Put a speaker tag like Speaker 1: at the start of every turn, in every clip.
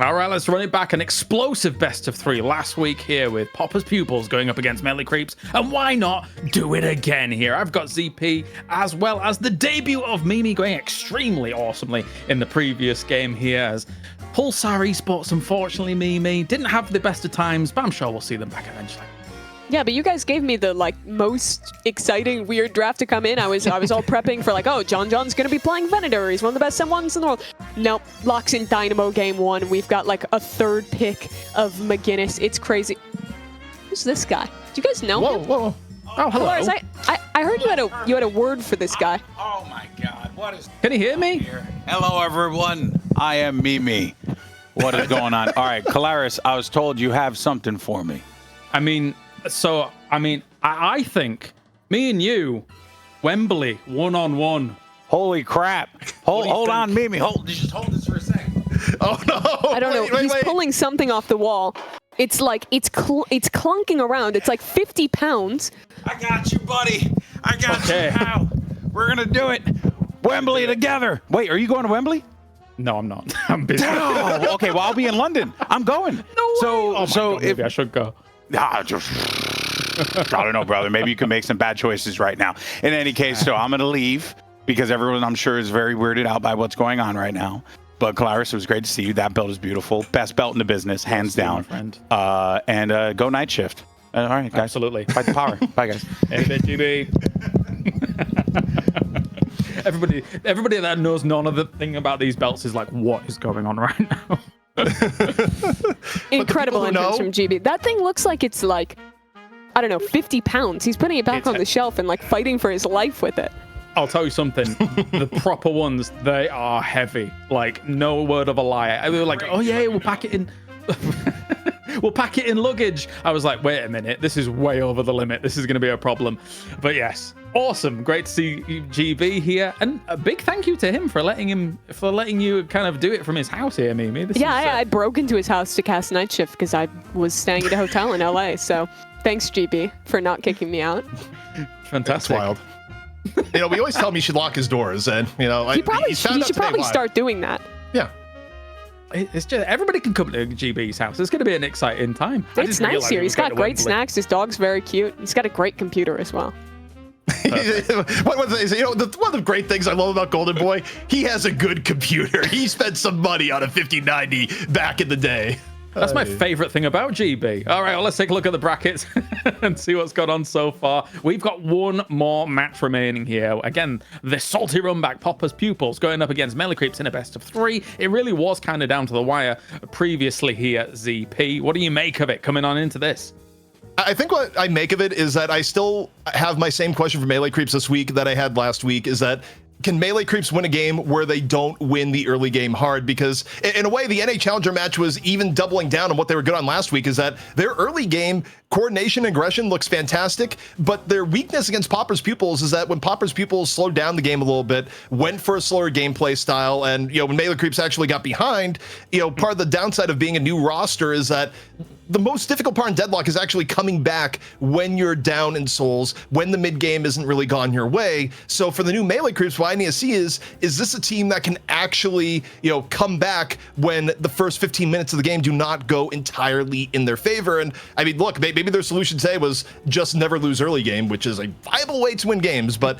Speaker 1: All right, let's run it back. An explosive best of 3 last week here with Popper's Pupils going up against Melee Creeps. And why not do it again here? I've got ZP as well as the debut of Mimi going extremely awesomely in the previous game here as Pulsar Esports, unfortunately, Mimi didn't have the best of times, but I'm sure we'll see them back eventually.
Speaker 2: Yeah, but you guys gave me the most exciting weird draft to come in. I was all prepping for oh, John's gonna be playing Venator. He's one of the best M1s in the world. Nope, locks in Dynamo game 1. We've got a third pick of McGinnis. It's crazy. Who's this guy? Do you guys know him?
Speaker 1: Whoa. Oh, hello.
Speaker 2: Lars, I heard you had a word for this guy.
Speaker 3: Oh my God, what is?
Speaker 1: Can you hear me?
Speaker 3: Here? Hello everyone, I am Mimi. What is going on? All right, Calaris, I was told you have something for me.
Speaker 1: I think me and you, Wembley, 1-on-1.
Speaker 3: Holy crap! Hold on, Mimi. Just hold this for a second.
Speaker 4: Oh no!
Speaker 2: I don't know. He's pulling something off the wall. It's it's clunking around. It's 50 pounds.
Speaker 3: I got you, buddy. I got you now. We're gonna do it. Wembley together. Wait, are you going to Wembley?
Speaker 1: No, I'm not. I'm busy.
Speaker 3: Oh, okay. Well, I'll be in London. I'm going.
Speaker 1: No way.
Speaker 3: So
Speaker 1: God, maybe I should go.
Speaker 3: I don't know, brother. Maybe you can make some bad choices right now. In any case, so I'm going to leave because everyone, I'm sure, is very weirded out by what's going on right now. But Calaris, it was great to see you. That belt is beautiful. Best belt in the business, hands down.
Speaker 1: Friend.
Speaker 3: And go night shift. All right, guys.
Speaker 1: Absolutely.
Speaker 3: Fight the power. Bye, guys.
Speaker 1: Hey, GB. Everybody that knows none of the thing about these belts is what is going on right now?
Speaker 2: Incredible entrance from GB. That thing looks like it's I don't know, 50 pounds. He's putting it back on the shelf and fighting for his life with it.
Speaker 1: I'll tell you something. The proper ones, they are heavy. No word of a lie. They were oh yeah, we'll pack it in. We'll pack it in luggage. I was like, wait a minute, this is way over the limit. This is going to be a problem. But yes, awesome. Great to see GB here. And a big thank you to him for letting you kind of do it from his house here, Mimi.
Speaker 2: I broke into his house to cast Night Shift because I was staying at a hotel in LA. So thanks, GB, for not kicking me out.
Speaker 1: Fantastic.
Speaker 4: That's wild. We always tell him he should lock his doors, and
Speaker 2: he should probably start doing that.
Speaker 4: Yeah.
Speaker 1: It's just everybody can come to GB's house. It's going to be an exciting time.
Speaker 2: It's nice here. He's got great snacks. His dog's very cute. He's got a great computer as well.
Speaker 4: One of the great things I love about Golden Boy, he has a good computer. He spent some money on a 5090 back in the day.
Speaker 1: That's my favorite thing about GB. All right, well, let's take a look at the brackets and see what's gone on so far. We've got one more match remaining here. Again, the salty run back, Popper's Pupils, going up against Melee Creeps in a best of 3. It really was kind of down to the wire previously here, ZP. What do you make of it coming on into this?
Speaker 4: I think what I make of it is that I still have my same question for Melee Creeps this week that I had last week, is that can Melee Creeps win a game where they don't win the early game hard? Because in a way, the NA Challenger match was even doubling down on what they were good on last week, is that their early game coordination and aggression looks fantastic, but their weakness against Popper's Pupils is that when Popper's Pupils slowed down the game a little bit, went for a slower gameplay style, and when Melee Creeps actually got behind, part of the downside of being a new roster is that the most difficult part in Deadlock is actually coming back when you're down in souls, when the mid game isn't really gone your way. So for the new Melee Creeps, what I need to see is this a team that can actually, come back when the first 15 minutes of the game do not go entirely in their favor? And I mean, look, maybe their solution today was just never lose early game, which is a viable way to win games, but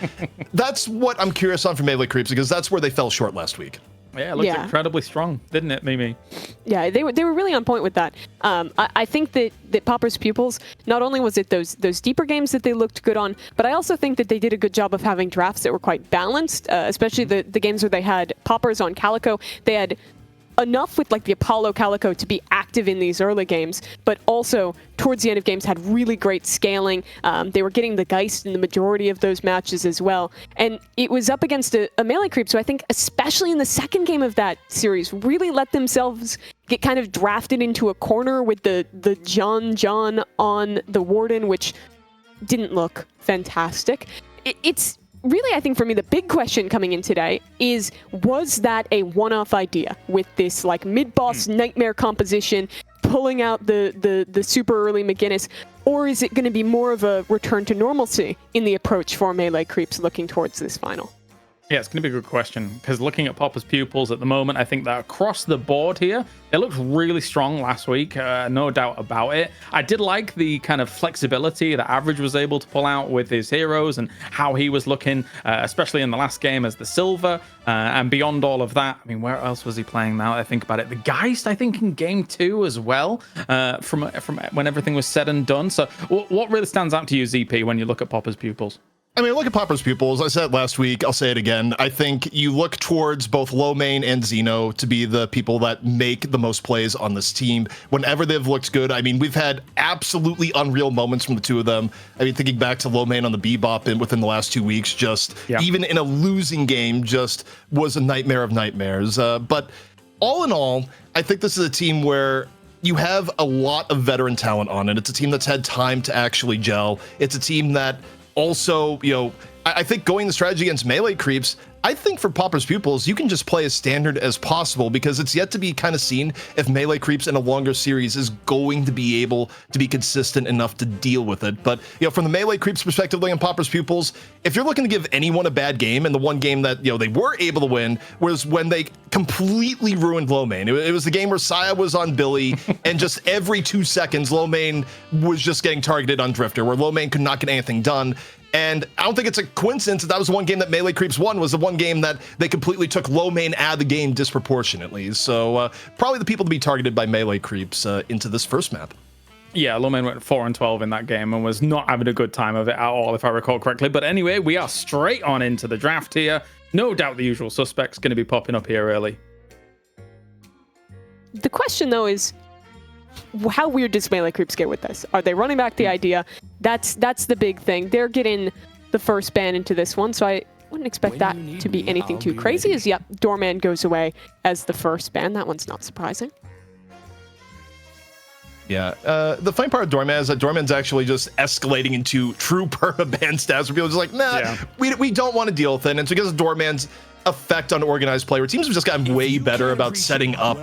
Speaker 4: that's what I'm curious on for Melee Creeps, because that's where they fell short last week.
Speaker 1: Yeah, it looked incredibly strong, didn't it, Mimi?
Speaker 2: Yeah, they were really on point with that. I think that Popper's Pupils, not only was it those deeper games that they looked good on, but I also think that they did a good job of having drafts that were quite balanced, especially the games where they had Poppers on Calico. They had enough with the Apollo Calico to be active in these early games, but also towards the end of games had really great scaling. They were getting the Geist in the majority of those matches as well. And it was up against a Melee Creep, so I think especially in the second game of that series, really let themselves get kind of drafted into a corner with the John on the Warden, which didn't look fantastic. It's really, I think for me, the big question coming in today is, was that a one-off idea with this mid-boss nightmare composition, pulling out the super early McGinnis, or is it going to be more of a return to normalcy in the approach for Melee Creeps looking towards this final?
Speaker 1: Yeah, it's going to be a good question because looking at Popper's Pupils at the moment, I think that across the board here, they looked really strong last week, no doubt about it. I did like the kind of flexibility that Average was able to pull out with his heroes and how he was looking, especially in the last game as the Silver. And beyond all of that, I mean, where else was he playing now? I think about it. The Geist, I think, in game 2 as well, from when everything was said and done. So what really stands out to you, ZP, when you look at Popper's Pupils?
Speaker 4: I mean, look at Popper's Pupils. I said it last week. I'll say it again. I think you look towards both Lomane and Xeno to be the people that make the most plays on this team. Whenever they've looked good, I mean, we've had absolutely unreal moments from the two of them. I mean, thinking back to Lomane on the Bebop within the last 2 weeks, even in a losing game, just was a nightmare of nightmares. But all in all, I think this is a team where you have a lot of veteran talent on it. It's a team that's had time to actually gel. It's a team that also, I think going the strategy against melee creeps, I think for Popper's Pupils, you can just play as standard as possible because it's yet to be kind of seen if melee creeps in a longer series is going to be able to be consistent enough to deal with it. But, from the melee creeps perspective, like in Popper's Pupils, if you're looking to give anyone a bad game, and the one game that, they were able to win was when they completely ruined Lomane. It was the game where Saya was on Billy, and just every 2 seconds, Lomane was just getting targeted on Drifter, where Lomane could not get anything done. And I don't think it's a coincidence that was the one game that Melee Creeps won, was the one game that they completely took Lomane out of the game disproportionately. So probably the people to be targeted by Melee Creeps into this first map.
Speaker 1: Yeah, Lomane went 4-12 in that game and was not having a good time of it at all, if I recall correctly. But anyway, we are straight on into the draft here. No doubt the usual suspects going to be popping up here early.
Speaker 2: The question, though, is how weird does Melee Creeps get with this? Are they running back the idea? That's the big thing. They're getting the first ban into this one, so I wouldn't expect that to be anything too crazy. Yep, Doorman goes away as the first ban. That one's not surprising.
Speaker 4: Yeah, the funny part of Doorman is that Doorman's actually just escalating into true perma-ban stats where people are just like, nah, we don't want to deal with it. And it's because of Doorman's effect on organized play, where teams have just gotten way better about setting up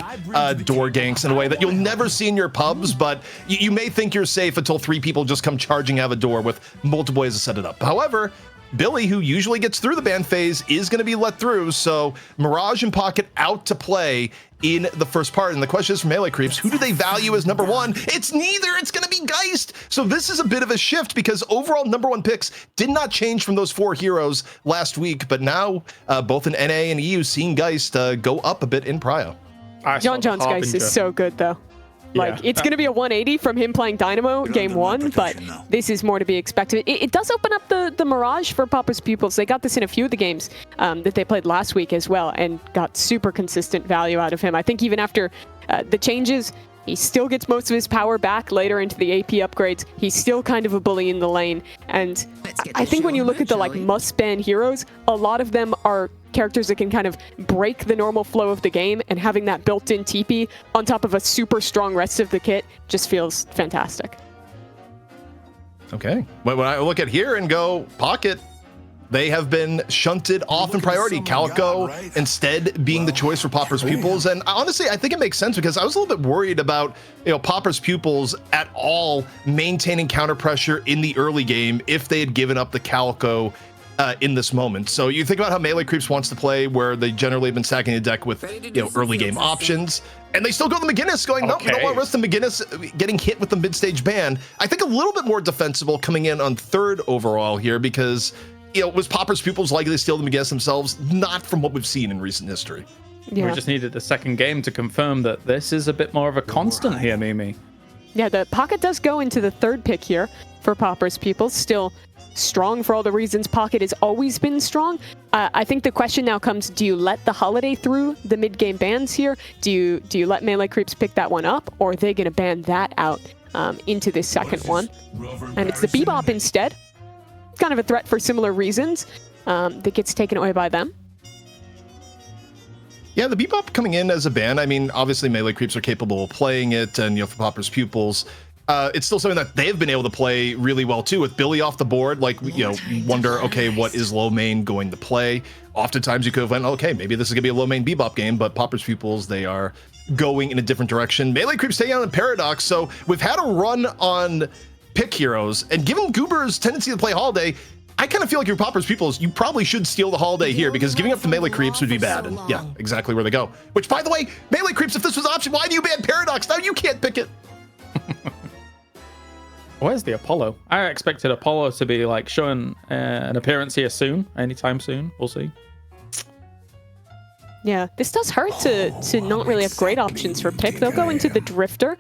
Speaker 4: door ganks in a way that you'll never see in your pubs, but you may think you're safe until 3 people just come charging out of a door with multiple ways to set it up. However, Billy, who usually gets through the ban phase, is going to be let through, so Mirage and Pocket out to play in the first part. And the question is for Melee Creeps, who do they value as number 1? It's neither. It's going to be Geist. So this is a bit of a shift because overall number 1 picks did not change from those 4 heroes last week, but now both in NA and EU seeing Geist go up a bit in prio.
Speaker 2: John John's Geist is so good, though. Like, it's going to be a 180 from him playing Dynamo game 1, but this is more to be expected. It does open up the Mirage for Popper's Pupils. They got this in a few of the games that they played last week as well and got super consistent value out of him. I think even after the changes, he still gets most of his power back later into the AP upgrades. He's still kind of a bully in the lane. And I think when you look at the must-ban heroes, a lot of them are characters that can kind of break the normal flow of the game, and having that built-in TP on top of a super strong rest of the kit just feels fantastic.
Speaker 4: Okay. When I look at here and go, Pocket, they have been shunted off in priority. Calico instead being the choice for Popper's Pupils. And honestly, I think it makes sense because I was a little bit worried about, Popper's Pupils at all maintaining counter pressure in the early game if they had given up the Calico in this moment. So you think about how Melee Creeps wants to play, where they generally have been stacking the deck with early game options, and they still go the McGinnis going, nope, we don't want to risk the McGinnis getting hit with the mid-stage ban. I think a little bit more defensible coming in on 3rd overall here because, was Popper's Pupils likely to steal the McGinnis themselves? Not from what we've seen in recent history.
Speaker 1: Yeah. We just needed the second game to confirm that this is a bit more of a constant here, Mimi.
Speaker 2: Yeah, the Pocket does go into the 3rd pick here for Popper's Pupils. Still strong for all the reasons Pocket has always been strong. I think the question now comes, do you let the Holiday through the mid-game bans here? Do you let Melee Creeps pick that one up, or are they going to ban that out into this second one? And it's the Bebop instead. Kind of a threat for similar reasons that gets taken away by them.
Speaker 4: Yeah, the Bebop coming in as a ban, I mean, obviously Melee Creeps are capable of playing it, and for Popper's Pupils, it's still something that they've been able to play really well too. With Billy off the board, you wonder, okay, what is Lomane going to play? Oftentimes you could have went, okay, maybe this is gonna be a Lomane Bebop game, but Popper's Pupils, they are going in a different direction. Melee Creeps staying on in Paradox, so we've had a run on pick heroes, and given Goober's tendency to play Holiday, I kind of feel like your Poppers Pupils, you probably should steal the holiday here because giving up the melee creeps would be bad. And yeah, exactly where they go. Which, by the way, melee creeps, if this was an option, why do you ban Paradox? Now you can't pick it.
Speaker 1: Where's the Apollo? I expected Apollo to be like showing an appearance here soon, anytime soon. We'll see.
Speaker 2: Yeah, this does hurt to not really have great options for pick. They'll go into the Drifter,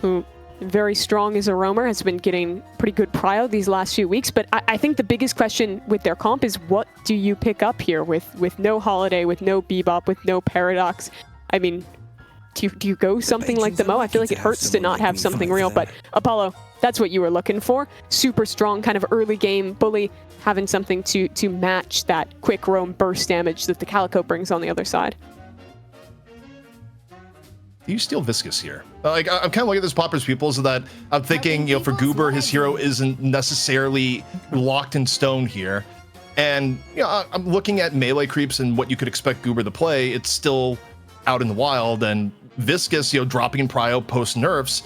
Speaker 2: who very strong as a roamer, has been getting pretty good prio these last few weeks. But I think the biggest question with their comp is what do you pick up here with no Holiday, with no Bebop, with no Paradox? I mean, do you go something like the Mo? I feel like it hurts to not have something real, but Apollo, that's what you were looking for. Super strong kind of early game bully, having something to match that quick roam burst damage that the Calico brings on the other side.
Speaker 4: Do you steal Viscous here? Like, I'm kind of looking at this Poppers Pupils that I'm thinking, for Goober, his hero isn't necessarily locked in stone here. And, I'm looking at melee creeps and what you could expect Goober to play. It's still out in the wild, and Viscous, dropping in prio post nerfs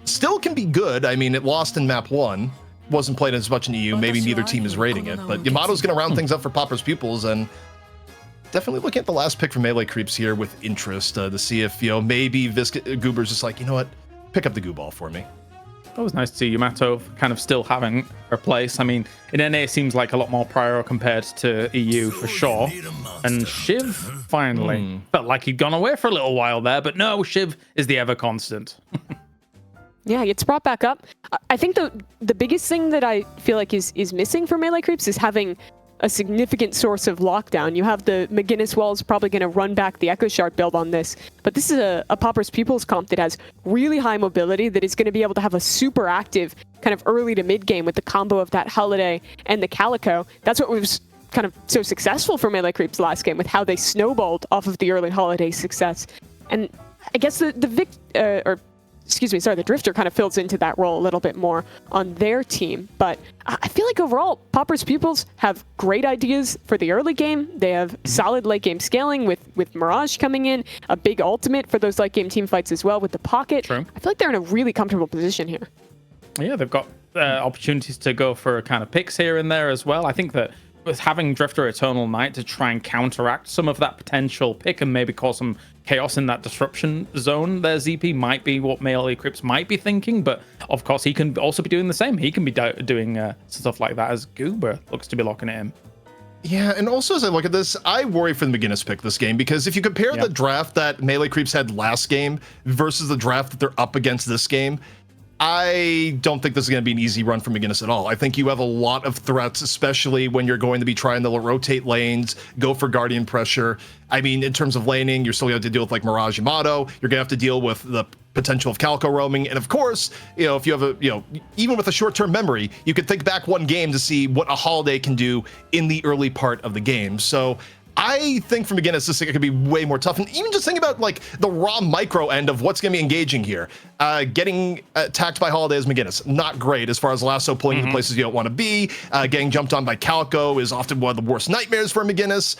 Speaker 4: still can be good. I mean, it lost in map 1, wasn't played as much in EU. Maybe neither team is rating it, but Yamato's going to round things up for Poppers Pupils, and definitely looking at the last pick for melee creeps here with interest to see if, maybe Goober's just like, you know what, pick up the goo ball for me.
Speaker 1: It was nice to see Yamato kind of still having her place. I mean, in NA it seems like a lot more prior compared to EU for sure. And Shiv finally felt like he'd gone away for a little while there, but no, Shiv is the ever constant.
Speaker 2: Yeah, it's brought back up. I think the biggest thing that I feel like is missing for melee creeps is having a significant source of lockdown. You have the McGinnis Walls probably going to run back the Echo Shard build on this, but this is a Poppers Pupils comp that has really high mobility, that is going to be able to have a super active kind of early to mid game with the combo of that Holiday and the Calico. That's what was kind of so successful for melee creeps last game, with how they snowballed off of the early Holiday success. And I guess the Drifter kind of fills into that role a little bit more on their team. But I feel like overall, Poppers Pupils have great ideas for the early game. They have solid late game scaling with Mirage coming in, a big ultimate for those late game team fights as well with the Pocket.
Speaker 1: True.
Speaker 2: I feel like they're in a really comfortable position here.
Speaker 1: Yeah, they've got opportunities to go for kind of picks here and there as well. I think that with having Drifter Eternal Knight to try and counteract some of that potential pick and maybe cause some chaos in that disruption zone there, ZP might be what melee creeps might be thinking, but of course he can also be doing the same. He can be doing stuff like that as Goober looks to be locking it in.
Speaker 4: Yeah, and also as I look at this, I worry for the McGinnis pick this game, because if you compare the draft that melee creeps had last game versus the draft that they're up against this game, I don't think this is going to be an easy run for McGinnis at all. I think you have a lot of threats, especially when you're going to be trying to rotate lanes, go for Guardian pressure. I mean, in terms of laning, you're still going to have to deal with like Mirage Yamato. You're going to have to deal with the potential of Calico roaming. And of course, if you have even with a short-term memory, you could think back one game to see what a Holiday can do in the early part of the game. So I think from McGinnis, this thing could be way more tough. And even just think about like the raw micro end of what's going to be engaging here. Getting attacked by Holiday as McGinnis, not great as far as lasso pulling to places you don't want to be. Getting jumped on by Calico is often one of the worst nightmares for McGinnis.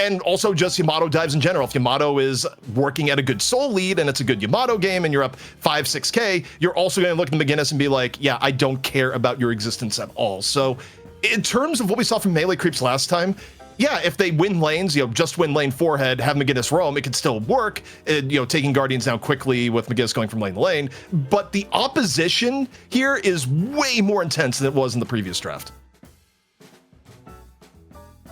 Speaker 4: And also just Yamato dives in general. If Yamato is working at a good soul lead and it's a good Yamato game and you're up 5-6K, you're also going to look at the McGinnis and be like, yeah, I don't care about your existence at all. So in terms of what we saw from melee creeps last time, yeah, if they win lanes, just win lane forehead, have McGinnis roam, it could still work, taking Guardians down quickly with McGinnis going from lane to lane. But the opposition here is way more intense than it was in the previous draft.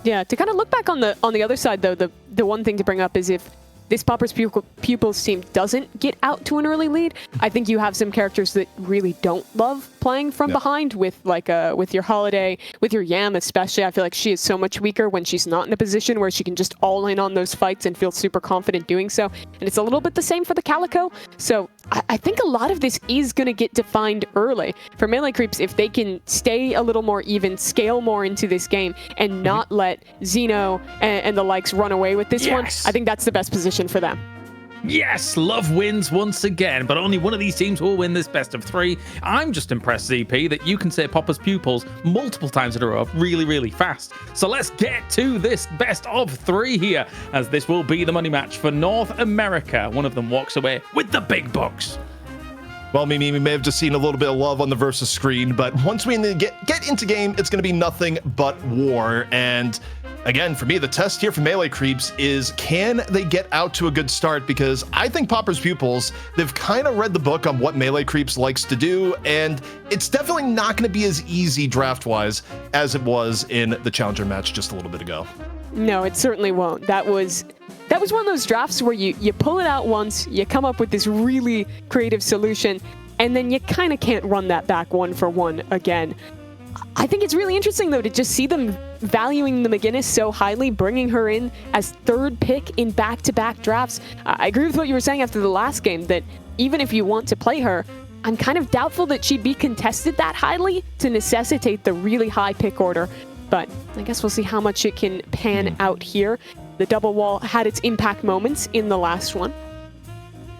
Speaker 2: Yeah, to kind of look back on the other side, though, the one thing to bring up is if this Poppers Pupils team doesn't get out to an early lead, I think you have some characters that really don't love playing from behind with with your Holiday, with your Yam especially. I feel like she is so much weaker when she's not in a position where she can just all in on those fights and feel super confident doing so. And it's a little bit the same for the Calico. So I think a lot of this is going to get defined early. For melee creeps, if they can stay a little more even, scale more into this game, and not let Xeno and the likes run away with this one, I think that's the best position for them.
Speaker 1: Yes, love wins once again, but only one of these teams will win this best of 3. I'm just impressed, ZP, that you can say Poppers Pupils multiple times in a row really, really fast. So let's get to this best of 3 here, as this will be the money match for North America. One of them walks away with the big bucks.
Speaker 4: Well, Mimi, we may have just seen a little bit of love on the versus screen, but once we get into game, it's going to be nothing but war. And again, for me, the test here for Melee Creeps is, can they get out to a good start? Because I think Popper's Pupils, they've kind of read the book on what Melee Creeps likes to do, and it's definitely not going to be as easy draft-wise as it was in the Challenger match just a little bit ago.
Speaker 2: No, it certainly won't. That was one of those drafts where you pull it out once, you come up with this really creative solution, and then you kind of can't run that back one for one again. I think it's really interesting, though, to just see them valuing the McGinnis so highly, bringing her in as third pick in back-to-back drafts. I agree with what you were saying after the last game, that even if you want to play her, I'm kind of doubtful that she'd be contested that highly to necessitate the really high pick order. But I guess we'll see how much it can pan out here. The double wall had its impact moments in the last one.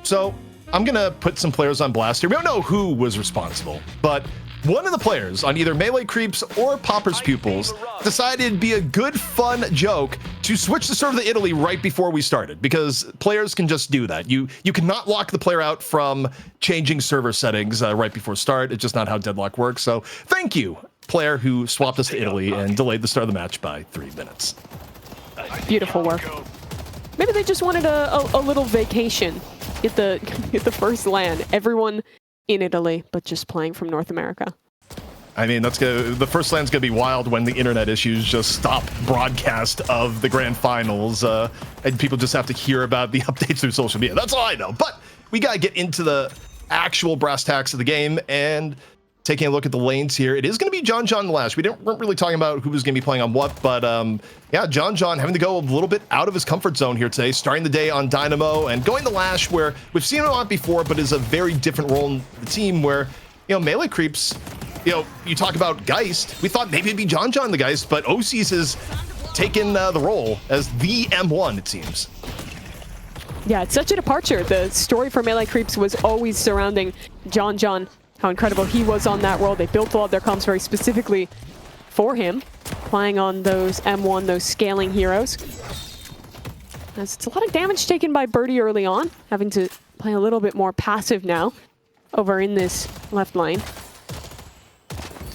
Speaker 4: So I'm going to put some players on blast here. We don't know who was responsible, but one of the players on either Melee Creeps or Popper's Pupils decided it'd be a good, fun joke to switch the server to Italy right before we started, because players can just do that. You cannot lock the player out from changing server settings right before start. It's just not how Deadlock works. So thank you, player who swapped us to Italy and delayed the start of the match by 3 minutes.
Speaker 2: Beautiful work. Maybe they just wanted a little vacation at the first LAN. Everyone in Italy, but just playing from North America.
Speaker 4: I mean, the first LAN's gonna be wild when the internet issues just stop broadcast of the grand finals, and people just have to hear about the updates through social media. That's all I know. But we gotta get into the actual brass tacks of the game, and taking a look at the lanes here, it is going to be John Lash. We weren't really talking about who was going to be playing on what, but yeah, John having to go a little bit out of his comfort zone here today, starting the day on Dynamo and going to Lash, where we've seen him a lot before, but is a very different role in the team where, you know, Melee Creeps, you know, you talk about Geist, we thought maybe it'd be John the Geist, but OCs has taken the role as the M1, it seems.
Speaker 2: Yeah, it's such a departure. The story for Melee Creeps was always surrounding John. How incredible he was on that role. They built a lot of their comps very specifically for him, playing on those M1, those scaling heroes. As it's a lot of damage taken by Birdie early on, having to play a little bit more passive now over in this left lane.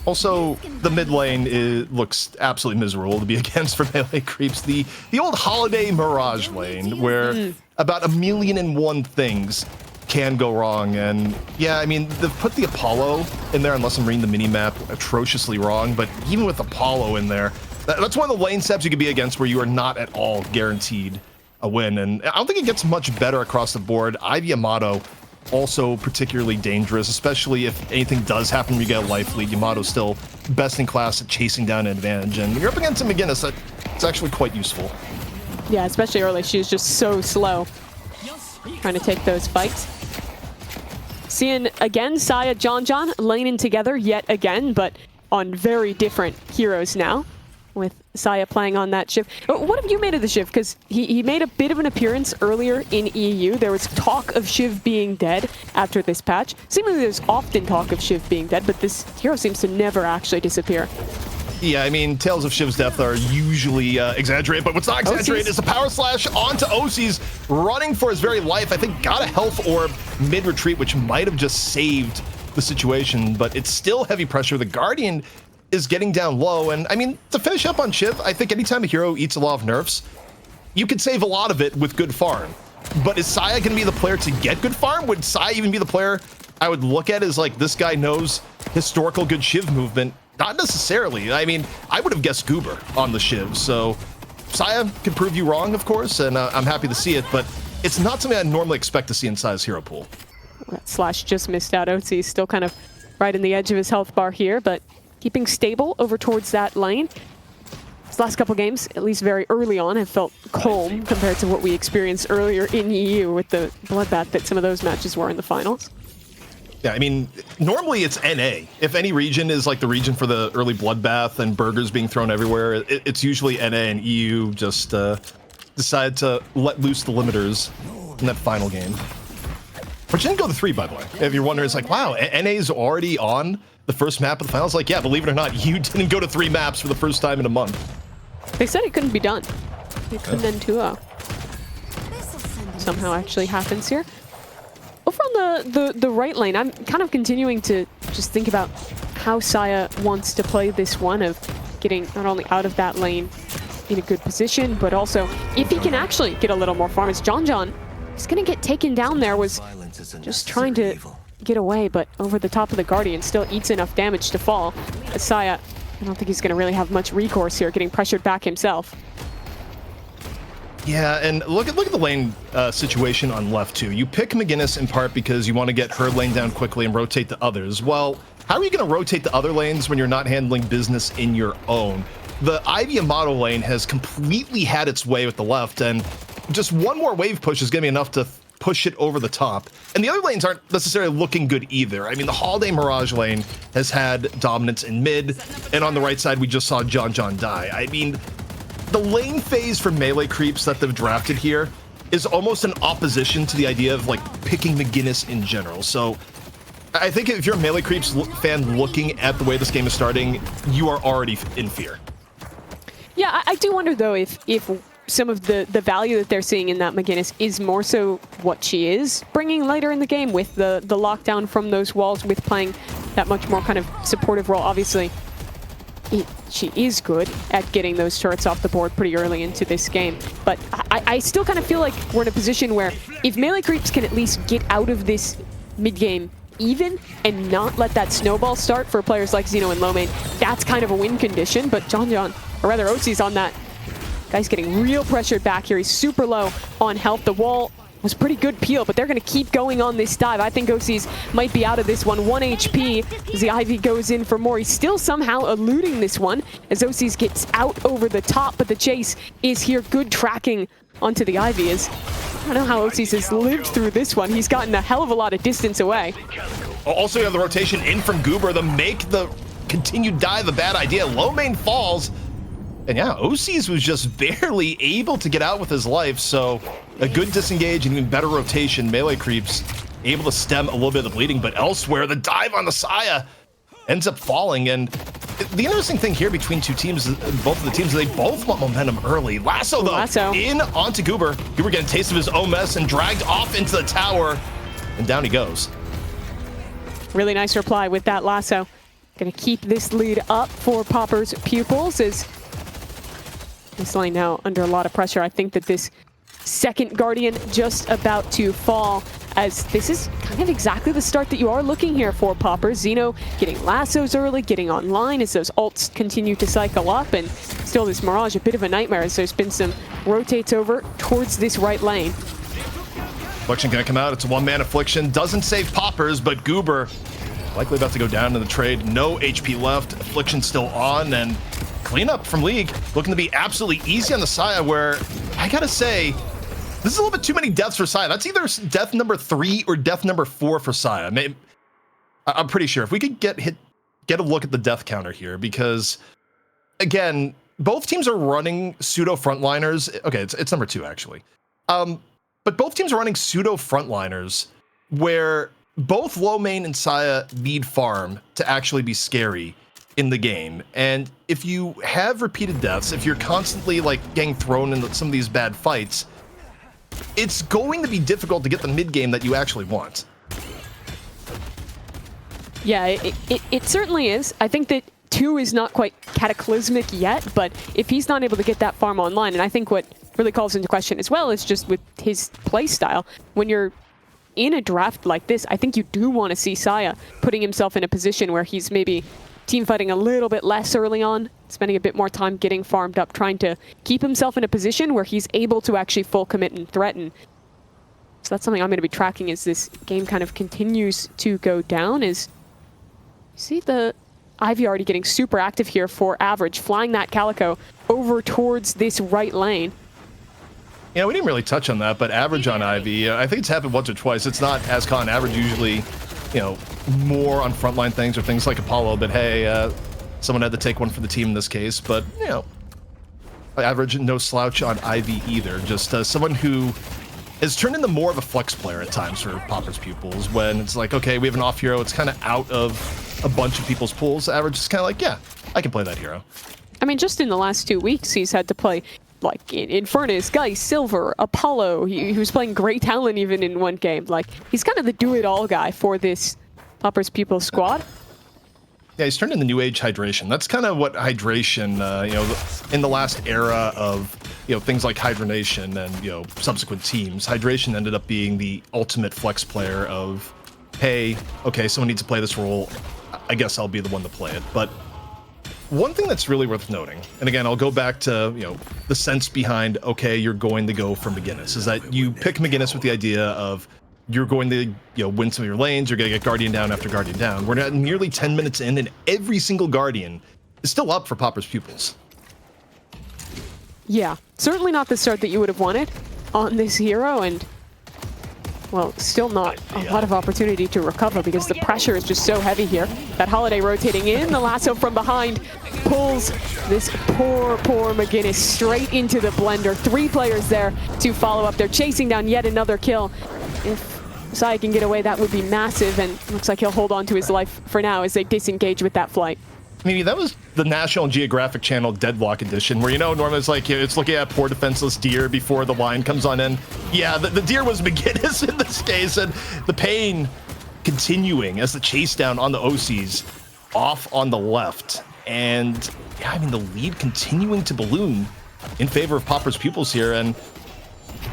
Speaker 4: Also, the mid lane looks absolutely miserable to be against for Melee Creeps. The old Holiday Mirage lane, where about 1,000,001 things can go wrong. And yeah, I mean, they've put the Apollo in there, unless I'm reading the mini-map atrociously wrong, but even with Apollo in there, that's one of the lane steps you could be against where you are not at all guaranteed a win. And I don't think it gets much better across the board. Ivy Yamato also particularly dangerous, especially if anything does happen when you get a life lead. Yamato's still best in class at chasing down an advantage, and when you're up against him again, it's actually quite useful.
Speaker 2: Yeah, especially early. She was just so slow trying to take those fights. Seeing again Saya, John laning together yet again, but on very different heroes now, with Saya playing on that Shiv. What have you made of the Shiv? Because he made a bit of an appearance earlier in EU. There was talk of Shiv being dead after this patch. Seemingly there's often talk of Shiv being dead, but this hero seems to never actually disappear.
Speaker 4: Yeah, I mean, tales of Shiv's death are usually exaggerated, but what's not exaggerated is the power slash onto OC's, running for his very life. I think got a health orb mid-retreat, which might have just saved the situation, but it's still heavy pressure. The Guardian is getting down low, and I mean, to finish up on Shiv, I think anytime a hero eats a lot of nerfs, you could save a lot of it with good farm. But is Saya going to be the player to get good farm? Would Saya even be the player I would look at as like, this guy knows historical good Shiv movement? Not necessarily. I mean, I would have guessed Goober on the Shiv, so Saya can prove you wrong, of course, and I'm happy to see it, but it's not something I'd normally expect to see in Saya's hero pool.
Speaker 2: That slash just missed out. OC still kind of right in the edge of his health bar here, but keeping stable over towards that lane. These last couple games, at least very early on, have felt calm compared to what we experienced earlier in EU with the bloodbath that some of those matches were in the finals.
Speaker 4: Yeah, I mean, normally it's NA. If any region is like the region for the early bloodbath and burgers being thrown everywhere, it's usually NA, and EU just decided to let loose the limiters in that final game. Which didn't go to 3, by the way. If you're wondering, it's like, wow, NA's already on the first map of the finals. Like, yeah, believe it or not, you didn't go to 3 maps for the first time in a month.
Speaker 2: They said it couldn't be done. It couldn't end 2-0. Somehow actually happens here. Over on the right lane, I'm kind of continuing to just think about how Saya wants to play this one, of getting not only out of that lane in a good position, but also if he can actually get a little more farm. As John is going to get taken down there, was just trying to get away, but over the top of the Guardian, still eats enough damage to fall. As Saya, I don't think he's going to really have much recourse here, getting pressured back himself.
Speaker 4: Yeah, and look at the lane situation on left too. You pick McGinnis in part because you want to get her lane down quickly and rotate the others. Well, how are you going to rotate the other lanes when you're not handling business in your own? The Ivy Amato lane has completely had its way with the left, and just one more wave push is going to be enough to push it over the top. And the other lanes aren't necessarily looking good either. I mean, the Holiday Mirage lane has had dominance in mid, and on the right side, we just saw John die. I mean, the lane phase for melee creeps that they've drafted here is almost an opposition to the idea of like picking McGinnis in general. So I think if you're a melee creeps fan looking at the way this game is starting, you are already in fear.
Speaker 2: Yeah, I do wonder though if some of the value that they're seeing in that McGinnis is more so what she is bringing later in the game with the lockdown from those walls, with playing that much more kind of supportive role. Obviously, she is good at getting those turrets off the board pretty early into this game. But I still kind of feel like we're in a position where if melee creeps can at least get out of this mid-game even and not let that snowball start for players like Xeno and Lomane, that's kind of a win condition. But John, or rather OC's on that. Guy's getting real pressured back here. He's super low on health. The wall was pretty good peel, but they're going to keep going on this dive. I think OC's might be out of this one. 1 HP as the Ivy goes in for more. He's still somehow eluding this one as OC's gets out over the top, but the chase is here. Good tracking onto the Ivy. I don't know how OC's has lived through this one. He's gotten a hell of a lot of distance away.
Speaker 4: Also, you have the rotation in from Goober. The make the continued dive a bad idea. Lomane falls. And yeah, OC's was just barely able to get out with his life, so a good disengage and even better rotation. Melee creeps able to stem a little bit of the bleeding, but elsewhere, the dive on the Saya ends up falling. And the interesting thing here between two teams, both of the teams, they both want momentum early. Lasso, though, in onto Goober. Goober getting a taste of his own mess and dragged off into the tower, and down he goes.
Speaker 2: Really nice reply with that lasso. Gonna keep this lead up for Popper's Pupils as this lane now under a lot of pressure. I think that this second Guardian just about to fall, as this is kind of exactly the start that you are looking here for Popper. Xeno getting lassos early, getting online as those ults continue to cycle up, and still this Mirage a bit of a nightmare as there's been some rotates over towards this right lane.
Speaker 4: Affliction gonna come out. It's a one-man Affliction. Doesn't save Poppers, but Goober likely about to go down in the trade. No HP left. Affliction still on, and cleanup from League looking to be absolutely easy on the Saya, where I gotta say, this is a little bit too many deaths for Saya. That's either death number 3 or death number 4 for Saya. I'm pretty sure if we could get a look at the death counter here, because again, both teams are running pseudo frontliners. Okay, it's number 2 actually. But both teams are running pseudo frontliners where both Lomane and Saya need farm to actually be scary in the game. And if you have repeated deaths, if you're constantly like getting thrown into some of these bad fights, it's going to be difficult to get the mid game that you actually want.
Speaker 2: Yeah, it certainly is. I think that 2 is not quite cataclysmic yet, but if he's not able to get that farm online, and I think what really calls into question as well is just with his play style, when you're in a draft like this, I think you do want to see Saya putting himself in a position where he's maybe team fighting a little bit less early on, spending a bit more time getting farmed up, trying to keep himself in a position where he's able to actually full commit and threaten. So that's something I'm going to be tracking as this game kind of continues to go down. Is you see the Ivy already getting super active here for Average, flying that Calico over towards this right lane.
Speaker 4: Yeah, we didn't really touch on that, but Average on Ivy, I think it's happened once or twice. It's not as common. Average usually, more on frontline things or things like Apollo, but hey, someone had to take one for the team in this case. But, Average, no slouch on Ivy either. Just someone who has turned into more of a flex player at times for Popper's Pupils, when it's like, okay, we have an off hero, it's kind of out of a bunch of people's pools. Average is kind of like, yeah, I can play that hero.
Speaker 2: I mean, just in the last 2 weeks, he's had to play like Infernus, Geist, Silver, Apollo. He was playing Great Talon even in one game. Like, he's kind of the do-it-all guy for this Pauper's Pupils squad.
Speaker 4: Yeah, he's turned into New Age Hydration. That's kind of what Hydration, in the last era of, things like Hydronation and, subsequent teams, Hydration ended up being the ultimate flex player of, hey, okay, someone needs to play this role. I guess I'll be the one to play it. But one thing that's really worth noting, and again, I'll go back to, the sense behind, okay, you're going to go for McGinnis, is that you pick McGinnis with the idea of you're going to, win some of your lanes, you're going to get Guardian down after Guardian down. We're at nearly 10 minutes in, and every single Guardian is still up for Pauper's Pupils.
Speaker 2: Yeah, certainly not the start that you would have wanted on this hero, and, well, still not a lot of opportunity to recover because the pressure is just so heavy here. That Holiday rotating in, the lasso from behind pulls this poor McGinnis straight into the blender. 3 players there to follow up. They're chasing down yet another kill. If Sai can get away, that would be massive, and looks like he'll hold on to his life for now as they disengage with that flight.
Speaker 4: Maybe that was the National Geographic Channel Deadlock edition, where, normally it's like, it's looking at poor defenseless deer before the line comes on in. Yeah, the deer was McGinnis in this case, and the pain continuing as the chase down on the OCs off on the left. And, yeah, the lead continuing to balloon in favor of Pauper's Pupils here, and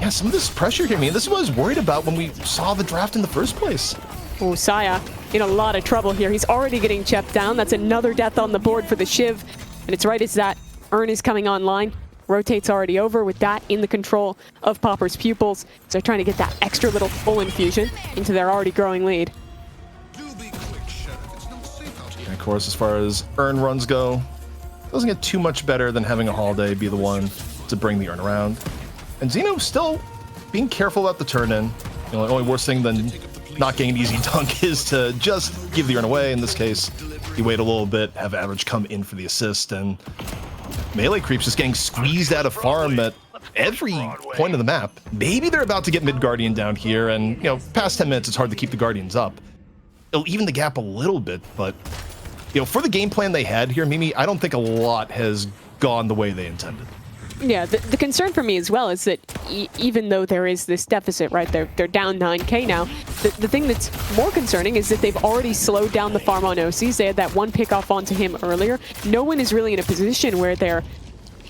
Speaker 4: yeah, some of this pressure here, this is what I was worried about when we saw the draft in the first place.
Speaker 2: Oh, Saya in a lot of trouble here. He's already getting chepped down. That's another death on the board for the Shiv. And it's right as that Urn is coming online. Rotate's already over with that in the control of Pauper's Pupils. So they're trying to get that extra little full infusion into their already growing lead.
Speaker 4: And of course, as far as Urn runs go, doesn't get too much better than having a Holiday be the one to bring the Urn around. And Xeno still being careful about the turn-in. The only worse thing than not getting an easy dunk is to just give the Urn away. In this case, you wait a little bit, have Average come in for the assist, and Melee Creeps just getting squeezed out of farm at every point of the map. Maybe they're about to get mid-Guardian down here, and, past 10 minutes, it's hard to keep the Guardians up. It'll even the gap a little bit, but, for the game plan they had here, Mimi, I don't think a lot has gone the way they intended.
Speaker 2: Yeah, the concern for me as well is that even though there is this deficit, right, they're down 9k now, the thing that's more concerning is that they've already slowed down the farm on OCs. They had that one pick off onto him earlier. No one is really in a position where they're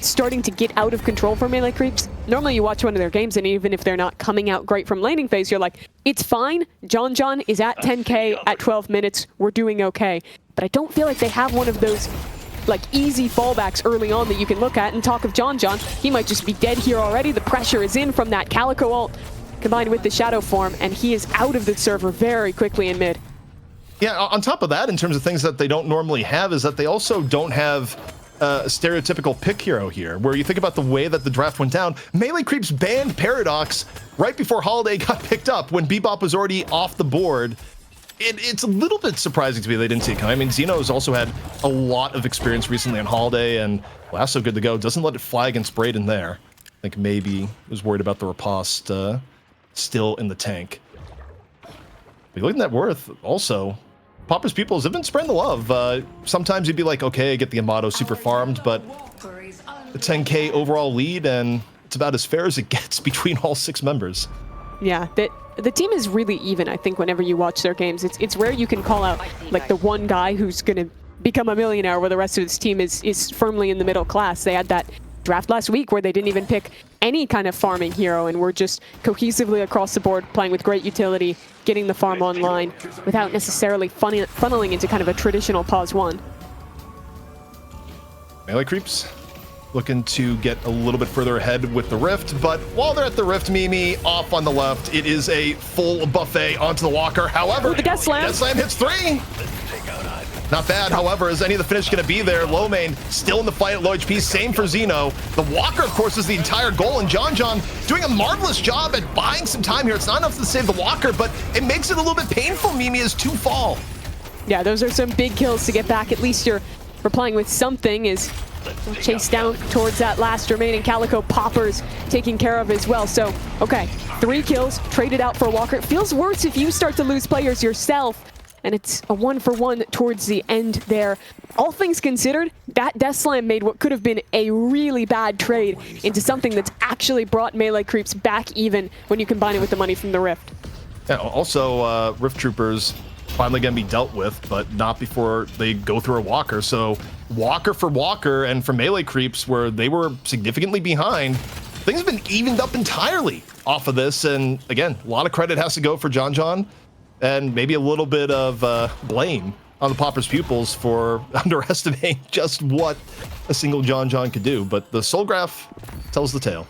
Speaker 2: starting to get out of control for Melee Creeps. Normally you watch one of their games, and even if they're not coming out great from laning phase, you're like, it's fine. John is at 10k at 12 minutes. We're doing okay. But I don't feel like they have one of those easy fallbacks early on that you can look at. And talk of John, he might just be dead here already. The pressure is in from that Calico ult combined with the Shadow form, and he is out of the server very quickly in mid.
Speaker 4: Yeah, on top of that, in terms of things that they don't normally have, is that they also don't have a stereotypical pick hero here, where you think about the way that the draft went down. Melee Creeps banned Paradox right before Holiday got picked up when Bebop was already off the board. It's a little bit surprising to me they didn't see it coming. Xeno's also had a lot of experience recently on Holiday, and Lasso good to go. Doesn't let it fly against Braden there. I think maybe was worried about the riposte still in the tank. But looking at worth, also, Pauper's Pupils have been spreading the love. Sometimes you'd be like, okay, I get the Amato super farmed, but the 10k overall lead, and it's about as fair as it gets between all 6 members.
Speaker 2: Yeah, the team is really even, I think, whenever you watch their games. It's rare you can call out the one guy who's going to become a millionaire where the rest of this team is firmly in the middle class. They had that draft last week where they didn't even pick any kind of farming hero, and were just cohesively across the board playing with great utility, getting the farm online without necessarily funneling into kind of a traditional pause 1.
Speaker 4: Melee Creeps looking to get a little bit further ahead with the Rift, but while they're at the Rift, Mimi, off on the left, it is a full buffet onto the Walker. However,
Speaker 2: the Death Slam
Speaker 4: hits 3. Not bad, however, is any of the finish going to be there? Low main still in the fight at low HP, same for Xeno. The Walker, of course, is the entire goal, and John doing a marvelous job at buying some time here. It's not enough to save the Walker, but it makes it a little bit painful, Mimi, as 2 fall.
Speaker 2: Yeah, those are some big kills to get back. At least you're replying with something. Is chase down towards that last remaining Calico. Poppers taking care of as well. So, okay, 3 kills traded out for Walker. It feels worse if you start to lose players yourself, and it's a 1-for-1 towards the end there. All things considered, that Death Slam made what could have been a really bad trade into something that's actually brought melee creeps back even when you combine it with the money from the Rift.
Speaker 4: Yeah, also, Rift Troopers finally going to be dealt with, but not before they go through a Walker. So Walker for Walker and for melee creeps, where they were significantly behind, things have been evened up entirely off of this. And again, a lot of credit has to go for John, and maybe a little bit of blame on the Pauper's Pupils for underestimating just what a single John could do. But the Soul Graph tells the tale.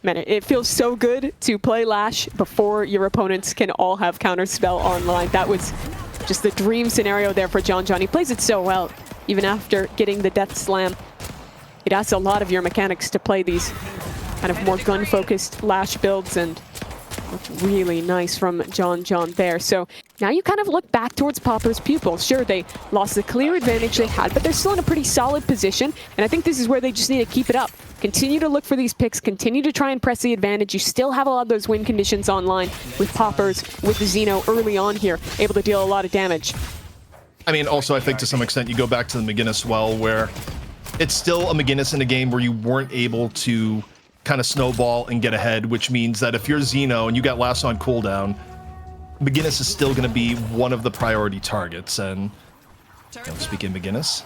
Speaker 2: Man, it feels so good to play Lash before your opponents can all have Counterspell online. That was just the dream scenario there for John. He plays it so well, even after getting the Death Slam. It asks a lot of your mechanics to play these kind of more gun-focused Lash builds, and looked really nice from John there. So now you kind of look back towards Pauper's Pupils. Sure, they lost the clear advantage they had, but they're still in a pretty solid position, and I think this is where they just need to keep it up. Continue to look for these picks, continue to try and press the advantage. You still have a lot of those win conditions online with Paupers, with the Xeno early on here, able to deal a lot of damage.
Speaker 4: I mean, also, I think to some extent you go back to the McGinnis well, where it's still a McGinnis in a game where you weren't able to kind of snowball and get ahead, which means that if you're Xeno and you got last on cooldown, McGinnis is still going to be one of the priority targets. And speaking of McGinnis,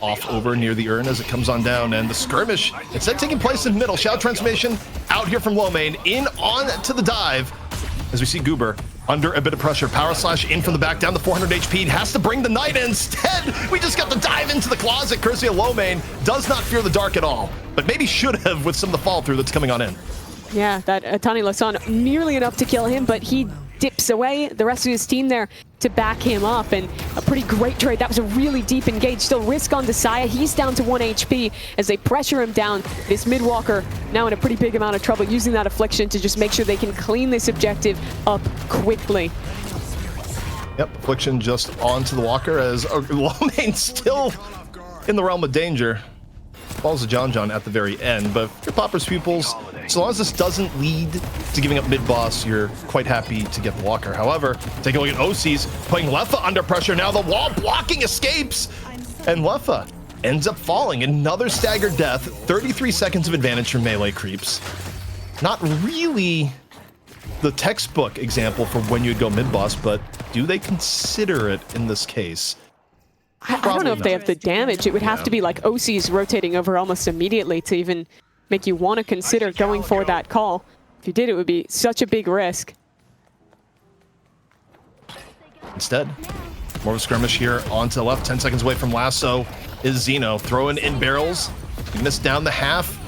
Speaker 4: off over near the urn as it comes on down, and the skirmish instead taking place in the middle. Shadow transformation out here from Lomane, in on to the dive as we see Goober under a bit of pressure. Power slash in from the back, down to 400 HP. He has to bring the knight in. Instead, we just got the dive into the closet. Courtesy of Lomane, does not fear the dark at all, but maybe should have with some of the fall through that's coming on in.
Speaker 2: Yeah, that Atani Lasan nearly enough to kill him, but he dips away. The rest of his team there to back him up, and a pretty great trade. That was a really deep engage. Still risk on Desaya. He's down to 1 HP as they pressure him down. This mid-walker now in a pretty big amount of trouble, using that affliction to just make sure they can clean this objective up quickly.
Speaker 4: Yep, affliction just onto the walker as Lomane still in the realm of danger. Falls to John at the very end, but for Pauper's Pupils, so long as this doesn't lead to giving up mid-boss, you're quite happy to get the walker. However, take a look at OC's, putting Leffa under pressure. Now the wall blocking escapes, and Leffa ends up falling. Another staggered death, 33 seconds of advantage from melee creeps. Not really the textbook example for when you'd go mid-boss, but do they consider it in this case?
Speaker 2: I don't know if they have the damage. It would have to be like OC's rotating over almost immediately to even make you want to consider going for that call. If you did, it would be such a big risk.
Speaker 4: Instead, more of a skirmish here onto the left. 10 seconds away from Lasso is Xeno. Throwing in barrels. He missed down the half.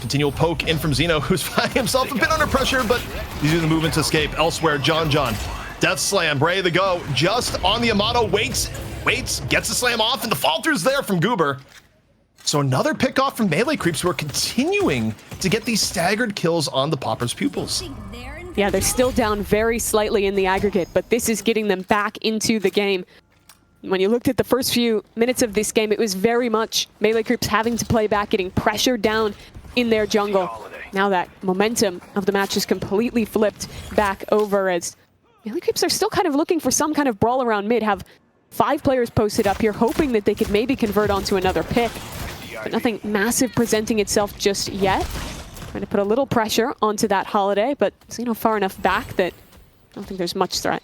Speaker 4: Continual poke in from Xeno, who's finding himself a bit under pressure, but he's using the movement to escape. Elsewhere, John. Death Slam, ready to go. Just on the Amato, waits, gets the slam off, and the fall-through's there from Goober. So another pick off from melee creeps who are continuing to get these staggered kills on the Pauper's Pupils.
Speaker 2: Yeah, they're still down very slightly in the aggregate, but this is getting them back into the game. When you looked at the first few minutes of this game, it was very much melee creeps having to play back, getting pressured down in their jungle. Now that momentum of the match is completely flipped back over, as melee creeps are still kind of looking for some kind of brawl around mid. Have 5 players posted up here, hoping that they could maybe convert onto another pick. But nothing massive presenting itself just yet. Trying to put a little pressure onto that Holiday, but Xeno far enough back that I don't think there's much threat.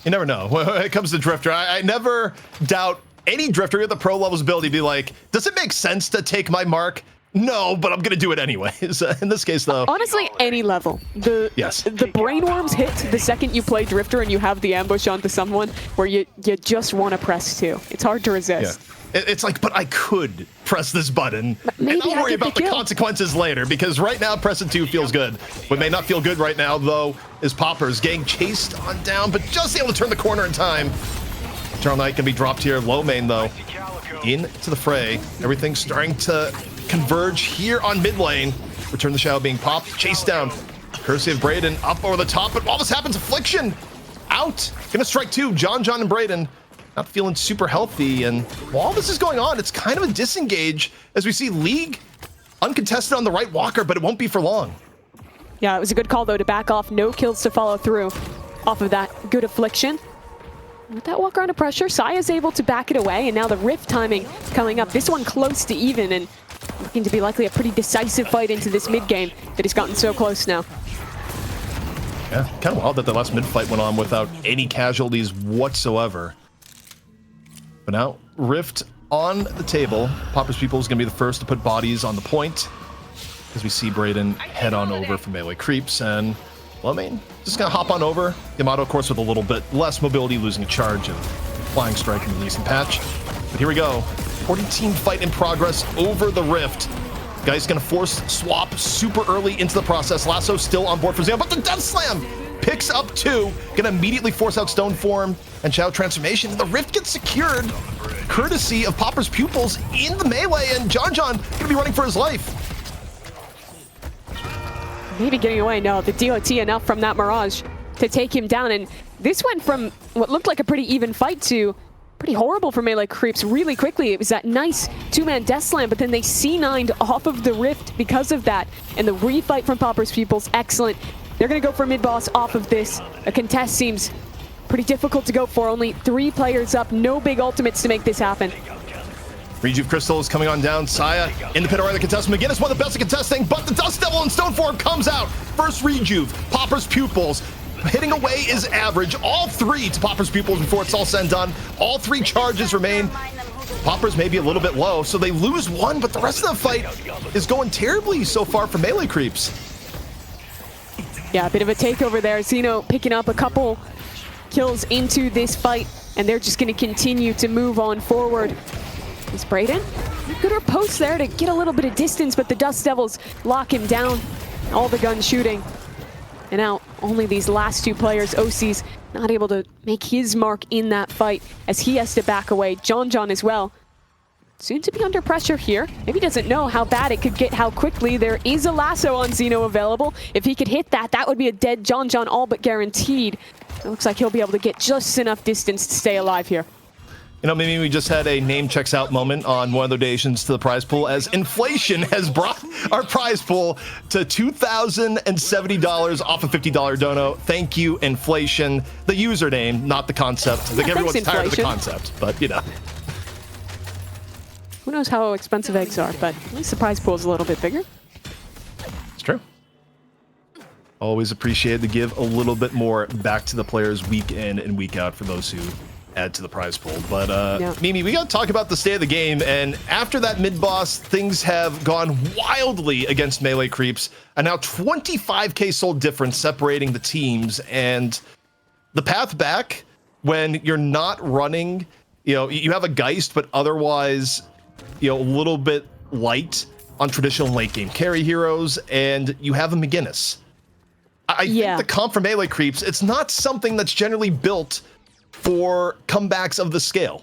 Speaker 4: You never know. When it comes to Drifter, I never doubt any Drifter at the pro level's ability to be like, does it make sense to take my mark? No, but I'm going to do it anyways. In this case, though.
Speaker 2: Honestly, any level. The brainworms hit the second you play Drifter and you have the ambush onto someone where you just want to press 2. It's hard to resist.
Speaker 4: Yeah. It's like, but I could press this button,
Speaker 2: maybe
Speaker 4: and I'll worry about the consequences later, because right now pressing 2 feels good. What may not feel good right now, though, is Paupers getting chased on down, but just able to turn the corner in time. Eternal Knight can be dropped here. Lomane, though, into the fray. Everything's starting to converge here on mid lane. Return the Shadow being popped, chased down. Courtesy of Braden up over the top, but all this happens, Affliction out. Gonna strike 2, John and Braden. Not feeling super healthy, and while this is going on, it's kind of a disengage as we see League uncontested on the right walker, but it won't be for long.
Speaker 2: Yeah, it was a good call, though, to back off. No kills to follow through off of that good Affliction. With that Walker under pressure, Saya's able to back it away, and now the Rift timing coming up. This one close to even, and looking to be likely a pretty decisive fight into this mid game that he's gotten so close now.
Speaker 4: Yeah, kind of wild that the last mid fight went on without any casualties whatsoever. But now, Rift on the table. Popper's People is going to be the first to put bodies on the point, as we see Brayden head on over for melee creeps. And, well, I mean, just going to hop on over. Yamato, of course, with a little bit less mobility, losing a charge of Flying Strike in the recent patch. But here we go. 40-team fight in progress over the Rift. Guy's going to force swap super early into the process. Lasso still on board for Xeno, but the Death Slam picks up 2. Going to immediately force out Stone Form and Shadow Transformation. The Rift gets secured, courtesy of Popper's Pupils in the melee, and John going to be running for his life.
Speaker 2: Maybe getting away. No, the DOT enough from that Mirage to take him down. And this went from what looked like a pretty even fight to pretty horrible for melee creeps really quickly. It was that nice two-man Death Slam, but then they C9'd off of the Rift because of that. And the refight from Popper's Pupils, excellent. They're going to go for mid-boss off of this. A contest seems pretty difficult to go for. Only 3 players up. No big ultimates to make this happen.
Speaker 4: Rejuve Crystal is coming on down. Saya in the pit already. The contest. McGinnis one of the best at contesting, but the Dust Devil in Stone Form comes out. First Rejuve. Popper's Pupils. Hitting away is average. All 3 to Popper's Pupils before it's all said and done. All 3 charges remain. Popper's maybe a little bit low, so they lose 1, but the rest of the fight is going terribly so far for melee creeps.
Speaker 2: Yeah, a bit of a takeover there. Xeno picking up a couple kills into this fight, and they're just going to continue to move on forward. Is Brayden? Good riposte there to get a little bit of distance, but the Dust Devils lock him down. All the guns shooting. And now only these last 2 players, OC's not able to make his mark in that fight as he has to back away. John as well. Soon to be under pressure here. Maybe doesn't know how bad it could get, how quickly. There is a lasso on Xeno available. If he could hit that, that would be a dead John all but guaranteed. It looks like he'll be able to get just enough distance to stay alive here.
Speaker 4: You know, maybe we just had a name checks out moment on one of the donations to the prize pool, as inflation has brought our prize pool to $2,070 off a $50 dono. Thank you, inflation. The username, not the concept. I think everyone's tired of the concept, but you know.
Speaker 2: Who knows how expensive eggs are, but at least the prize pool is a little bit bigger.
Speaker 4: It's true. Always appreciated to give a little bit more back to the players week in and week out for those who add to the prize pool. But yeah. Mimi, we got to talk about the state of the game, and after that mid-boss, things have gone wildly against melee creeps, and now 25k soul difference separating the teams, and the path back when you're not running, you know, you have a Geist, but otherwise, you know, a little bit light on traditional late game carry heroes, and you have a McGinnis. I think the comp for melee creeps, it's not something that's generally built for comebacks of the scale.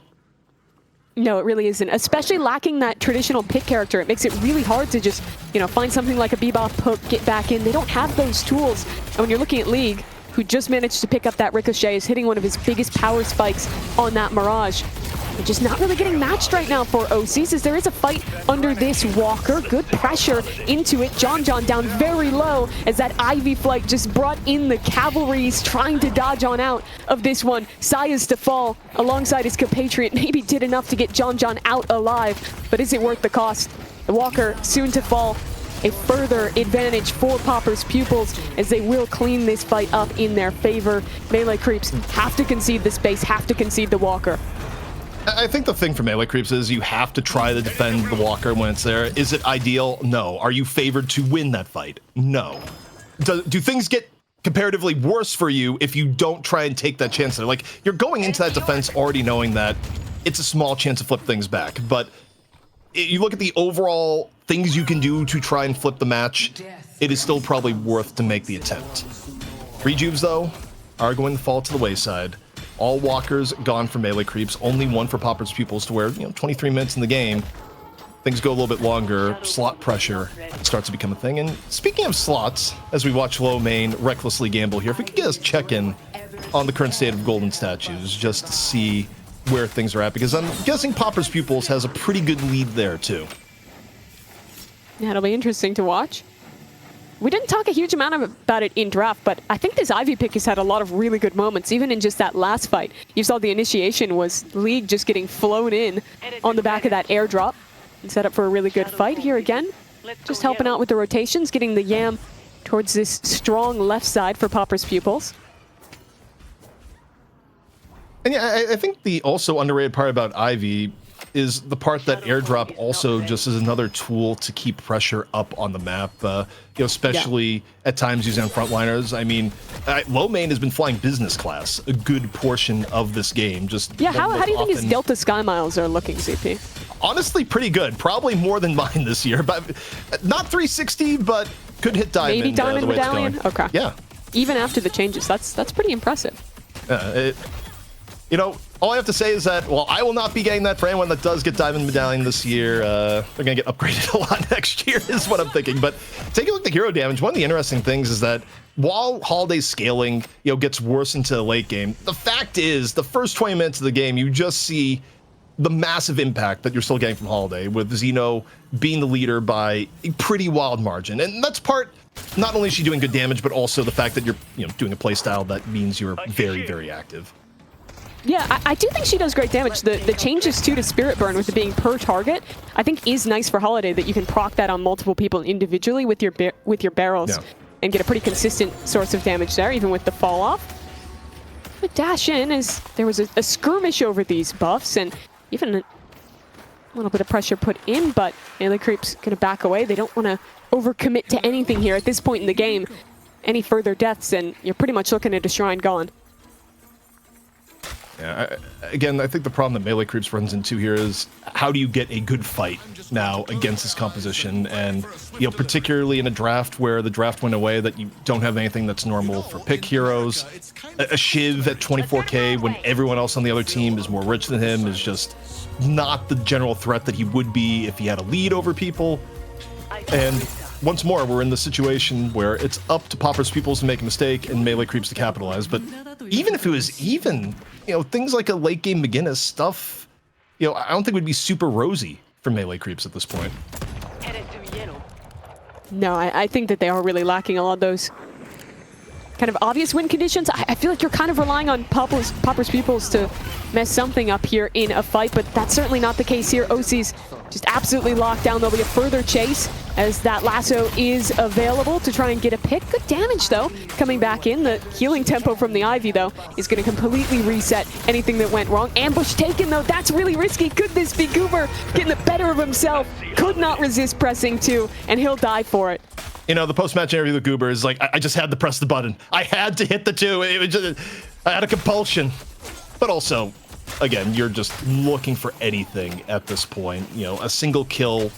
Speaker 2: No, it really isn't. Especially lacking that traditional pick character. It makes it really hard to just, you know, find something like a Bebop hook, get back in. They don't have those tools. And when you're looking at League, who just managed to pick up that Ricochet, is hitting one of his biggest power spikes on that Mirage. They're just not really getting matched right now for OCs, as there is a fight under this Walker. Good pressure into it. John down very low as that Ivy flight just brought in the cavalries trying to dodge on out of this one. Saya's to fall alongside his compatriot. Maybe did enough to get John out alive, but is it worth the cost? The Walker soon to fall. A further advantage for Popper's Pupils as they will clean this fight up in their favor. Melee creeps have to concede the space, have to concede the Walker.
Speaker 4: I think the thing for melee creeps is you have to try to defend the Walker when it's there. Is it ideal? No. Are you favored to win that fight? No. Do things get comparatively worse for you if you don't try and take that chance? Like, you're going into that defense already knowing that it's a small chance to flip things back, but you look at the overall things you can do to try and flip the match, it is still probably worth to make the attempt. Rejuves, though, are going to fall to the wayside. All walkers gone for melee creeps, only one for Popper's Pupils, to where, you know, 23 minutes in the game, things go a little bit longer, slot pressure starts to become a thing. And speaking of slots, as we watch Low Main recklessly gamble here, if we could get us check-in on the current state of golden statues, just to see where things are at, because I'm guessing Popper's Pupils has a pretty good lead there, too.
Speaker 2: Yeah, it'll be interesting to watch. we didn't talk a huge amount about it in draft, but I think this Ivy pick has had a lot of really good moments, even in just that last fight. You saw the initiation was League just getting flown in on the back of that airdrop and set up for a really good fight here again. Just helping out with the rotations, getting the Yam towards this strong left side for Pauper's Pupils.
Speaker 4: And yeah, I think the also underrated part about Ivy is the part that airdrop also just is another tool to keep pressure up on the map, especially at times using on frontliners. I mean, Low Main has been flying business class a good portion of this game.
Speaker 2: How do you think his Delta Sky Miles are looking, CP?
Speaker 4: Honestly, pretty good. Probably more than mine this year, but not 360, but could hit Diamond.
Speaker 2: Maybe Diamond Medallion? Okay.
Speaker 4: Yeah.
Speaker 2: Even after the changes, that's pretty impressive.
Speaker 4: All I have to say is that, well, I will not be getting that for anyone that does get Diamond Medallion this year. They're going to get upgraded a lot next year is what I'm thinking. But take a look at the hero damage. One of the interesting things is that while Holiday's scaling, gets worse into the late game, the fact is the first 20 minutes of the game, you just see the massive impact that you're still getting from Holiday, with Xeno being the leader by a pretty wild margin. And that's part, not only is she doing good damage, but also the fact that you're doing a playstyle that means you're very, very active.
Speaker 2: Yeah, I do think she does great damage. The changes too to Spirit Burn with it being per target, I think is nice for Holiday, that you can proc that on multiple people individually with your barrels and get a pretty consistent source of damage there, even with the fall off. But dash in as there was a skirmish over these buffs and even a little bit of pressure put in, but Melee Creep's gonna back away. They don't want to overcommit to anything here at this point in the game. Any further deaths and you're pretty much looking at a shrine gone.
Speaker 4: Yeah, again, I think the problem that Melee Creeps runs into here is how do you get a good fight now against this composition? And, particularly in a draft where the draft went away, that you don't have anything that's normal for pick heroes. A Shiv at 24k when everyone else on the other team is more rich than him is just not the general threat that he would be if he had a lead over people. And once more, we're in the situation where it's up to Pauper's Pupils to make a mistake and Melee Creeps to capitalize. But even if it was even, things like a late game McGinnis stuff, I don't think it would be super rosy for Melee Creeps at this point.
Speaker 2: No, I think that they are really lacking a lot of those kind of obvious win conditions. I feel like you're kind of relying on Pauper's Pupils to mess something up here in a fight, but that's certainly not the case here. OC's just absolutely locked down. There'll be a further chase as that lasso is available to try and get a pick. Good damage, though, coming back in. The healing tempo from the Ivy, though, is going to completely reset anything that went wrong. Ambush taken, though. That's really risky. Could this be Goober getting the better of himself? Could not resist pressing 2, and he'll die for it.
Speaker 4: The post-match interview with Goober is like, I just had to press the button. I had to hit the 2. It was just, I had a compulsion. But also, again, you're just looking for anything at this point. A single kill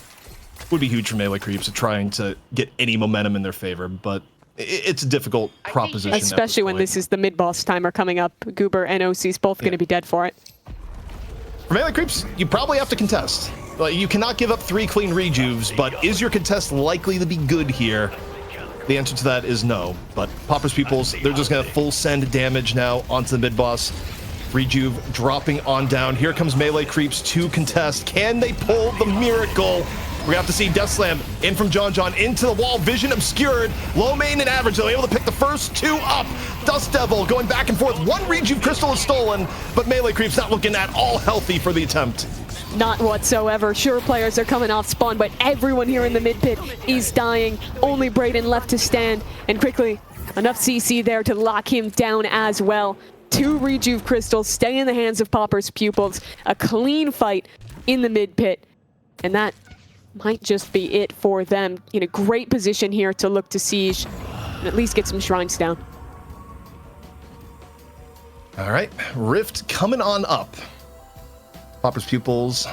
Speaker 4: would be huge for Melee Creeps trying to get any momentum in their favor, but it's a difficult proposition.
Speaker 2: Especially when this is the mid-boss timer coming up. Goober and OC's both going to be dead for it.
Speaker 4: For Melee Creeps, you probably have to contest. You cannot give up 3 clean rejuves, but is your contest likely to be good here? The answer to that is no. But Pauper's Pupils, they're just going to full send damage now onto the mid-boss. Rejuve dropping on down. Here comes Melee Creeps to contest. Can they pull the miracle? We have to see Death Slam in from John into the wall. Vision obscured. Low main and average. They're able to pick the first 2 up. Dust Devil going back and forth. 1 Rejuve crystal is stolen, but Melee Creeps not looking at all healthy for the attempt.
Speaker 2: Not whatsoever. Sure, players are coming off spawn, but everyone here in the mid pit is dying. Only Brayden left to stand, and quickly enough CC there to lock him down as well. 2 Rejuve crystals stay in the hands of Pauper's Pupils. A clean fight in the mid pit, and that might just be it for them. In a great position here to look to siege and at least get some shrines down.
Speaker 4: All right, Rift coming on up. Pauper's Pupils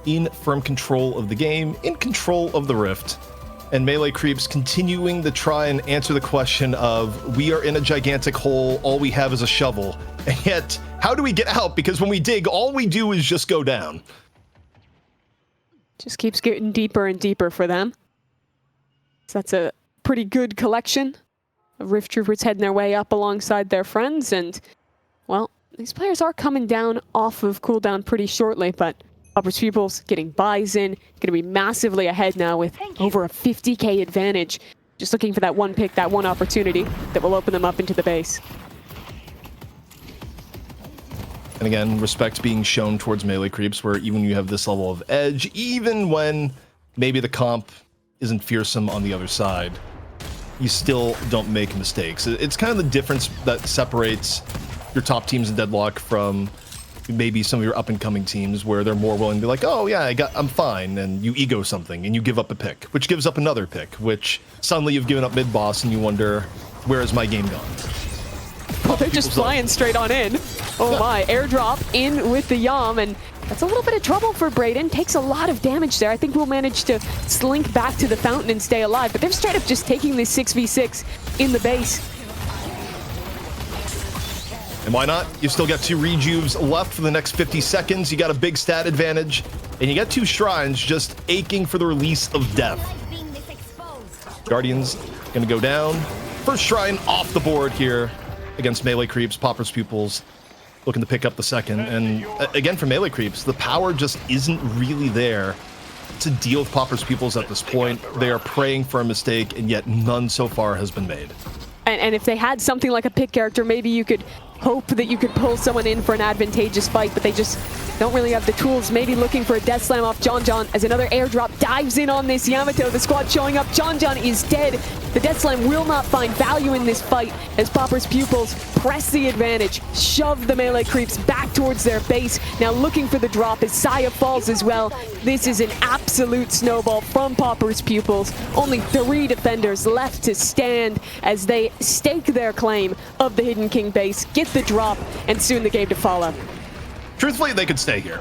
Speaker 4: in firm control of the game, in control of the Rift, and Melee Creeps continuing to try and answer the question of, we are in a gigantic hole, all we have is a shovel, and yet, how do we get out? Because when we dig, all we do is just go down.
Speaker 2: Just keeps getting deeper and deeper for them. So that's a pretty good collection of Rift Troopers heading their way up alongside their friends, and, well, these players are coming down off of cooldown pretty shortly, but Pauper's Pupils getting buys in, going to be massively ahead now with over a 50k advantage just looking for that one pick, that one opportunity that will open them up into the base.
Speaker 4: And again, respect being shown towards melee creeps, where even when you have this level of edge, even when maybe the comp isn't fearsome on the other side, you still don't make mistakes. It's kind of the difference that separates your top teams in Deadlock from maybe some of your up-and-coming teams, where they're more willing to be like, oh yeah, I'm fine, and you ego something, and you give up a pick, which gives up another pick, which suddenly you've given up mid-boss, and you wonder, where is my game gone?
Speaker 2: Oh, they're just flying straight on in. Oh my, airdrop in with the Yam, and that's a little bit of trouble for Brayden. Takes a lot of damage there. I think we'll manage to slink back to the fountain and stay alive, but they're straight up just taking this 6v6 in the base.
Speaker 4: And why not? You still got 2 rejuves left for the next 50 seconds. You got a big stat advantage, and you got 2 shrines just aching for the release of death. Guardian's gonna go down. First shrine off the board here against melee creeps. Pauper's Pupils looking to pick up the second. And again, for melee creeps, the power just isn't really there to deal with Pauper's Pupils at this point. They are praying for a mistake, and yet none so far has been made.
Speaker 2: And if they had something like a pick character, maybe you could hope that you could pull someone in for an advantageous fight, but they just don't really have the tools. Maybe looking for a death slam off John as another airdrop dives in on this Yamato. The squad showing up. John is dead. The death slam will not find value in this fight as Pauper's Pupils press the advantage, shove the melee creeps back towards their base. Now looking for the drop as Saya falls as well. This is an absolute snowball from Pauper's Pupils. Only 3 defenders left to stand as they stake their claim of the Hidden King base, get the drop, and soon the game to follow.
Speaker 4: Truthfully, they could stay here.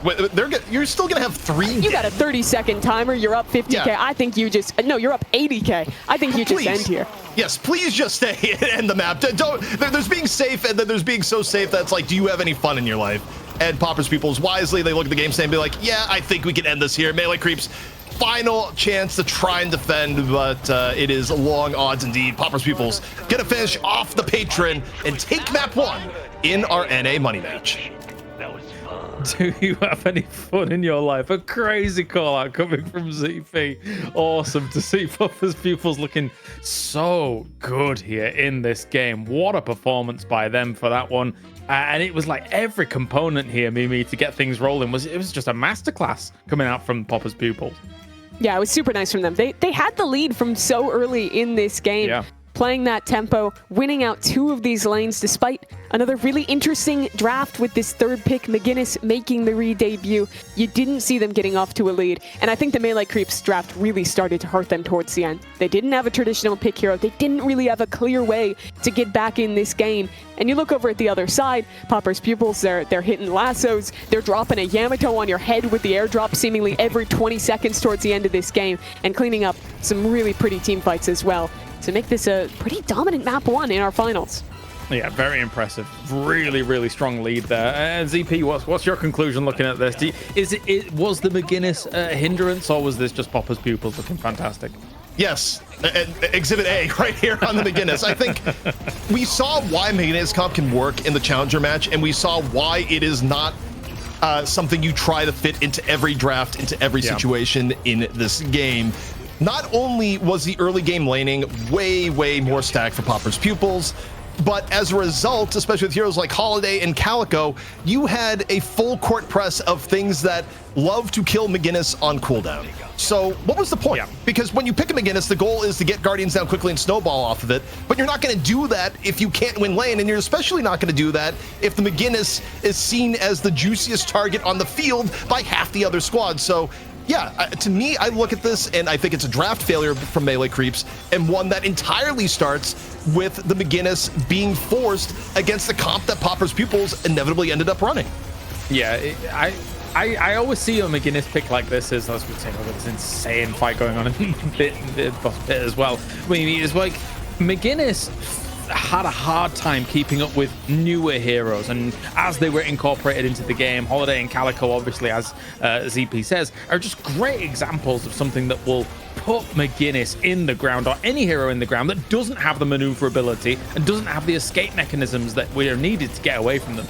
Speaker 4: You're still going to have 3.
Speaker 2: You got a 30-second timer. You're up 50K.
Speaker 4: Yeah.
Speaker 2: I think you just... No, you're up 80K. I think you just end here.
Speaker 4: Yes, please just stay and end the map. There's being safe, and then there's being so safe that's like, do you have any fun in your life? And Pauper's Pupils, wisely, they look at the game stand and be like, yeah, I think we can end this here. Melee creeps, final chance to try and defend, but it is long odds indeed. Pauper's Pupils gonna finish off the patron and take map 1 in our NA money match.
Speaker 1: Do you have any fun in your life? A crazy call out coming from ZP. Awesome to see Pauper's Pupils looking so good here in this game. What a performance by them for that one. And it was like every component here, Mimi, to get things rolling was just a masterclass coming out from Pauper's Pupils.
Speaker 2: Yeah, it was super nice from them. They had the lead from so early in this game.
Speaker 1: Yeah.
Speaker 2: Playing that tempo, winning out 2 of these lanes despite another really interesting draft with this 3rd pick, McGinnis making the re-debut. You didn't see them getting off to a lead, and I think the melee creeps draft really started to hurt them towards the end. They didn't have a traditional pick hero. They didn't really have a clear way to get back in this game. And you look over at the other side, Pauper's Pupils, they're hitting lassos, they're dropping a Yamato on your head with the airdrop seemingly every 20 seconds towards the end of this game, and cleaning up some really pretty team fights as well to make this a pretty dominant map 1 in our finals.
Speaker 1: Yeah, very impressive. Really, really strong lead there. ZP, what's your conclusion looking at this? Was the McGinnis a hindrance, or was this just Pauper's Pupils looking fantastic?
Speaker 4: Yes, Exhibit A right here on the McGinnis. I think we saw why McGinnis comp can work in the Challenger match, and we saw why it is not something you try to fit into every draft, into every situation in this game. Not only was the early game laning way more stacked for Pauper's Pupils, but as a result, especially with heroes like Holiday and Calico, you had a full court press of things that love to kill McGinnis on cooldown. So what was the point? Yeah. Because when you pick a McGinnis, the goal is to get Guardians down quickly and snowball off of it, but you're not going to do that if you can't win lane, and you're especially not going to do that if the McGinnis is seen as the juiciest target on the field by half the other squad. So yeah, to me, I look at this and I think it's a draft failure from melee creeps, and one that entirely starts with the McGinnis being forced against the comp that Pauper's Pupils inevitably ended up running.
Speaker 1: Yeah, I always see a McGinnis pick like this as, I was going to say, this insane fight going on in the boss pit as well. I mean, it's like McGinnis had a hard time keeping up with newer heroes, and as they were incorporated into the game, Holiday and Calico, obviously, as ZP says, are just great examples of something that will put McGinnis in the ground, or any hero in the ground that doesn't have the maneuverability and doesn't have the escape mechanisms that we are needed to get away from them.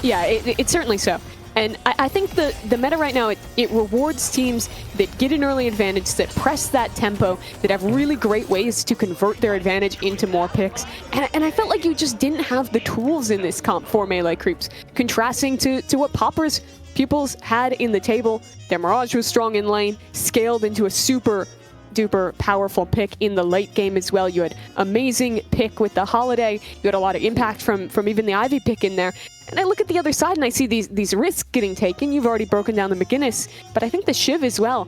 Speaker 2: Yeah, it's certainly so. And I think the meta right now, it rewards teams that get an early advantage, that press that tempo, that have really great ways to convert their advantage into more picks. And I felt like you just didn't have the tools in this comp for Melee Creeps, contrasting to what Pauper's Pupils had in the table. Their Mirage was strong in lane, scaled into a super duper powerful pick in the late game as well. You had amazing pick with the Holiday. You had a lot of impact from even the Ivy pick in there. And I look at the other side and I see these risks getting taken. You've already broken down the McGinnis, but I think the Shiv as well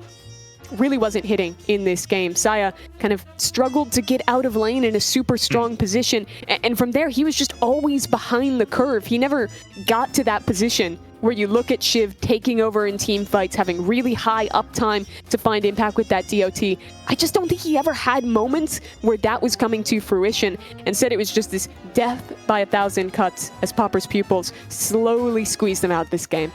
Speaker 2: really wasn't hitting in this game. Saya kind of struggled to get out of lane in a super strong position. And from there, he was just always behind the curve. He never got to that position where you look at Shiv taking over in team fights, having really high uptime to find impact with that DOT. I just don't think he ever had moments where that was coming to fruition. Instead, it was just this death by 1,000 cuts as Pauper's Pupils slowly squeezed them out this game.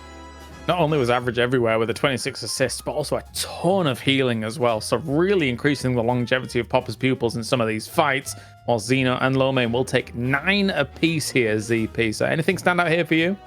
Speaker 1: Not only was average everywhere with the 26 assists, but also a ton of healing as well. So really increasing the longevity of Pauper's Pupils in some of these fights, while Xeno and Lomane will take 9 apiece here, ZP. So anything stand out here for you?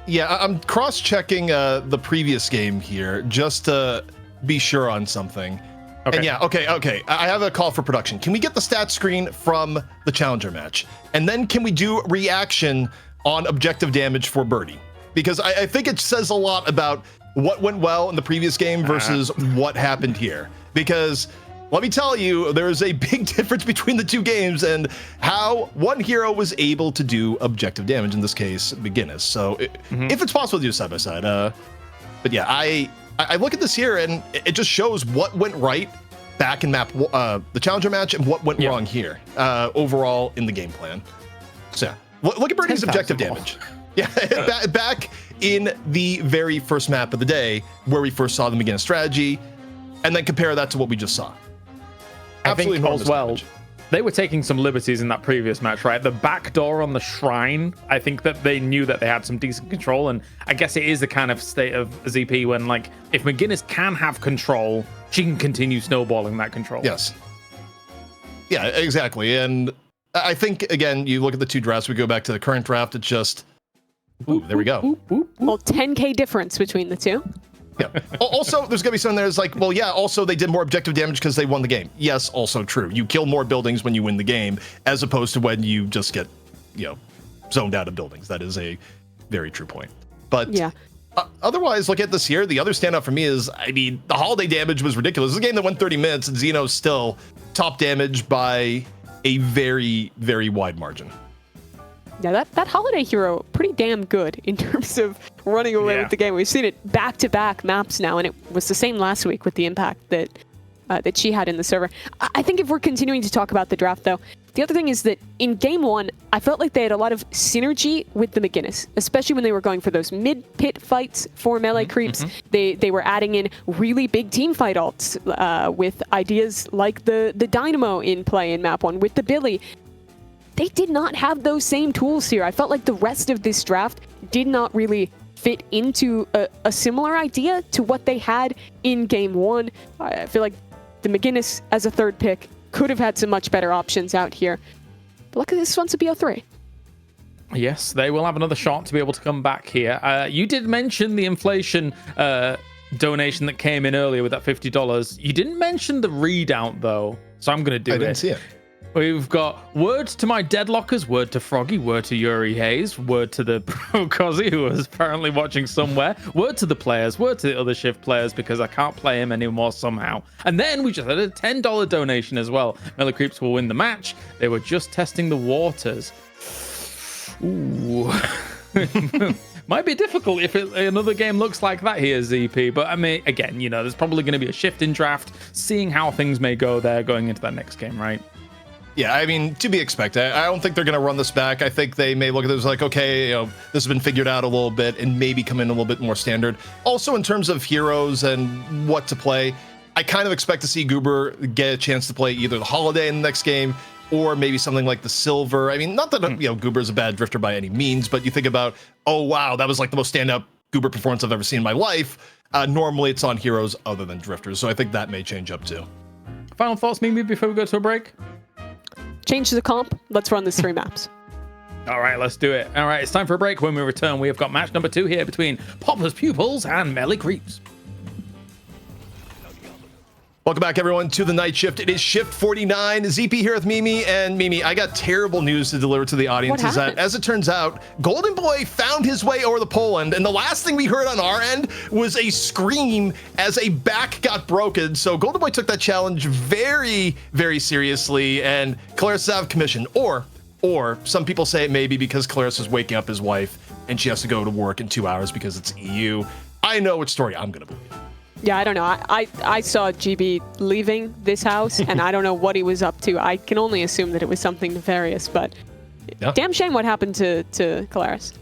Speaker 4: Yeah, I'm cross-checking the previous game here just to be sure on something.
Speaker 1: Okay.
Speaker 4: And yeah, okay. I have a call for production. Can we get the stat screen from the Challenger match? And then can we do reaction on objective damage for Birdie? Because I think it says a lot about what went well in the previous game versus what happened here. Because let me tell you, there's a big difference between the two games and how one hero was able to do objective damage, in this case, McGinnis. So if it's possible to do side by side. But yeah, I look at this here and it just shows what went right back in the Challenger match and what went wrong here overall in the game plan. So yeah, look at Birdie's objective damage. Yeah, back in the very first map of the day where we first saw the McGinnis strategy, and then compare that to what we just saw. Absolutely
Speaker 1: I think as well, they were taking some liberties in that previous match, right? The back door on the shrine, I think that they knew that they had some decent control, and I guess it is the kind of state of ZP when, like, if McGinnis can have control, she can continue snowballing that control.
Speaker 4: Yes. Yeah, exactly. And I think, again, you look at the two drafts, we go back to the current draft, it's just, ooh, there we go.
Speaker 2: Well, 10k difference between the two.
Speaker 4: Yeah. Also, there's going to be something there's like, well, yeah, also they did more objective damage because they won the game. Yes, also true. You kill more buildings when you win the game as opposed to when you just get, zoned out of buildings. That is a very true point. But yeah. Otherwise, look at this here. The other standout for me is, the Holiday damage was ridiculous. This is a game that went 30 minutes and Xeno's still top damage by a very, very wide margin.
Speaker 2: Yeah, that Holiday hero, pretty damn good in terms of running away with the game. We've seen it back-to-back maps now, and it was the same last week with the impact that she had in the server. I think if we're continuing to talk about the draft, though, the other thing is that in Game 1, I felt like they had a lot of synergy with the McGinnis, especially when they were going for those mid-pit fights for Melee Creeps. They were adding in really big team fight ults with ideas like the Dynamo in play in Map 1, with the Billy. They did not have those same tools here. I felt like the rest of this draft did not really fit into a similar idea to what they had in Game 1. I feel like the McGinnis as a third pick could have had some much better options out here. But look at this one to BO3.
Speaker 1: Yes, they will have another shot to be able to come back here. You did mention the inflation donation that came in earlier with that $50. You didn't mention the readout, though, so I'm going to do it.
Speaker 4: I didn't see it.
Speaker 1: We've got word to my Deadlockers, word to Froggy, word to Yuri Hayes, word to the Pro Cozzy, who is apparently watching somewhere, word to the players, word to the other shift players because I can't play him anymore somehow. And then we just had a $10 donation as well. Melee Creeps will win the match. They were just testing the waters. Ooh. Might be difficult if another game looks like that here, ZP. But I mean, again, there's probably going to be a shift in draft, seeing how things may go there going into that next game, right?
Speaker 4: Yeah, I mean, to be expected. I don't think they're going to run this back. I think they may look at this like, okay, this has been figured out a little bit and maybe come in a little bit more standard. Also, in terms of heroes and what to play, I kind of expect to see Goober get a chance to play either the Holiday in the next game or maybe something like the Silver. I mean, not that, Goober's a bad drifter by any means, but you think about, oh, wow, that was like the most standout Goober performance I've ever seen in my life. Normally, it's on heroes other than drifters, so I think that may change up too.
Speaker 1: Final thoughts, Mimi, before we go to a break?
Speaker 2: Change the comp. Let's run this 3 maps.
Speaker 1: All right, let's do it. All right, it's time for a break. When we return, we have got match number 2 here between Poplar's Pupils and Melee Creeps.
Speaker 4: Welcome back, everyone, to the night shift. It is shift 49. ZP here with Mimi. And Mimi, I got terrible news to deliver to the audience. Is that, as it turns out, Golden Boy found his way over to Poland. And the last thing we heard on our end was a scream as a back got broken. So Golden Boy took that challenge very, very seriously. And Clarissa out of commission. Or some people say it may be because Clarissa's waking up his wife and she has to go to work in 2 hours because it's EU. I know which story I'm going to believe.
Speaker 2: Yeah, I don't know. I saw GB leaving this house, and I don't know what he was up to. I can only assume that it was something nefarious, but yeah. Damn shame what happened to Claris.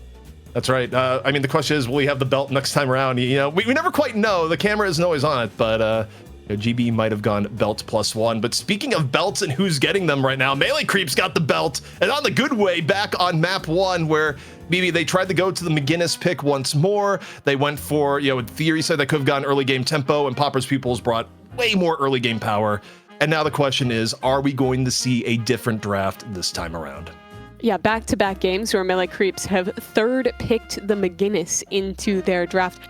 Speaker 4: That's right. I mean, the question is, will he have the belt next time around? You know, we never quite know. The camera isn't always on it, but GB might have gone belt +1. But speaking of belts and who's getting them right now, Melee Creeps got the belt, and on the good way back on map 1, where maybe they tried to go to the McGinnis pick once more. They went for, in theory, said they could have gotten early game tempo, and Popper's Pupils brought way more early game power. And now the question is, are we going to see a different draft this time around?
Speaker 2: Yeah, back-to-back games where Melee Creeps have third picked the McGinnis into their draft.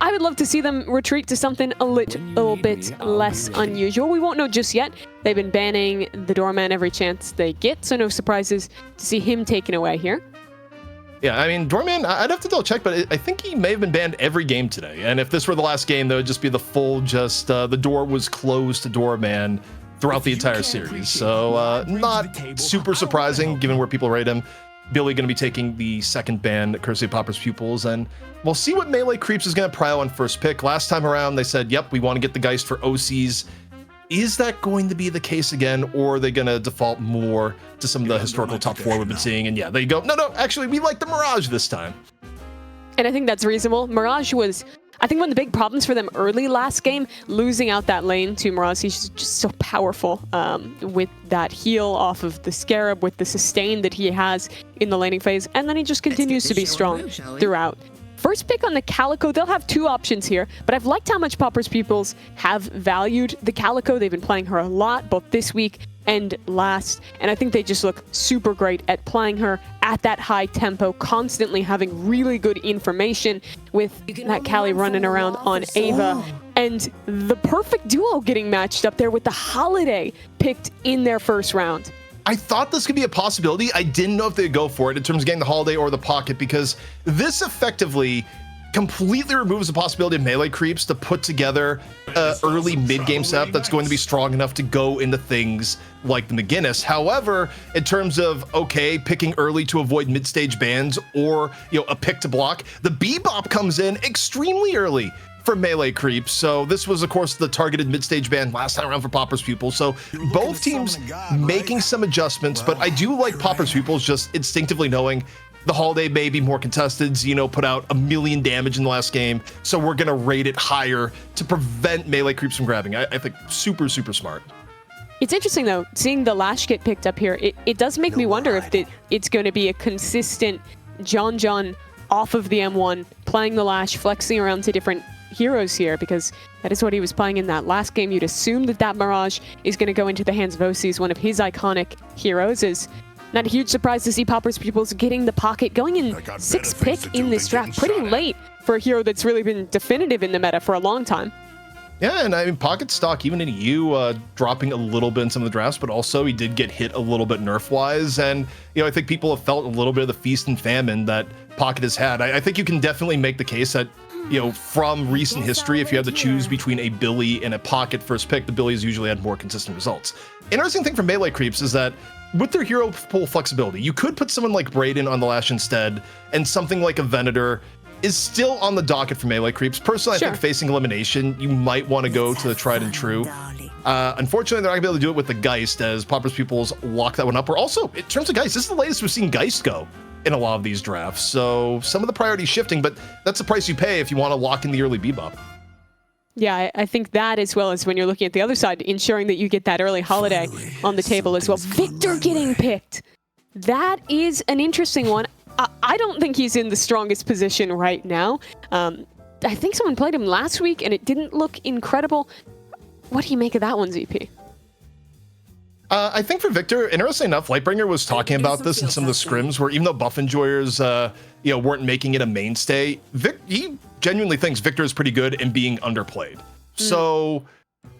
Speaker 2: I would love to see them retreat to something a little bit less unusual. We won't know just yet. They've been banning the Doorman every chance they get, so no surprises to see him taken away here.
Speaker 4: Yeah, I mean, Doorman, I'd have to double check, but I think he may have been banned every game today. And if this were the last game, that would just be the full, the door was closed to Doorman throughout the entire series. So not super surprising given where people rate him. Billy going to be taking the second ban, courtesy of Popper's Pupils, and we'll see what Melee Creeps is going to prio on first pick. Last time around, they said, yep, we want to get the Geist for OCs. Is that going to be the case again, or are they going to default more to some of the historical top 4 we've been seeing? And yeah, there you go. No, actually, we like the Mirage this time.
Speaker 2: And I think that's reasonable. Mirage was, I think, one of the big problems for them early last game, losing out that lane to Mirage. He's just so powerful with that heal off of the Scarab, with the sustain that he has in the laning phase, and then he just continues to be strong throughout. First pick on the Calico, they'll have 2 options here, but I've liked how much Popper's Pupils have valued the Calico. They've been playing her a lot, both this week and last, and I think they just look super great at playing her at that high tempo, constantly having really good information with that Callie running around on Ava, and the perfect duo getting matched up there with the Holiday picked in their first round.
Speaker 4: I thought this could be a possibility. I didn't know if they'd go for it in terms of getting the Holiday or the Pocket, because this effectively completely removes the possibility of Melee Creeps to put together an early mid-game setup that's going to be strong enough to go into things like the McGinnis. However, in terms of, picking early to avoid mid-stage bans or, a pick to block, the Bebop comes in extremely early for Melee Creeps. So this was, of course, the targeted mid-stage ban last time around for Popper's Pupils. So both teams making some adjustments, but I do like Popper's Pupils just instinctively knowing the Holiday may be more contested. Xeno put out 1 million damage in the last game, so we're going to rate it higher to prevent Melee Creeps from grabbing. I think super, super smart.
Speaker 2: It's interesting, though, seeing the Lash get picked up here. It does make me wonder if it's going to be a consistent John off of the M1, playing the Lash, flexing around to different heroes here, because that is what he was playing in that last game. You'd assume that Mirage is going to go into the hands of OCs, one of his iconic heroes. Is not a huge surprise to see Popper's Pupils getting the Pocket, going in 6th pick in this draft, pretty late for a hero that's really been definitive in the meta for a long time.
Speaker 4: Yeah, and I mean, Pocket stock, even in EU, dropping a little bit in some of the drafts, but also he did get hit a little bit nerf-wise, and, I think people have felt a little bit of the feast and famine that Pocket has had. I think you can definitely make the case that, from recent history, if you have to choose between a Billy and a Pocket first pick, the Billy's usually had more consistent results. Interesting thing for Melee Creeps is that with their hero pool flexibility, you could put someone like Brayden on the Lash instead, and something like a Venator is still on the docket for Melee Creeps. Personally, I think facing elimination, you might want to go to the tried and true. Unfortunately, they're not going to be able to do it with the Geist, as Popper's Pupils lock that one up. Or also, in terms of Geist, this is the latest we've seen Geist go in a lot of these drafts. So some of the priorities shifting, but that's the price you pay if you want to lock in the early Bebop.
Speaker 2: Yeah, I think that, as well as when you're looking at the other side, ensuring that you get that early Holiday on the table as well. Victor getting picked. That is an interesting one. I don't think he's in the strongest position right now. I think someone played him last week and it didn't look incredible. What do you make of that one, ZP?
Speaker 4: I think for Victor, interestingly enough, Lightbringer was talking about this in some of the scrims where even though buff enjoyers, weren't making it a mainstay, he genuinely thinks Victor is pretty good in being underplayed. So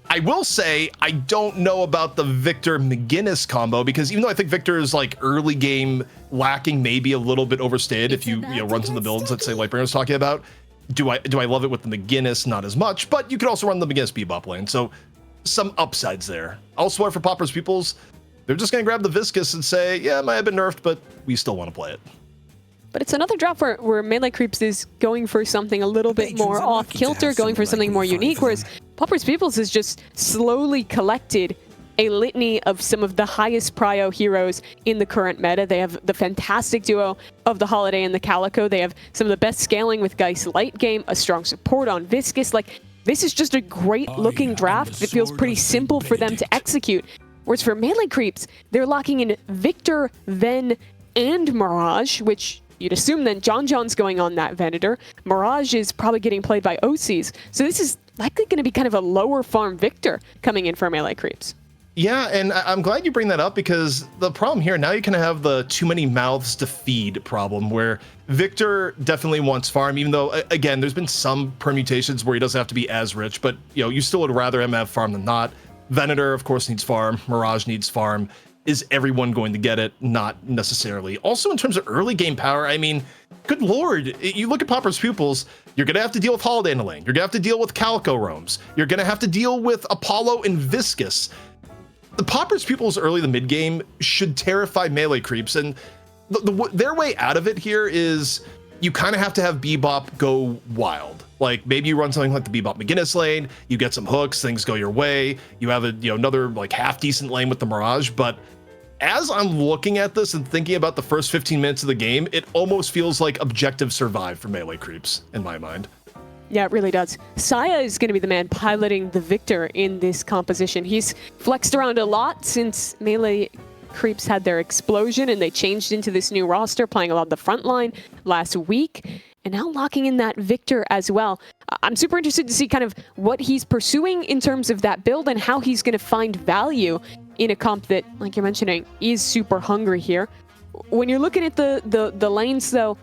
Speaker 4: I will say I don't know about the Victor McGinnis combo because even though I think Victor is like early game lacking, maybe a little bit overstated if you run some of the builds that say Lightbringer was talking about. Do I love it with the McGinnis? Not as much, but you could also run the McGinnis bebop lane. So some upsides there. Also, for Pauper's Pupils, they're just going to grab the Viscous and say, yeah, it might have been nerfed, but we still want to play it.
Speaker 2: But it's another drop where Melee Creeps is going for something a little bit more off-kilter, going for something more unique, whereas Pauper's Pupils has just slowly collected a litany of some of the highest prio heroes in the current meta. They have the fantastic duo of the Holiday and the Calico. They have some of the best scaling with Geist late game, a strong support on Viscous. Like, this is just a great-looking draft that feels pretty simple for them to execute. Whereas for Melee Creeps, they're locking in Victor, Ven, and Mirage, which you'd assume then John John's going on that Venator. Mirage is probably getting played by OCs. So this is likely going to be kind of a lower farm Victor coming in for Melee Creeps.
Speaker 4: Yeah, and I'm glad you bring that up because the problem here, now you can have the too many mouths to feed problem where Victor definitely wants farm, even though, again, there's been some permutations where he doesn't have to be as rich, but you still would rather him have farm than not. Venator, of course, needs farm. Mirage needs farm. Is everyone going to get it? Not necessarily. Also, in terms of early game power, I mean, good lord, you look at Pauper's Pupils, you're going to have to deal with Holiday in the lane. You're going to have to deal with Calico roams. You're going to have to deal with Apollo and Viscous. The Pauper's Pupils early in the mid game should terrify Melee Creeps, and their way out of it here is you kind of have to have Bebop go wild. Like maybe you run something like the Bebop McGinnis lane, you get some hooks, things go your way, you have another like half decent lane with the Mirage. But as I'm looking at this and thinking about the first 15 minutes of the game, it almost feels like objective survive for Melee Creeps in my mind.
Speaker 2: Yeah, it really does. Saya is going to be the man piloting the Victor in this composition. He's flexed around a lot since Melee Creeps had their explosion and they changed into this new roster, playing a lot of the front line last week, and now locking in that Victor as well. I'm super interested to see kind of what he's pursuing in terms of that build and how he's going to find value in a comp that, like you're mentioning, is super hungry here. When you're looking at the lanes, though,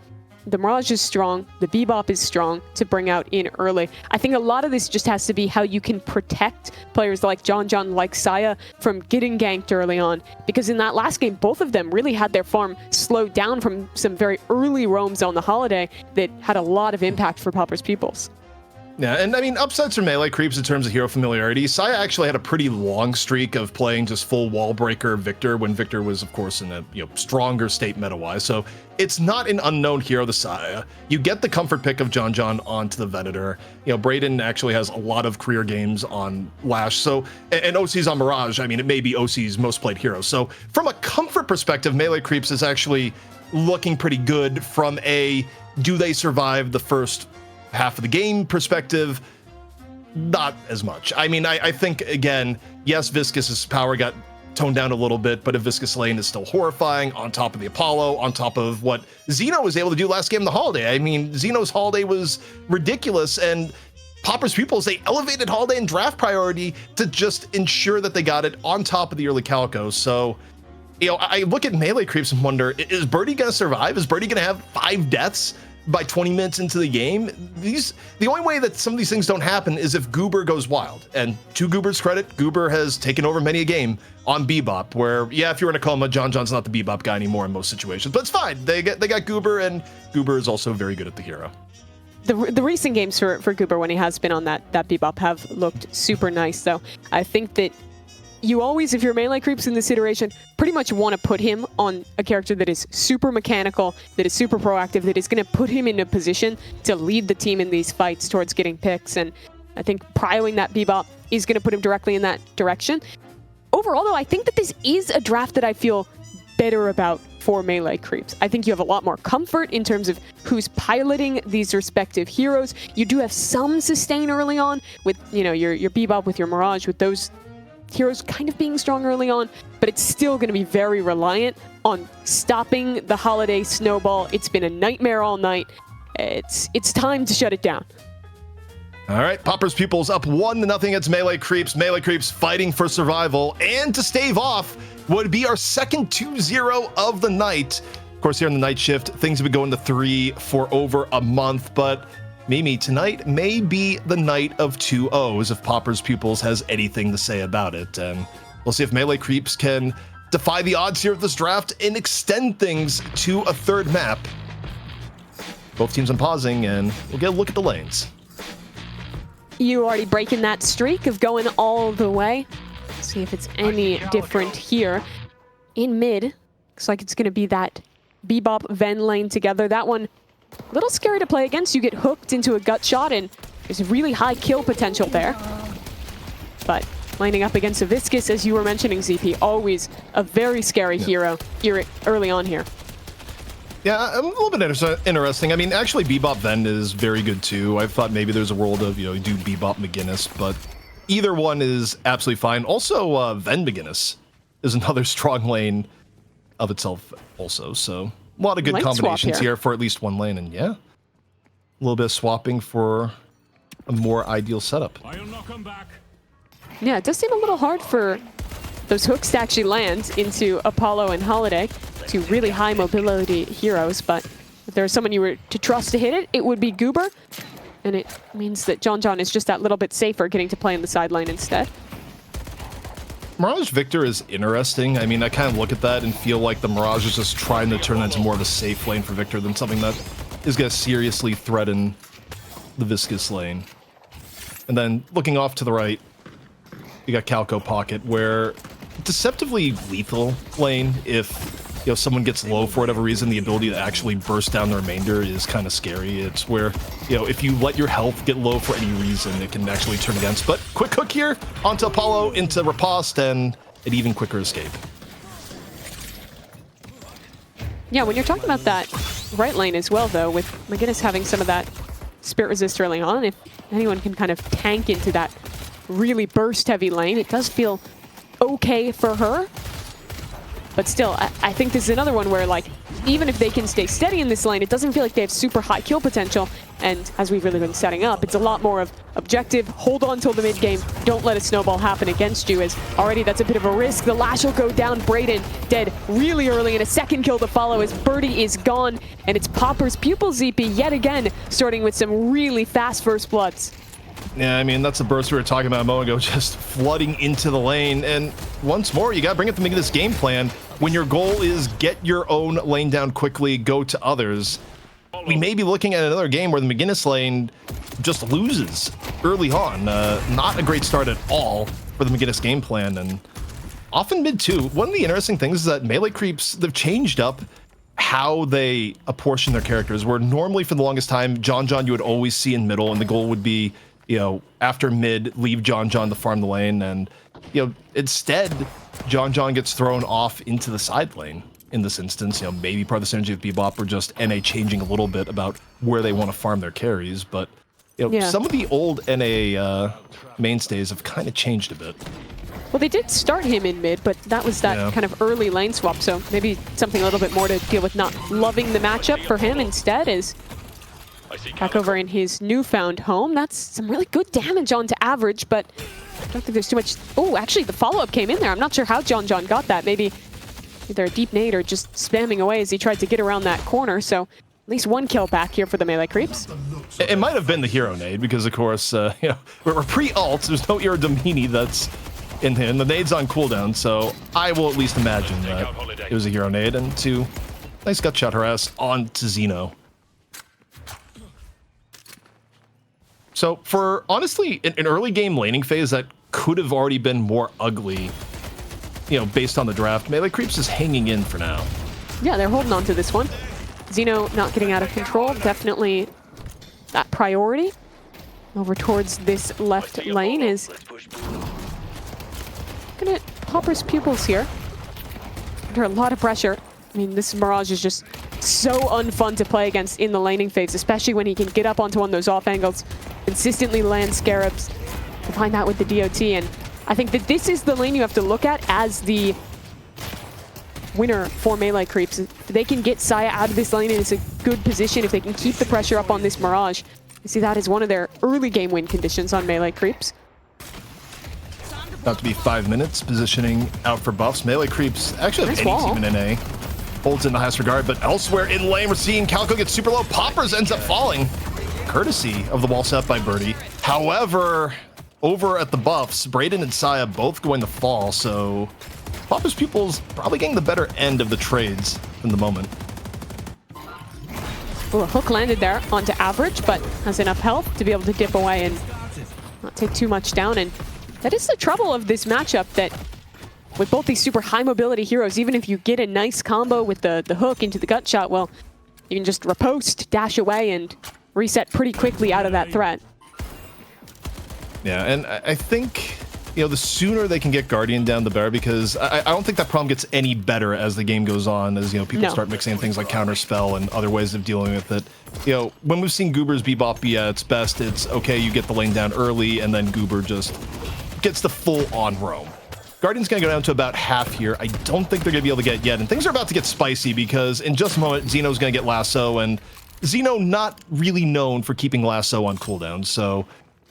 Speaker 2: the Mirage is strong, the Bebop is strong to bring out in early. I think a lot of this just has to be how you can protect players like John, like Saya, from getting ganked early on. Because in that last game, both of them really had their farm slowed down from some very early roams on the Holiday that had a lot of impact for Pauper's Pupils.
Speaker 4: Yeah, and I mean, upsides for Melee Creeps in terms of hero familiarity. Saya actually had a pretty long streak of playing just full wall breaker Victor when Victor was, of course, in a stronger state meta-wise. So it's not an unknown hero to Saya. You get the comfort pick of John onto the Venator. Braden actually has a lot of career games on Lash. So, and OC's on Mirage. I mean, it may be OC's most played hero. So from a comfort perspective, Melee Creeps is actually looking pretty good from a do they survive the first half of the game perspective. Not as much. I mean, I think, again, yes, Viscous' power got toned down a little bit, but a Viscous lane is still horrifying on top of the Apollo, on top of what Xeno was able to do last game of the Holiday. I mean, Xeno's Holiday was ridiculous, and Pauper's Pupils, they elevated Holiday in draft priority to just ensure that they got it on top of the early Calico. So, I look at Melee Creeps and wonder, is Birdie going to survive? Is Birdie going to have 5 deaths by 20 minutes into the game? The only way that some of these things don't happen is if Goober goes wild. And to Goober's credit, Goober has taken over many a game on Bebop, where, yeah, if you're in a coma, John's not the Bebop guy anymore in most situations. But it's fine. They got Goober, and Goober is also very good at the hero.
Speaker 2: The recent games for Goober, when he has been on that Bebop, have looked super nice, though. I think that you always, if you're Melee Creeps in this iteration, pretty much want to put him on a character that is super mechanical, that is super proactive, that is going to put him in a position to lead the team in these fights towards getting picks. And I think prioing that Bebop is going to put him directly in that direction. Overall, though, I think that this is a draft that I feel better about for Melee Creeps. I think you have a lot more comfort in terms of who's piloting these respective heroes. You do have some sustain early on with, your Bebop, with your Mirage, with those heroes kind of being strong early on, but it's still going to be very reliant on stopping the Holiday snowball. It's been a nightmare all night. It's time to shut it down.
Speaker 4: All right, Popper's Pupils up 1-0 against Melee Creeps. Melee Creeps fighting for survival, and to stave off would be our second 2-0 of the night. Of course, here on the night shift, things have been going to 3 for over a month, but Mimi, tonight may be the night of 2-0s if Popper's Pupils has anything to say about it. And we'll see if Melee Creeps can defy the odds here at this draft and extend things to a third map. Both teams unpausing, and we'll get a look at the lanes.
Speaker 2: You already breaking that streak of going all the way. Let's see if it's any different here. In mid, looks like it's going to be that Bebop Ven lane together. That one, a little scary to play against. You get hooked into a gut shot, and there's really high kill potential there. But lining up against a Viscus, as you were mentioning, ZP, always a very scary hero here early on here.
Speaker 4: Yeah, a little bit interesting. I mean, actually, Bebop Ven is very good too. I thought maybe there's a world of, you do Bebop McGinnis, but either one is absolutely fine. Also, Ven McGinnis is another strong lane of itself also. So a lot of good combinations here for at least one lane. And yeah, a little bit of swapping for a more ideal setup.
Speaker 2: Yeah, it does seem a little hard for those hooks to actually land into Apollo and Holiday, two really high mobility heroes, but if there's someone you were to trust to hit it, it would be Goober, and it means that John is just that little bit safer getting to play in the side lane instead.
Speaker 4: Mirage Victor is interesting. I mean, I kind of look at that and feel like the Mirage is just trying to turn that into more of a safe lane for Victor than something that is going to seriously threaten the Viscous lane. And then looking off to the right, you got Calco Pocket, where deceptively lethal lane if someone gets low for whatever reason. The ability to actually burst down the remainder is kind of scary. It's where if you let your health get low for any reason, it can actually turn against. But quick hook here onto Apollo, into Riposte, and an even quicker escape.
Speaker 2: Yeah, when you're talking about that right lane as well, though, with McGinnis having some of that Spirit Resist early on, if anyone can kind of tank into that really burst heavy lane, it does feel okay for her. But still, I think this is another one where, like, even if they can stay steady in this lane, it doesn't feel like they have super high kill potential. And as we've really been setting up, it's a lot more of objective, hold on till the mid game, don't let a snowball happen against you, as already that's a bit of a risk. The lash will go down, Brayden dead really early, and a second kill to follow as Birdie is gone. And it's Popper's Pupil ZP yet again, starting with some really fast first bloods.
Speaker 4: Yeah, I mean, that's the burst we were talking about a moment ago, just flooding into the lane. And once more, you got to bring it to this game plan. When your goal is get your own lane down quickly, go to others, we may be looking at another game where the McGinnis lane just loses early on. Not a great start at all for the McGinnis game plan. And often mid too. One of the interesting things is that Melee Creeps, they've changed up how they apportion their characters, where normally for the longest time, John you would always see in middle, and the goal would be, after mid, leave John to farm the lane, and instead John gets thrown off into the side lane in this instance. Maybe part of the synergy of Bebop, or just NA changing a little bit about where they want to farm their carries, but some of the old NA mainstays have kind of changed a bit.
Speaker 2: Well, they did start him in mid, but that was that kind of early lane swap, so maybe something a little bit more to deal with not loving the matchup for him instead is back over in his newfound home. That's some really good damage onto average, but I don't think there's too much. Oh, actually, the follow-up came in there. I'm not sure how John got that. Maybe either a deep nade or just spamming away as he tried to get around that corner. So at least one kill back here for the Melee Creeps.
Speaker 4: It might have been the hero nade because, of course, we're pre-ult. There's no Ira Domini that's in him. The nade's on cooldown, so I will at least imagine that it was a hero nade. And two, nice gut shot harass on to Xeno. So for, honestly, an early game laning phase that could have already been more ugly, based on the draft, Melee Creeps is hanging in for now.
Speaker 2: Yeah, they're holding on to this one. Xeno not getting out of control, definitely that priority. Over towards this left lane is looking at Popper's Pupils here. Under a lot of pressure. I mean, this Mirage is just so unfun to play against in the laning phase, especially when he can get up onto one of those off angles, consistently land Scarabs. Combine that with the DOT, and I think that this is the lane you have to look at as the winner for Melee Creeps. If they can get Saya out of this lane, and it's a good position. If they can keep the pressure up on this Mirage, You see that as one of their early game win conditions on melee creeps.
Speaker 4: About to be 5 minutes, positioning out for buffs. Melee creeps actually have
Speaker 2: Nice
Speaker 4: any
Speaker 2: wall.
Speaker 4: team in NA. Holds in the highest regard, but elsewhere in lane, we're seeing Calco get super low. Poppers ends up falling, courtesy of the wall set by Birdie. However, over at the buffs, Brayden and Saya both going to fall, so Papa's Pupils probably getting the better end of the trades in the moment.
Speaker 2: Ooh, a hook landed there onto average, but has enough health to be able to dip away and not take too much down. And that is the trouble of this matchup, that with both these super high mobility heroes, even if you get a nice combo with the hook into the gut shot, well, you can just riposte, dash away, and reset pretty quickly out of that threat.
Speaker 4: Yeah, and I think, you know, the sooner they can get Guardian down, the better, because I don't think that problem gets any better as the game goes on, as, you know, people start mixing in things like Counterspell and other ways of dealing with it. You know, when we've seen Goober's Bebop be at its best, it's okay, you get the lane down early, and then Goober just gets the full-on roam. Guardian's gonna go down to about half here. I don't think they're gonna be able to get yet, and things are about to get spicy, because in just a moment, Xeno's gonna get Lasso, and Xeno not really known for keeping Lasso on cooldown, so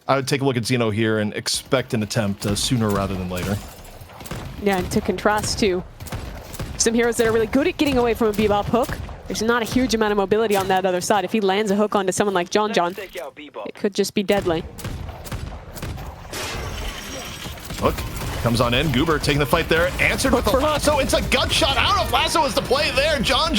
Speaker 4: I would take a look at Xeno here and expect an attempt sooner rather than later.
Speaker 2: Yeah, and to contrast to some heroes that are really good at getting away from a Bebop hook, there's not a huge amount of mobility on that other side. If he lands a hook onto someone like John, it could just be deadly.
Speaker 4: Hook comes on in. Goober taking the fight there. Answered with a lasso. It's a gut shot. I don't know if lasso is the play there. John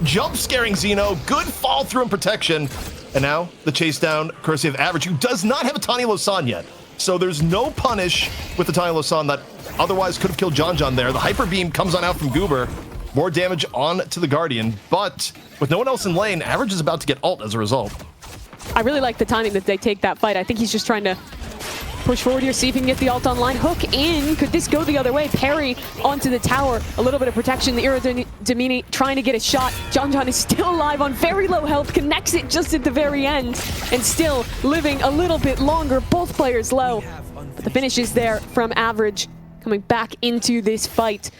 Speaker 4: jump scaring Xeno. Good fall through and protection. And now the chase down, courtesy of Average, who does not have a Tani Losan yet. So there's no punish with the Tani Losan that otherwise could have killed John there. The Hyper Beam comes on out from Goober. More damage on to the Guardian. But with no one else in lane, Average is about to get ult as a result.
Speaker 2: I really like the timing that they take that fight. I think he's just trying to push forward here, see if he can get the ult online. Hook in. Could this go the other way? Parry onto the tower. A little bit of protection. The Iridamini trying to get a shot. John is still alive on very low health. Connects it just at the very end. And still living a little bit longer. Both players low. But the finish is there from Average. Coming back into this fight.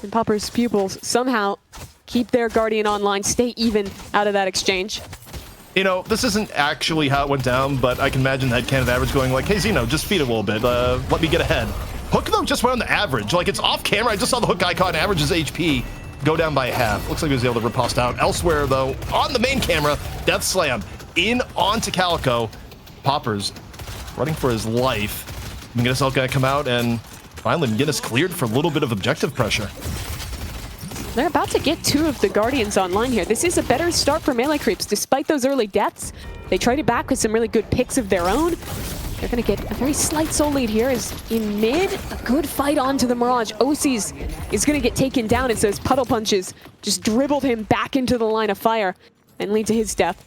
Speaker 2: And Popper's Pupils somehow keep their Guardian online. Stay even out of that exchange.
Speaker 4: You know, this isn't actually how it went down, but I can imagine that can of Average going like, hey, Xeno, just feed it a little bit. Let me get ahead. Hook, though, just went on the Average. Like, it's off camera. I just saw the hook icon. Average's HP go down by half. Looks like he was able to riposte out. Elsewhere, though, on the main camera, Death Slam in onto Calico. Poppers running for his life. McGinnis going to come out, and finally McGinnis cleared for a little bit of objective pressure.
Speaker 2: They're about to get two of the Guardians online here. This is a better start for melee creeps. Despite those early deaths, they traded back with some really good picks of their own. They're going to get a very slight soul lead here. Is in mid, a good fight onto the Mirage. Osis is going to get taken down as those puddle punches just dribbled him back into the line of fire and lead to his death.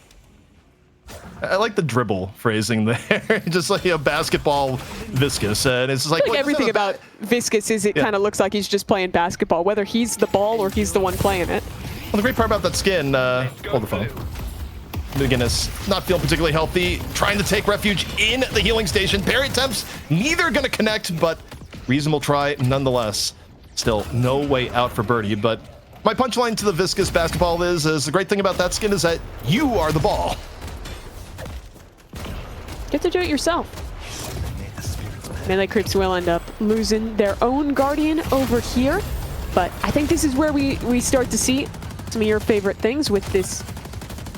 Speaker 4: I like the dribble phrasing there. Just like a basketball Viscous. And it's just like
Speaker 2: everything about Viscous is it kind of looks like he's just playing basketball, whether he's the ball or he's the one playing it.
Speaker 4: Well, the great part about that skin, hold the phone. McGinnis not feeling particularly healthy, trying to take refuge in the healing station. Parry attempts, neither going to connect, but reasonable try nonetheless. Still no way out for Birdie, but my punchline to the Viscous basketball is the great thing about that skin is that you are the ball.
Speaker 2: Get to do it yourself. Melee creeps will end up losing their own Guardian over here, but I think this is where we start to see some of your favorite things with this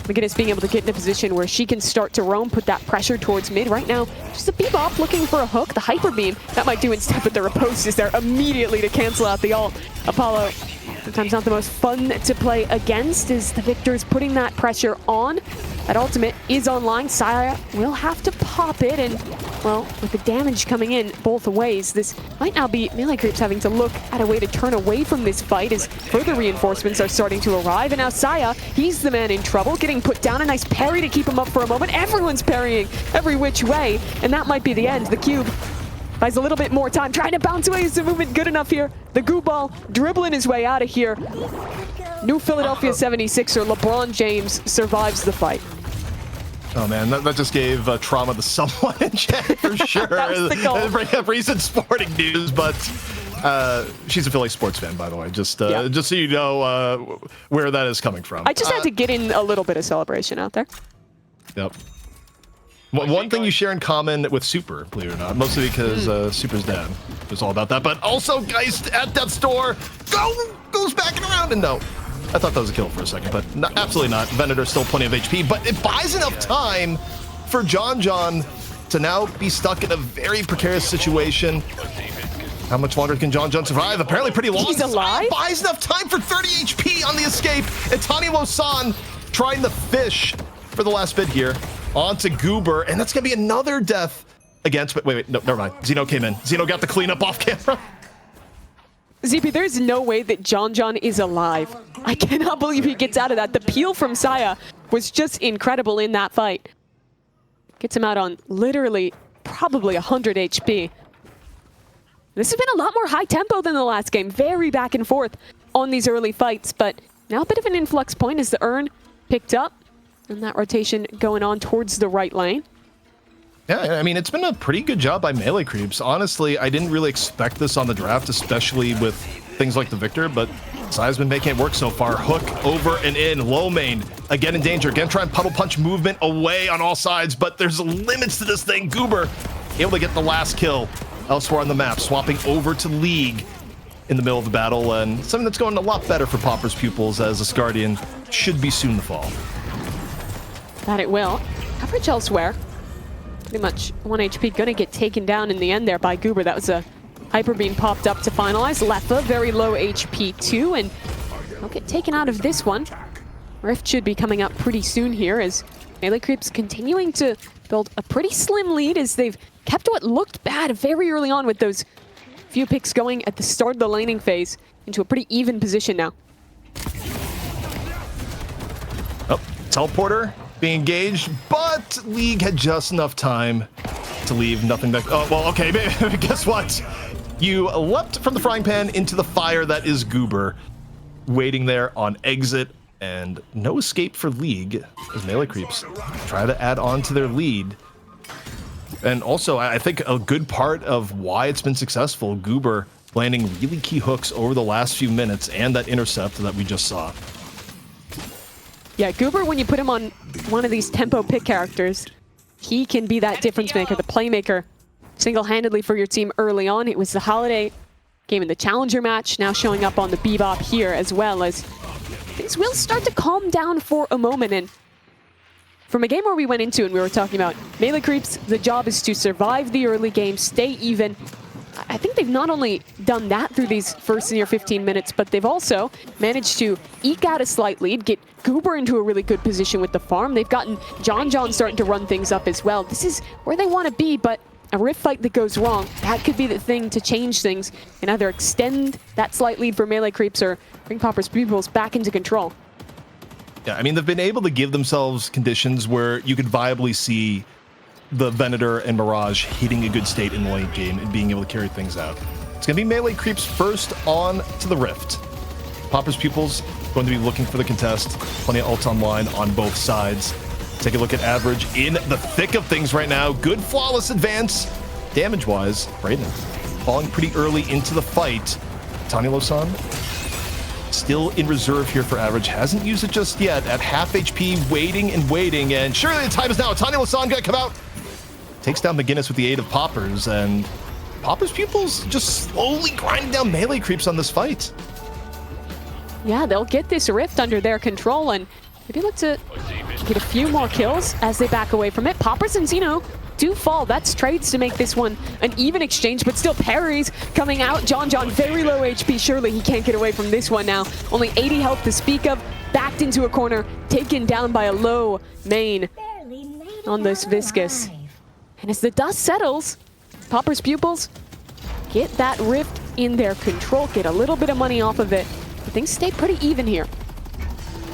Speaker 2: McGinnis being able to get in a position where she can start to roam, put that pressure towards mid. Right now, just a Bebop looking for a hook. The Hyper Beam, that might do instead, but the riposte is there immediately to cancel out the ult. Apollo, sometimes not the most fun to play against, as the Victor's putting that pressure on. That ultimate is online. Saya will have to pop it, and, well, with the damage coming in both ways, this might now be melee creeps having to look at a way to turn away from this fight as further reinforcements are starting to arrive. And now Saya, he's the man in trouble, getting put down. A nice parry to keep him up for a moment. Everyone's parrying every which way, and that might be the end. The Cube buys a little bit more time, trying to bounce away. Is the movement good enough here? The Goo Ball dribbling his way out of here. New Philadelphia 76er LeBron James survives the fight.
Speaker 4: Oh man, that just gave trauma to someone in chat for sure.
Speaker 2: That was the goal.
Speaker 4: Bring up recent sporting news, but she's a Philly sports fan, by the way. Just so you know where that is coming from.
Speaker 2: I just had to get in a little bit of celebration out there.
Speaker 4: Yep. One thing you share in common with Super, believe it or not, mostly because Super's dad was all about that. But also, Geist at death's door goes back and around, and no. I thought that was a kill for a second, but no, absolutely not. Venator still plenty of HP, but it buys enough time for John to now be stuck in a very precarious situation. How much longer can John survive? Apparently pretty long.
Speaker 2: He's alive?
Speaker 4: Buys enough time for 30 HP on the escape. And Tanilo-san trying to fish for the last bit here. Onto Goober, and that's going to be another death against... Wait, no, never mind. Xeno came in. Xeno got the cleanup off camera.
Speaker 2: ZP, there's no way that John is alive. I cannot believe he gets out of that. The peel from Saya was just incredible in that fight. Gets him out on literally probably 100 HP. This has been a lot more high tempo than the last game. Very back and forth on these early fights, but now a bit of an influx point as the urn picked up and that rotation going on towards the right lane.
Speaker 4: Yeah, I mean, it's been a pretty good job by Melee Creeps. Honestly, I didn't really expect this on the draft, especially with things like the Victor, but Saya's been making it work so far. Hook over and in, low main, again in danger. Again, try and puddle punch movement away on all sides, but there's limits to this thing. Goober able to get the last kill elsewhere on the map, swapping over to League in the middle of the battle, and something that's going a lot better for Pauper's Pupils as this Guardian should be soon to fall.
Speaker 2: That it will. Coverage elsewhere. Pretty much 1 HP gonna get taken down in the end there by Goober. That was a Hyper Beam popped up to finalize. Leffa, very low HP too, and he'll get taken out of this one. Rift should be coming up pretty soon here as Melee Creeps continuing to build a pretty slim lead as they've kept what looked bad very early on with those few picks going at the start of the laning phase into a pretty even position now.
Speaker 4: Oh, teleporter being engaged, but League had just enough time to leave nothing back. Oh, well, okay, guess what? You leapt from the frying pan into the fire that is Goober, waiting there on exit, and no escape for League as Melee Creeps try to add on to their lead. And also, I think a good part of why it's been successful, Goober landing really key hooks over the last few minutes and that intercept that we just saw.
Speaker 2: Yeah, Goober, when you put him on one of these tempo pick characters, he can be that difference maker, the playmaker, single-handedly for your team early on. It was the Holiday game in the Challenger match, now showing up on the Bebop here as well, as things will start to calm down for a moment. And from a game where we went into and we were talking about Melee Creeps, the job is to survive the early game, stay even. I think they've not only done that through these first near 15 minutes, but they've also managed to eke out a slight lead, get Goober into a really good position with the farm. They've gotten John starting to run things up as well. This is where they want to be, but a Rift fight that goes wrong, that could be the thing to change things and either extend that slight lead for Melee Creeps or bring Pauper's Pupils back into control.
Speaker 4: Yeah, I mean, they've been able to give themselves conditions where you could viably see the Venator and Mirage hitting a good state in the late game and being able to carry things out. It's going to be Melee Creeps first on to the Rift. Pauper's Pupils going to be looking for the contest. Plenty of ults online on both sides. Take a look at Average in the thick of things right now. Good flawless advance. Damage-wise, Brayden falling pretty early into the fight. Tanilo-san still in reserve here for Average. Hasn't used it just yet. At half HP, waiting and waiting. And surely the time is now. Tanilo-san going to come out. Takes down McGinnis with the aid of Poppers. And Pauper's Pupils just slowly grinding down Melee Creeps on this fight.
Speaker 2: Yeah, they'll get this Rift under their control and maybe look to get a few more kills as they back away from it. Poppers and Xeno do fall. That's trades to make this one an even exchange, but still parries coming out. John very low HP. Surely he can't get away from this one now. Only 80 health to speak of. Backed into a corner, taken down by a low main on this Viscous. And as the dust settles, Pauper's Pupils get that Rift in their control, get a little bit of money off of it. But things stay pretty even here.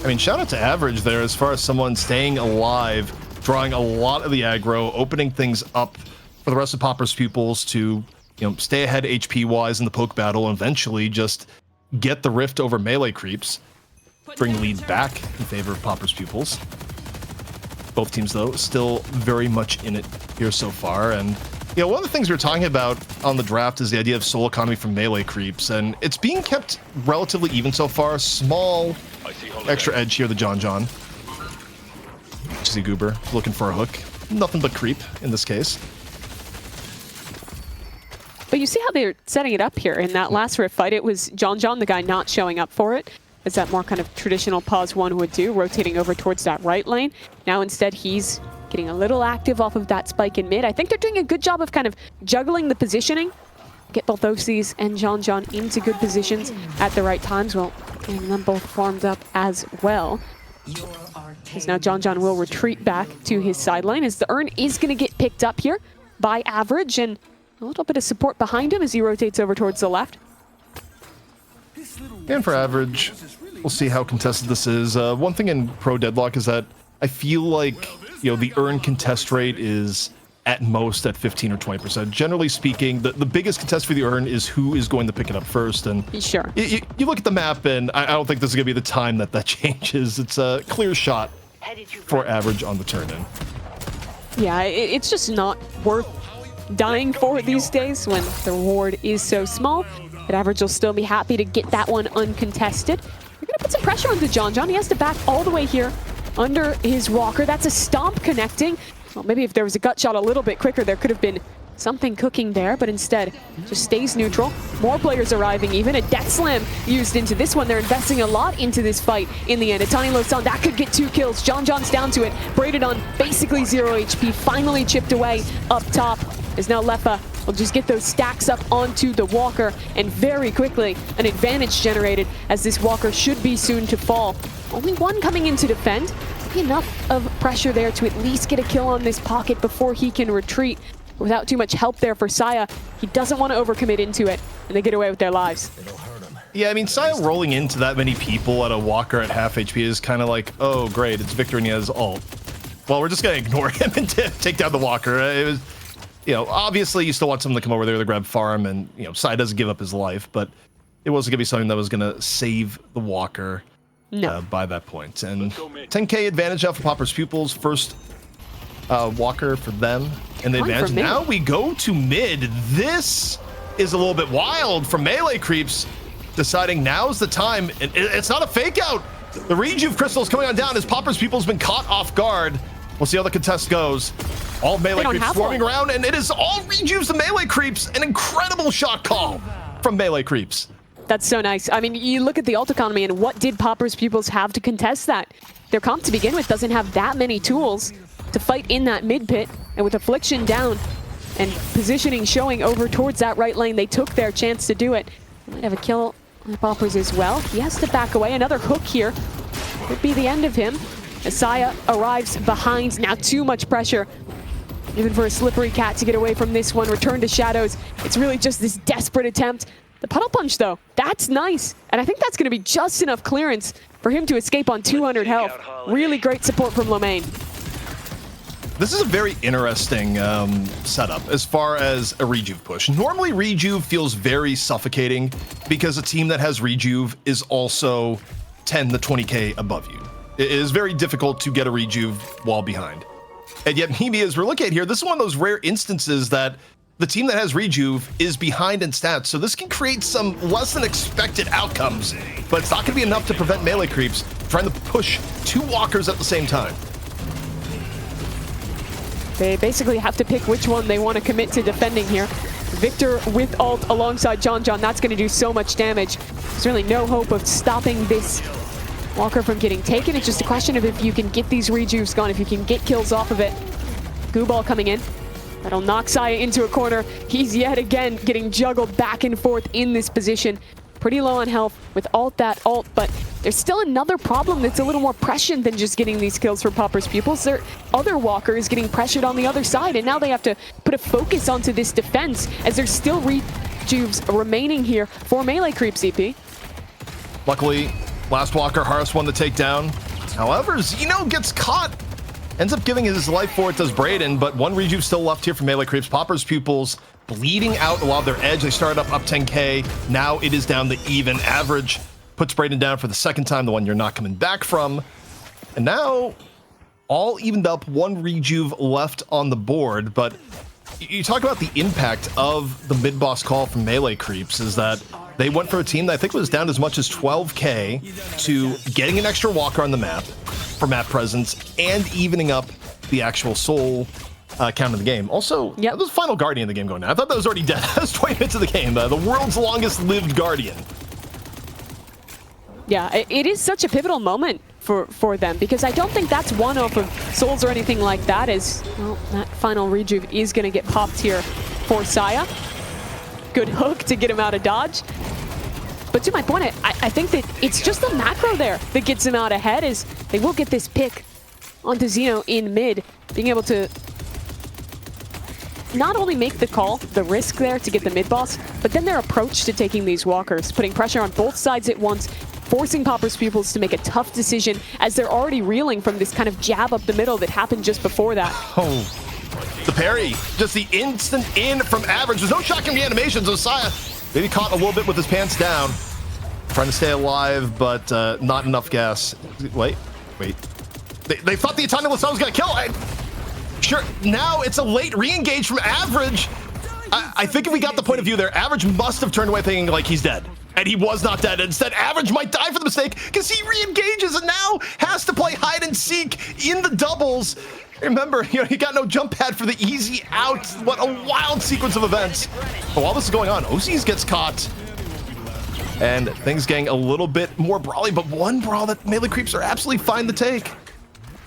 Speaker 4: I mean, shout out to Average there as far as someone staying alive, drawing a lot of the aggro, opening things up for the rest of Pauper's Pupils to, stay ahead HP-wise in the poke battle and eventually just get the Rift over Melee Creeps, bring lead back in favor of Pauper's Pupils. Both teams, though, still very much in it here so far. And, one of the things we were talking about on the draft is the idea of soul economy from Melee Creeps, and it's being kept relatively even so far. Small extra edge here, the John. See Goober looking for a hook. nothing but creep in this case.
Speaker 2: But you see how they're setting it up here. In that last Rift fight, it was John, the guy not showing up for it. As that more kind of traditional pause one would do, rotating over towards that right lane. Now instead, he's getting a little active off of that spike in mid. I think they're doing a good job of kind of juggling the positioning. Get both Osis and John into good positions at the right times. Well, getting them both formed up as well. As now John will retreat back to his sideline as the Urn is going to get picked up here by Average, and a little bit of support behind him as he rotates over towards the left.
Speaker 4: And for Average, we'll see how contested this is. One thing in Pro Deadlock is that I feel like, the Urn contest rate is at most at 15 or 20%. Generally speaking, the biggest contest for the Urn is who is going to pick it up first. And
Speaker 2: sure,
Speaker 4: you look at the map, and I don't think this is going to be the time that changes. It's a clear shot for Average on the turn-in.
Speaker 2: Yeah, it's just not worth dying for these days when the reward is so small. But Average will still be happy to get that one uncontested. We're going to put some pressure onto John. He has to back all the way here under his walker. That's a stomp connecting. Well, maybe if there was a gut shot a little bit quicker, there could have been something cooking there, but instead just stays neutral. More players arriving even. A death slam used into this one. They're investing a lot into this fight in the end. A tiny Losan, that could get 2 kills. John's down to it. Braided on basically 0 HP. Finally chipped away up top. Is now Lefa will just get those stacks up onto the walker, and very quickly an advantage generated as this walker should be soon to fall. Only one coming in to defend. Enough of pressure there to at least get a kill on this pocket before he can retreat. Without too much help there for Saya, he doesn't want to overcommit into it, and they get away with their lives.
Speaker 4: Yeah, I mean, Saya rolling into that many people at a walker at half HP is kind of like, oh, great, it's Victor and he has ult. Well, we're just going to ignore him and take down the walker. It was, obviously you still want someone to come over there to grab farm, and, Saya doesn't give up his life, but it wasn't going to be something that was going to save the walker.
Speaker 2: No.
Speaker 4: By that point. And 10k advantage now for Popper's Pupils. First walker for them. And the advantage. Now we go to mid. This is a little bit wild from Melee Creeps. Deciding now's the time. It's not a fake out. The Rejuve Crystal is coming on down as Popper's Pupils been caught off guard. We'll see how the contest goes. All Melee Creeps swarming around, and it is all Rejuves and Melee Creeps. An incredible shot call from Melee Creeps.
Speaker 2: That's so nice. I mean, you look at the ult economy, and what did Popper's Pupils have to contest that? Their comp to begin with doesn't have that many tools to fight in that mid pit, and with Affliction down and positioning showing over towards that right lane, they took their chance to do it. They might have a kill on Poppers as well. He has to back away. Another hook here could be the end of him. Saya arrives behind. Now too much pressure, even for a Slippery Cat to get away from this one. Return to Shadows. It's really just this desperate attempt. The puddle punch, though, that's nice. And I think that's going to be just enough clearance for him to escape on 200 health. Really great support from Lomain.
Speaker 4: This is a very interesting setup as far as a Rejuve push. Normally, Rejuve feels very suffocating because a team that has Rejuve is also 10 to 20k above you. It is very difficult to get a Rejuve while behind. And yet, maybe as we're looking at here, this is one of those rare instances that the team that has Rejuve is behind in stats, so this can create some less than expected outcomes, but it's not going to be enough to prevent Melee Creeps trying to push 2 walkers at the same time.
Speaker 2: They basically have to pick which one they want to commit to defending here. Victor with ult alongside John, that's going to do so much damage. There's really no hope of stopping this walker from getting taken. It's just a question of if you can get these Rejuves gone, if you can get kills off of it. Goo Ball coming in. That'll knock Saya into a corner. He's yet again getting juggled back and forth in this position. Pretty low on health with ult, but there's still another problem that's a little more prescient than just getting these kills for Popper's Pupils. Their other walker is getting pressured on the other side, and now they have to put a focus onto this defense as there's still Rejuves remaining here for Melee Creep CP.
Speaker 4: Luckily, last walker, hardest one to take down. However, Zeno gets caught. Ends up giving his life for it, does Braden, but one Rejuve still left here for Melee Creeps. Popper's Pupils bleeding out a lot of their edge. They started up 10k. Now it is down to even. Average puts Braden down for the second time, the one you're not coming back from. And now, all evened up, one Rejuve left on the board, but you talk about the impact of the mid-boss call from Melee Creeps is that they went for a team that I think was down as much as 12k to getting an extra walker on the map for map presence and evening up the actual soul count in the game. Also,
Speaker 2: Yep.
Speaker 4: there's Final Guardian in the game going now. I thought that was already dead. That was 20 minutes of the game. The world's longest lived Guardian.
Speaker 2: Yeah, it is such a pivotal moment for them, because I don't think that's one off of souls or anything like that, as well, that final rejuve is going to get popped here for Saya. Good hook to get him out of dodge. But to my point, I think that it's just the macro there that gets him out ahead, as they will get this pick onto Xeno in mid, being able to not only make the call, the risk there to get the mid boss, but then their approach to taking these walkers, putting pressure on both sides at once, forcing Popper's Pupils to make a tough decision as they're already reeling from this kind of jab up the middle that happened just before that.
Speaker 4: Oh, the parry, just the instant in from Average. There's no shotgun reanimation, so Saya maybe caught a little bit with his pants down. Trying to stay alive, but not enough gas. Wait. They thought the Italian was gonna kill. Sure, now it's a late re-engage from Average. I think if we got the point of view there, Average must have turned away thinking like he's dead. And he was not dead. Instead, Average might die for the mistake because he re-engages and now has to play hide and seek in the doubles. Remember, he got no jump pad for the easy out. What a wild sequence of events. But while this is going on, OCs gets caught. And things getting a little bit more brawly, but one brawl that Melee Creeps are absolutely fine to take.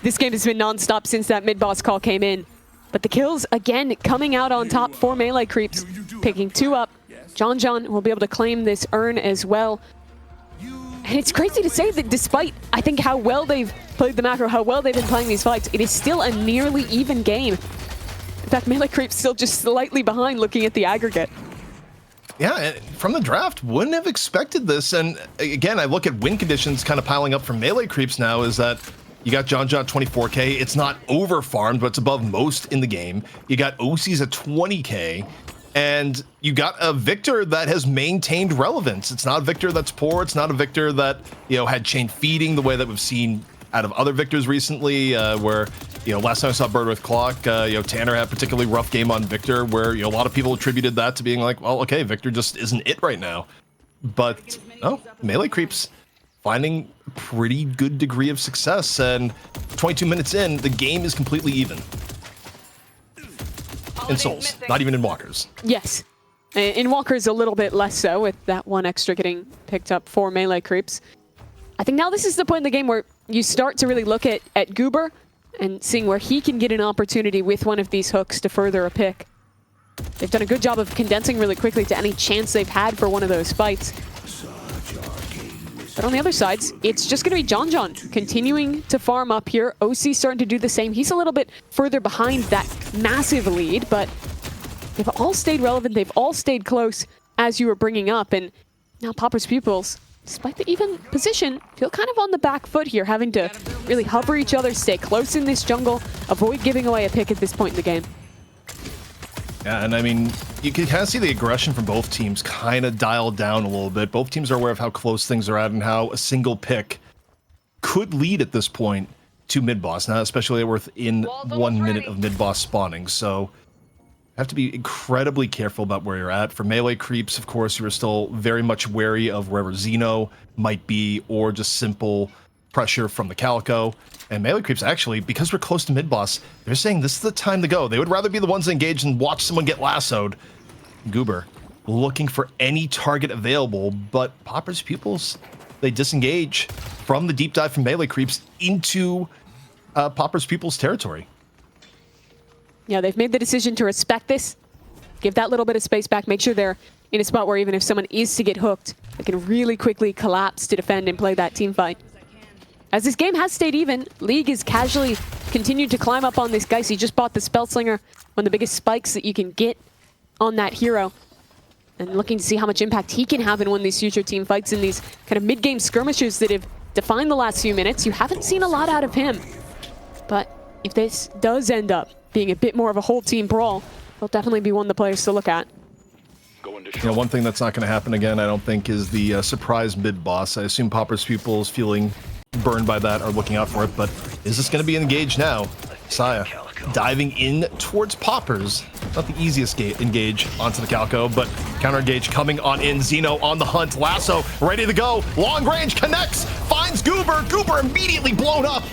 Speaker 2: This game has been non-stop since that mid-boss call came in. But the kills, again, coming out on top for Melee Creeps, picking 2 up. John will be able to claim this urn as well. And it's crazy to say that despite, I think, how well they've played the macro, how well they've been playing these fights, it is still a nearly even game. In fact, Melee Creeps still just slightly behind looking at the aggregate.
Speaker 4: Yeah, and from the draft, wouldn't have expected this. And again, I look at win conditions kind of piling up for Melee Creeps now, is that you got John 24K. It's not over farmed, but it's above most in the game. You got OCs at 20K. And you got a Victor that has maintained relevance. It's not a Victor that's poor. It's not a Victor that, had chain feeding the way that we've seen out of other Victors recently, where, last time I saw Bird with Clock, Tanner had a particularly rough game on Victor, where, a lot of people attributed that to being like, well, okay, Victor just isn't it right now. But, no, Melee Creeps finding a pretty good degree of success, and 22 minutes in, the game is completely even. In Souls, not even in Walkers.
Speaker 2: Yes. In Walkers, a little bit less so, with that one extra getting picked up for Melee Creeps. I think now this is the point in the game where you start to really look at Goober and seeing where he can get an opportunity with one of these hooks to further a pick. They've done a good job of condensing really quickly to any chance they've had for one of those fights. But on the other sides, it's just going to be John continuing to farm up here. OC starting to do the same. He's a little bit further behind that massive lead, but they've all stayed relevant. They've all stayed close, as you were bringing up. And now Popper's Pupils, despite the even position, feel kind of on the back foot here, having to really hover each other, stay close in this jungle, avoid giving away a pick at this point in the game.
Speaker 4: Yeah, and I mean, you can kind of see the aggression from both teams kind of dialed down a little bit. Both teams are aware of how close things are at and how a single pick could lead at this point to mid-boss, now especially within 1 minute of mid-boss spawning. So have to be incredibly careful about where you're at. For Melee Creeps, of course, you are still very much wary of wherever Xeno might be, or just simple pressure from the Calico. And Melee Creeps, actually, because we're close to mid-boss, they're saying this is the time to go. They would rather be the ones engaged and watch someone get lassoed. Goober looking for any target available, but Popper's Pupils, they disengage from the deep dive from Melee Creeps into Popper's Pupils territory.
Speaker 2: Yeah, they've made the decision to respect this, give that little bit of space back, make sure they're in a spot where even if someone is to get hooked, they can really quickly collapse to defend and play that team fight. As this game has stayed even, League has casually continued to climb up on this Geist. He just bought the Spellslinger, one of the biggest spikes that you can get on that hero. And looking to see how much impact he can have in one of these future team fights in these kind of mid-game skirmishes that have defined the last few minutes. You haven't seen a lot out of him. But if this does end up being a bit more of a whole team brawl, he'll definitely be one of the players to look at.
Speaker 4: One thing that's not going to happen again, I don't think, is the surprise mid-boss. I assume Popper's Pupils feeling burned by that are looking out for it, but is this going to be engaged now? Saya diving in towards Poppers. Not the easiest engage onto the Calico, but counter engage coming on in. Xeno on the hunt. Lasso ready to go. Long range connects. Finds Goober. Goober immediately blown up.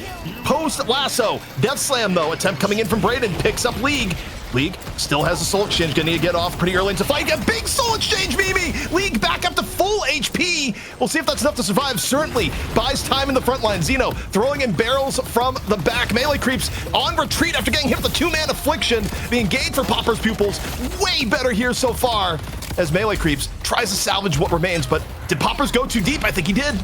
Speaker 4: post lasso. Death Slam, though. Attempt coming in from Brayden. Picks up League. League still has a soul exchange. Gonna need to get off pretty early into fight. A big soul exchange, Mimi! League back up to full HP. We'll see if that's enough to survive. Certainly buys time in the front line. Xeno throwing in barrels from the back. Melee Creeps on retreat after getting hit with the 2-man affliction. The engage for Popper's Pupils way better here so far as Melee Creeps tries to salvage what remains. But did Poppers go too deep? I think he did.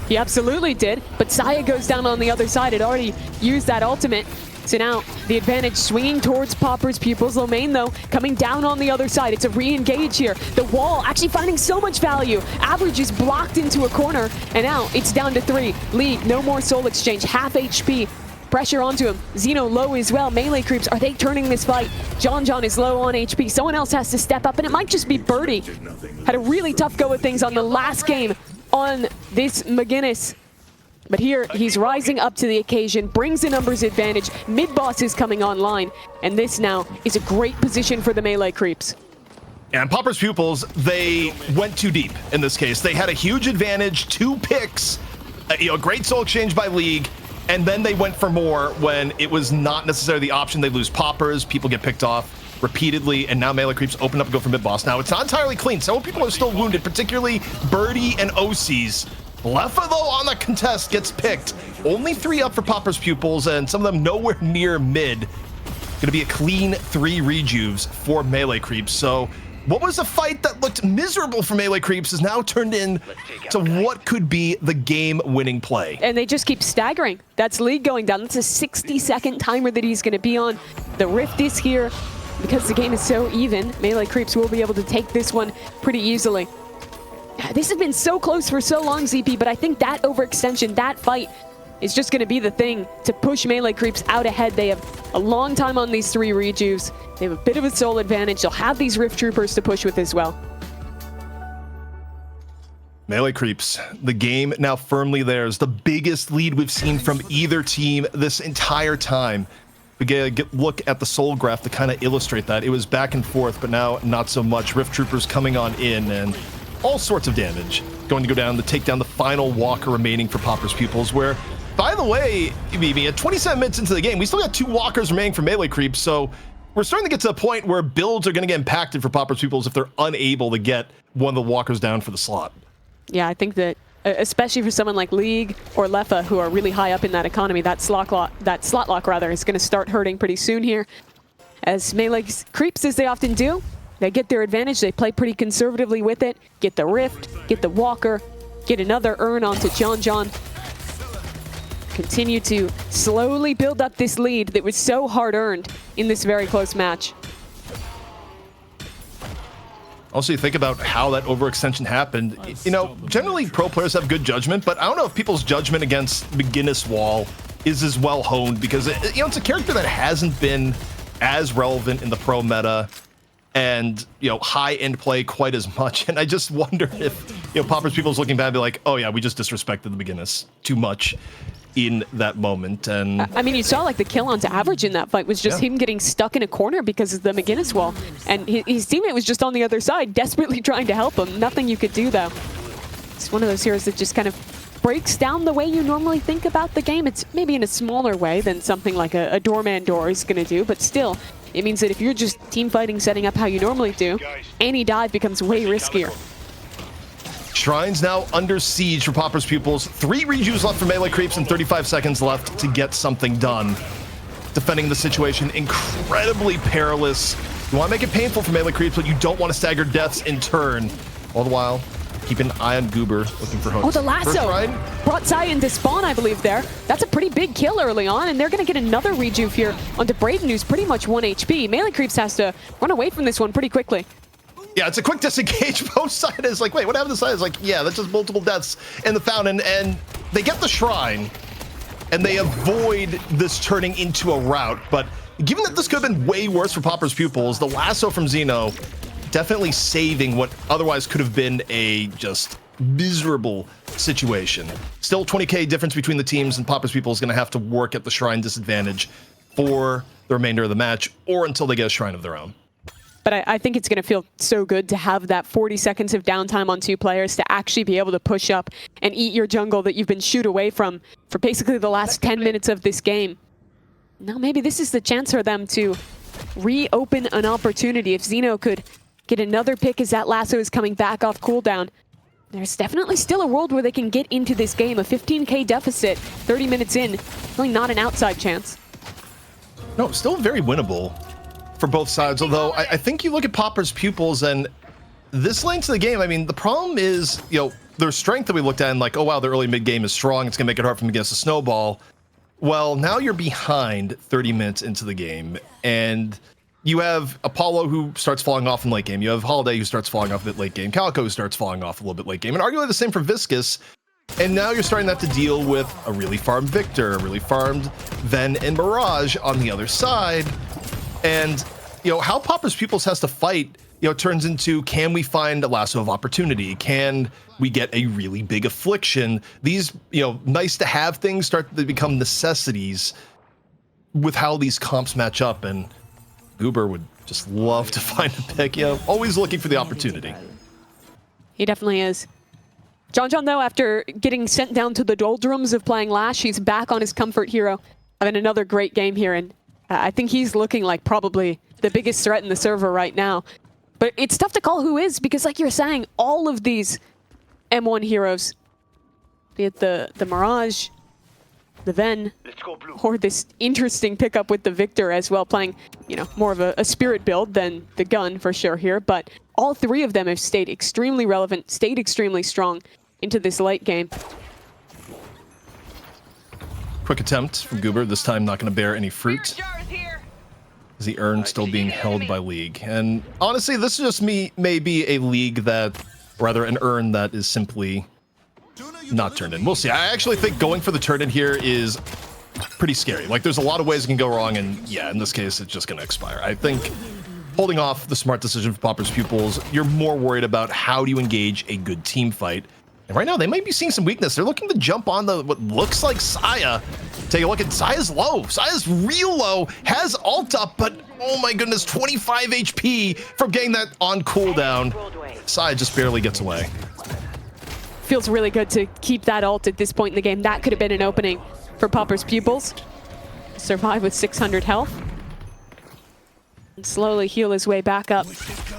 Speaker 2: He absolutely did, but Saya goes down on the other side. It already used that ultimate. So now the advantage swinging towards Popper's Pupils. Lomain, though, coming down on the other side. It's a re-engage here. The wall actually finding so much value. Average is blocked into a corner, and now it's down to 3. League, no more soul exchange, half HP. Pressure onto him. Xeno low as well. Melee Creeps, are they turning this fight? John is low on HP. Someone else has to step up, and it might just be Birdie. Had a really tough go of things on the last game on this McGinnis. But here, he's rising up to the occasion, brings the numbers advantage. Mid-boss is coming online, and this now is a great position for the Melee Creeps.
Speaker 4: And Popper's Pupils, they went too deep in this case. They had a huge advantage, 2 picks, a great soul exchange by League, and then they went for more when it was not necessarily the option. They lose Poppers, people get picked off repeatedly, and now Melee Creeps open up and go for mid-boss. Now, it's not entirely clean. Several people are still wounded, particularly Birdie and OCs. Leffa, though, on the contest gets picked. Only 3 up for Popper's Pupils, and some of them nowhere near mid. Gonna be a clean 3 rejuves for Melee Creeps. So what was a fight that looked miserable for Melee Creeps is now turned into what could be the game-winning play.
Speaker 2: And they just keep staggering. That's League going down. That's a 60-second timer that he's gonna be on. The Rift is here. Because the game is so even, Melee Creeps will be able to take this one pretty easily. This has been so close for so long, ZP, but I think that overextension, that fight, is just going to be the thing to push Melee Creeps out ahead. They have a long time on these 3 rejuves. They have a bit of a soul advantage. They'll have these Rift Troopers to push with as well.
Speaker 4: Melee Creeps, the game now firmly theirs. The biggest lead we've seen from either team this entire time. We get a look at the soul graph to kind of illustrate that. It was back and forth, but now not so much. Rift Troopers coming on in, and all sorts of damage going to go down to take down the final walker remaining for Popper's Pupils, where, by the way, Mimi, at 27 minutes into the game, we still got 2 walkers remaining for Melee Creeps, so we're starting to get to a point where builds are going to get impacted for Popper's Pupils if they're unable to get one of the walkers down for the slot.
Speaker 2: Yeah, I think that, especially for someone like League or Leffa, who are really high up in that economy, that slot lock is going to start hurting pretty soon here. As Melee Creeps, as they often do, they get their advantage. They play pretty conservatively with it. Get the Rift, get the Walker, get another Urn onto John. Continue to slowly build up this lead that was so hard-earned in this very close match.
Speaker 4: Also, you think about how that overextension happened. You know, generally pro players have good judgment, but I don't know if people's judgment against McGinnis Wall is as well honed, because it's a character that hasn't been as relevant in the pro meta and high-end play quite as much. And I just wonder if Popper's Pupils looking back and be like, oh yeah, we just disrespected the McGinnis too much in that moment. And
Speaker 2: I mean, you saw like the kill onto Average in that fight was just him getting stuck in a corner because of the McGinnis Wall, and his teammate was just on the other side desperately trying to help him. Nothing you could do though. It's one of those heroes that just kind of breaks down the way you normally think about the game. It's maybe in a smaller way than something like a Doorman Door is going to do, but still, it means that if you're just team fighting, setting up how you normally do, any dive becomes way riskier.
Speaker 4: Shrine's now under siege for Popper's Pupils. 3 rejuves left for Melee Creeps and 35 seconds left to get something done. Defending the situation incredibly perilous. You want to make it painful for Melee Creeps, but you don't want to stagger deaths in turn. All the while, keep an eye on Goober looking for hooks.
Speaker 2: Oh, the lasso brought Saya into spawn, I believe, there. That's a pretty big kill early on, and they're going to get another rejuve here onto Brayden, who's pretty much 1 HP. Melee Creeps has to run away from this one pretty quickly.
Speaker 4: Yeah, it's a quick disengage. Both sides is like, wait, what happened to side? Is like, yeah, that's just multiple deaths in the fountain, and they get the shrine, and they avoid this turning into a rout. But given that this could have been way worse for Popper's Pupils, the lasso from Xeno definitely saving what otherwise could have been a just miserable situation. Still 20k difference between the teams, and Popper's Pupils is going to have to work at the shrine disadvantage for the remainder of the match, or until they get a shrine of their own.
Speaker 2: But I think it's going to feel so good to have that 40 seconds of downtime on 2 players to actually be able to push up and eat your jungle that you've been shooed away from for basically the last 10 minutes of this game. Now maybe this is the chance for them to reopen an opportunity. If Xeno could get another pick as that lasso is coming back off cooldown, there's definitely still a world where they can get into this game. A 15k deficit, 30 minutes in, really not an outside chance.
Speaker 4: No, still very winnable for both sides, although I think you look at Popper's Pupils and this lane to the game, I mean, the problem is, their strength that we looked at and like, oh wow, the early mid game is strong, it's gonna make it hard for them against a snowball. Well, now you're behind 30 minutes into the game, and you have Apollo who starts falling off in late game, you have Holiday who starts falling off a bit late game, Calico who starts falling off a little bit late game, and arguably the same for Viscous. And now you're starting to have to deal with a really farmed Victor, a really farmed Ven and Mirage on the other side. And, how Popper's Pupils has to fight, turns into, can we find a lasso of opportunity? Can we get a really big affliction? These, nice to have things start to become necessities with how these comps match up. And Goober would just love to find a pick, always looking for the opportunity.
Speaker 2: He definitely is. John, though, after getting sent down to the doldrums of playing Lash, he's back on his comfort hero, having another great game here, and I think he's looking like probably the biggest threat in the server right now. But it's tough to call who is, because like you're saying, all of these M1 heroes, be it the Mirage, the Ven, or this interesting pickup with the Victor as well, playing, more of a spirit build than the gun for sure here, but all 3 of them have stayed extremely relevant, stayed extremely strong into this late game.
Speaker 4: Quick attempt from Goober, this time not going to bear any fruit. Is the urn still being held by League? And honestly, this is just maybe a league that, rather an urn that is simply not turned in. We'll see. I actually think going for the turn in here is pretty scary. Like, there's a lot of ways it can go wrong, and yeah, in this case, it's just going to expire. I think holding off the smart decision for Popper's Pupils, you're more worried about how do you engage a good team fight. And right now, they might be seeing some weakness. They're looking to jump on what looks like Saya. Take a look at Saya's low. Saya's real low, has ult up, but oh my goodness, 25 HP from getting that on cooldown. Saya just barely gets away.
Speaker 2: Feels really good to keep that ult at this point in the game. That could have been an opening for Popper's Pupils. Survive with 600 health. And slowly heal his way back up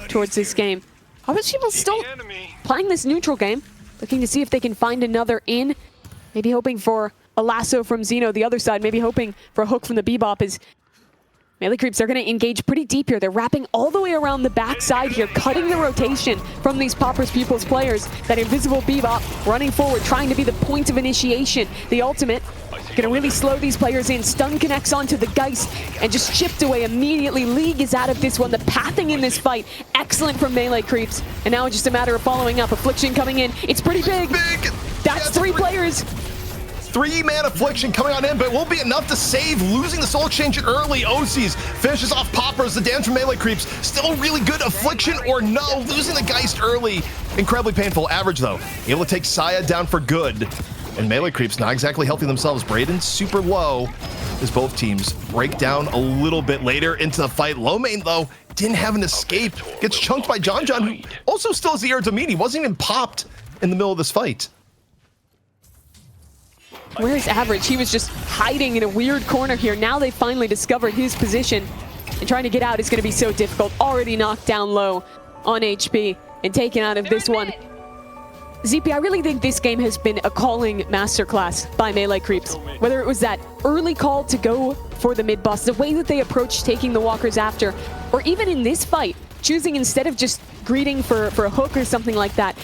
Speaker 2: towards this game. Popper's Pupils still playing this neutral game. Looking to see if they can find another in. Maybe hoping for a lasso from Xeno, the other side. Maybe hoping for a hook from the Bebop. As Melee Creeps are going to engage pretty deep here. They're wrapping all the way around the backside here, cutting the rotation from these Popper's Pupils players. That invisible Bebop running forward, trying to be the point of initiation. The ultimate going to really slow these players in. Stun connects onto the Geist and just chipped away immediately. League is out of this one. The pathing in this fight, excellent from Melee Creeps. And now it's just a matter of following up. Affliction coming in. It's pretty big. That's 3 players.
Speaker 4: 3-man Affliction coming on in, but it won't be enough to save. Losing the soul exchange early. Osees finishes off Poppers. The damage from Melee Creeps still really good. Affliction or no. Losing the Geist early. Incredibly painful. Average though. Able to take Saya down for good. And Melee Creeps not exactly healthy themselves. Braden's super low as both teams break down a little bit later into the fight. Low main though didn't have an escape. Gets chunked by John, who also still has the air to meet. He wasn't even popped in the middle of this fight.
Speaker 2: Where's Average? He was just hiding in a weird corner here. Now they finally discovered his position. And trying to get out is going to be so difficult. Already knocked down low on HP and taken out of this one. ZP, I really think this game has been a calling masterclass by Melee Creeps. Whether it was that early call to go for the mid boss, the way that they approached taking the walkers after, or even in this fight, choosing instead of just greeting for a hook or something like that,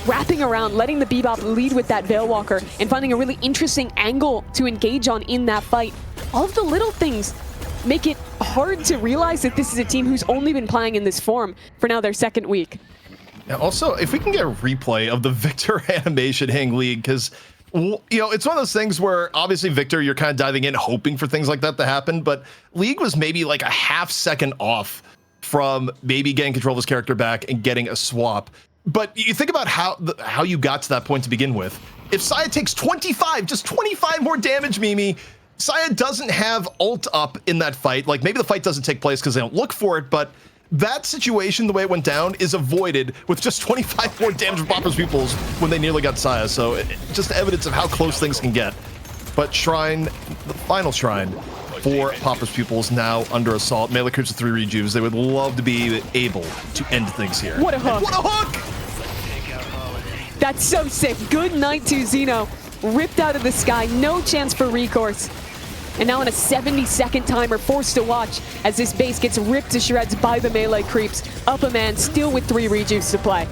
Speaker 2: wrapping around, letting the Bebop lead with that Veil Walker, and finding a really interesting angle to engage on in that fight. All of the little things make it hard to realize that this is a team who's only been playing in this form for now their 2nd week.
Speaker 4: Also, if we can get a replay of the Victor animation hitting League, because, it's one of those things where obviously Victor, you're kind of diving in hoping for things like that to happen, but League was maybe like a half second off from maybe getting control of his character back and getting a swap. But you think about how you got to that point to begin with. If Saya takes 25, just 25 more damage, Mimi, Saya doesn't have ult up in that fight. Like, maybe the fight doesn't take place because they don't look for it, but that situation, the way it went down, is avoided with just 25 more damage from Popper's Pupils when they nearly got Saya. So just evidence of how close things can get. But Shrine, the final Shrine for Popper's Pupils now under assault. Melee Creeps with 3 rejuves. They would love to be able to end things here.
Speaker 2: What a hook.
Speaker 4: What a hook!
Speaker 2: That's so sick. Good night to Xeno. Ripped out of the sky. No chance for recourse. And now in a 70-second timer, forced to watch as this base gets ripped to shreds by the Melee Creeps. Up a man, still with 3 rejuves to play.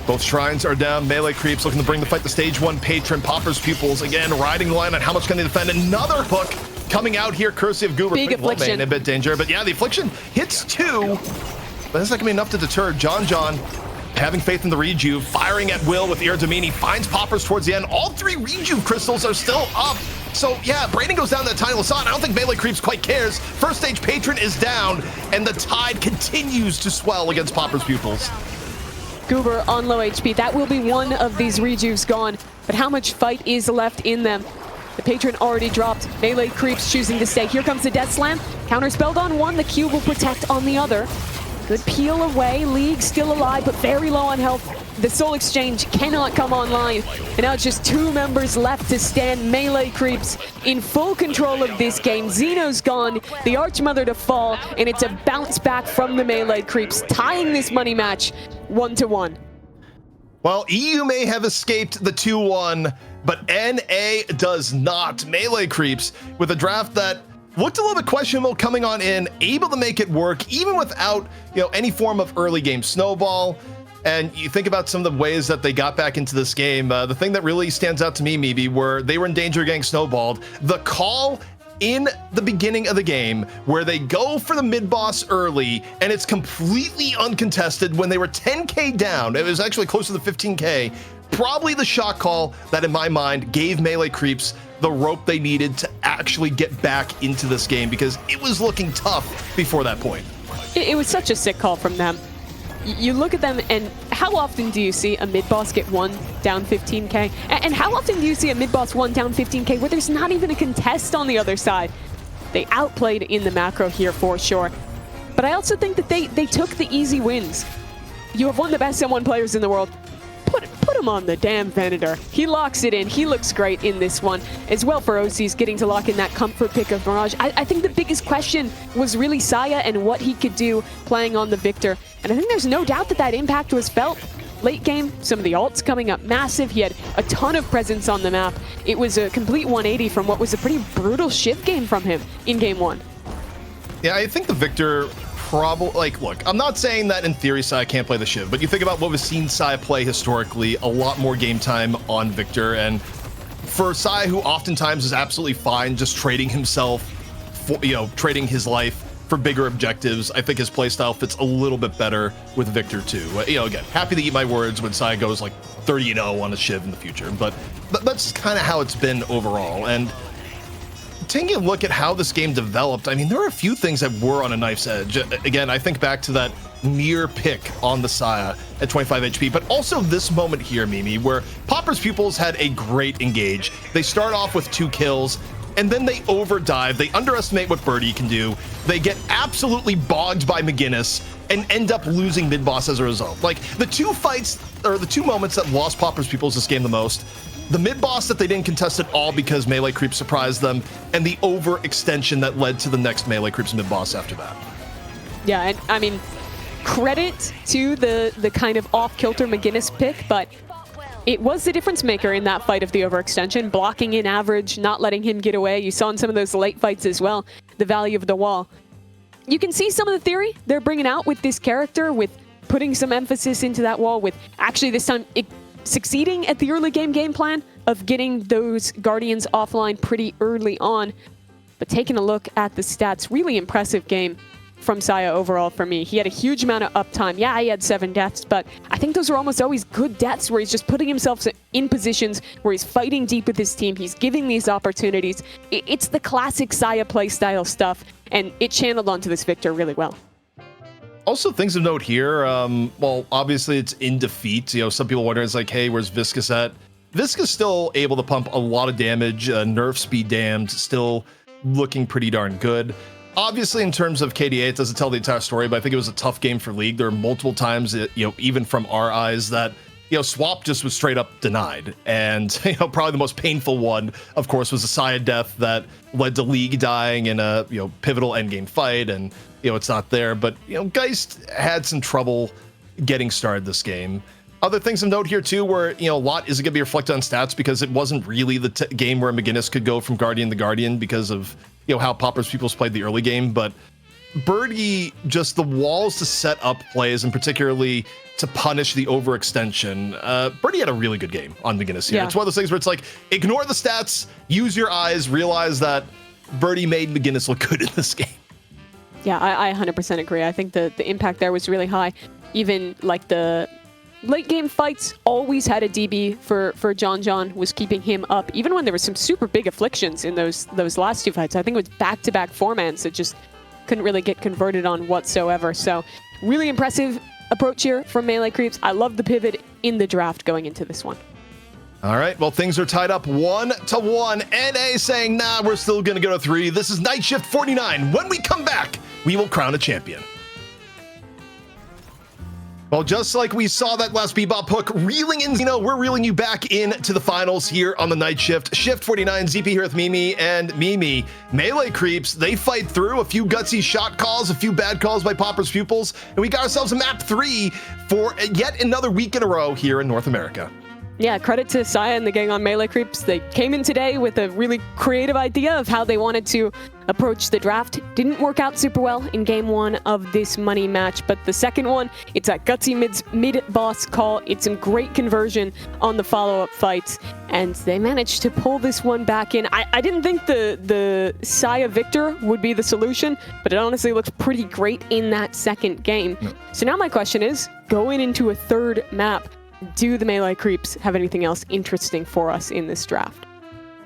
Speaker 4: Both Shrines are down. Melee Creeps looking to bring the fight to stage 1. Patron, Popper's Pupils, again, riding the line on how much can they defend. Another hook coming out here, courtesy of Goober.
Speaker 2: Big Affliction.
Speaker 4: A bit danger, but yeah, the Affliction hits 2. But that's not going to be enough to deter. John, having faith in the Rejuve, firing at will with Iradomini, finds Poppers towards the end. All 3 Rejuve crystals are still up. So yeah, Brayden goes down that tiny Lassat. I don't think Melee Creeps quite cares. First stage Patron is down, and the tide continues to swell against Popper's Pupils.
Speaker 2: Goober on low HP. That will be one of these rejuves gone, but how much fight is left in them? The Patron already dropped. Melee Creeps choosing to stay. Here comes the Death Slam. Counterspelled on one. The Cube will protect on the other. Good peel away. League still alive, but very low on health. The Soul Exchange cannot come online. And now it's just 2 members left to stand. Melee Creeps in full control of this game. Xeno's gone, the Archmother to fall, and it's a bounce back from the Melee Creeps, tying this money match 1-1.
Speaker 4: Well, EU may have escaped the 2-1, but NA does not. Melee Creeps with a draft that looked a little bit questionable coming on in, able to make it work even without, any form of early game snowball. And you think about some of the ways that they got back into this game. The thing that really stands out to me, maybe, were they were in danger of getting snowballed. The call in the beginning of the game where they go for the mid-boss early and it's completely uncontested when they were 10k down. It was actually closer to 15k. Probably the shot call that, in my mind, gave Melee Creeps the rope they needed to actually get back into this game, because it was looking tough before that point.
Speaker 2: It was such a sick call from them. You look at them, and how often do you see a mid-boss get 1 down 15k? And how often do you see a mid-boss 1 down 15k where there's not even a contest on the other side? They outplayed in the macro here for sure. But I also think that they took the easy wins. You have one of the best M1 players in the world. Put him on the damn Venator. He locks it in. He looks great in this one. As well for OCs getting to lock in that comfort pick of Mirage. I think the biggest question was really Saya and what he could do playing on the Victor. And I think there's no doubt that that impact was felt. Late game, some of the ults coming up massive. He had a ton of presence on the map. It was a complete 180 from what was a pretty brutal shift game from him in game 1.
Speaker 4: Yeah, I think the Victor probably, look, I'm not saying that in theory Saya can't play the Shiv, but you think about what we've seen Saya play historically, a lot more game time on Victor, and for Saya, who oftentimes is absolutely fine just trading himself, for, trading his life for bigger objectives, I think his playstyle fits a little bit better with Victor too. Again, happy to eat my words when Saya goes like 30-0 on a Shiv in the future, but that's kind of how it's been overall. And taking a look at how this game developed, I mean, there are a few things that were on a knife's edge. Again, I think back to that near pick on the Saya at 25 HP, but also this moment here, Mimi, where Popper's Pupils had a great engage. They start off with 2 kills, and then they overdive. They underestimate what Birdie can do. They get absolutely bogged by McGinnis and end up losing mid-boss as a result. Like, the 2 fights, or the 2 moments that lost Popper's Pupils this game the most, the mid-boss that they didn't contest at all because Melee Creeps surprised them, and the overextension that led to the next Melee Creeps mid-boss after that.
Speaker 2: Yeah, and I mean, credit to the kind of off-kilter McGinnis pick, but it was the difference maker in that fight of the overextension, blocking in average, not letting him get away. You saw in some of those late fights as well, the value of the wall. You can see some of the theory they're bringing out with this character, with putting some emphasis into that wall, with actually this time succeeding at the early game plan of getting those Guardians offline pretty early on. But taking a look at the stats, really impressive game from Saya overall for me. He had a huge amount of uptime. Yeah, he had 7 deaths, but I think those are almost always good deaths where he's just putting himself in positions where he's fighting deep with his team. He's giving these opportunities. It's the classic Saya playstyle stuff, and it channeled onto this Victor really well.
Speaker 4: Also, things of note here, well, obviously it's in defeat. Some people wonder, it's like, hey, where's Viscus at? Viscus still able to pump a lot of damage, nerf speed damned, still looking pretty darn good. obviously, in terms of KDA, it doesn't tell the entire story, but I think it was a tough game for League. There were multiple times, even from our eyes, that Swap just was straight up denied. And probably the most painful one, of course, was a Saya death that led to League dying in a pivotal endgame fight, and it's not there. But Geist had some trouble getting started this game. Other things of note here too, where a lot isn't going to be reflected on stats because it wasn't really the game where McGinnis could go from Guardian to Guardian because of how Pauper's Pupils played the early game. But Birdie, just the walls to set up plays and particularly to punish the overextension. Birdie had a really good game on McGinnis here. Yeah. It's one of those things where it's like, ignore the stats, use your eyes, realize that Birdie made McGinnis look good in this game.
Speaker 2: Yeah, I 100% agree. I think the impact there was really high. Even like the late game fights always had a DB for John was keeping him up, even when there were some super big afflictions in those last two fights. I think it was back-to-back 4-mans that just couldn't really get converted on whatsoever. So really impressive approach here from Melee Creeps. I love the pivot in the draft going into this one.
Speaker 4: All right, well, things are tied up 1-1. NA saying, nah, we're still going to go to 3. This is Night Shift 49. When we come back, we will crown a champion. Well, just like we saw that last Bebop hook reeling in, we're reeling you back into the finals here on the Night Shift. Shift 49, ZP here with Mimi, and Mimi, Melee Creeps, they fight through a few gutsy shot calls, a few bad calls by Pauper's Pupils, and we got ourselves a map 3 for yet another week in a row here in North America.
Speaker 2: Yeah, credit to Saya and the gang on Melee Creeps. They came in today with a really creative idea of how they wanted to approach the draft. Didn't work out super well in game 1 of this money match, but the second one, it's a gutsy mid-boss call. It's some great conversion on the follow-up fights, and they managed to pull this one back in. I didn't think the Saya Victor would be the solution, but it honestly looks pretty great in that second game. No. So now my question is, going into a third map, do the Melee Creeps have anything else interesting for us in this draft?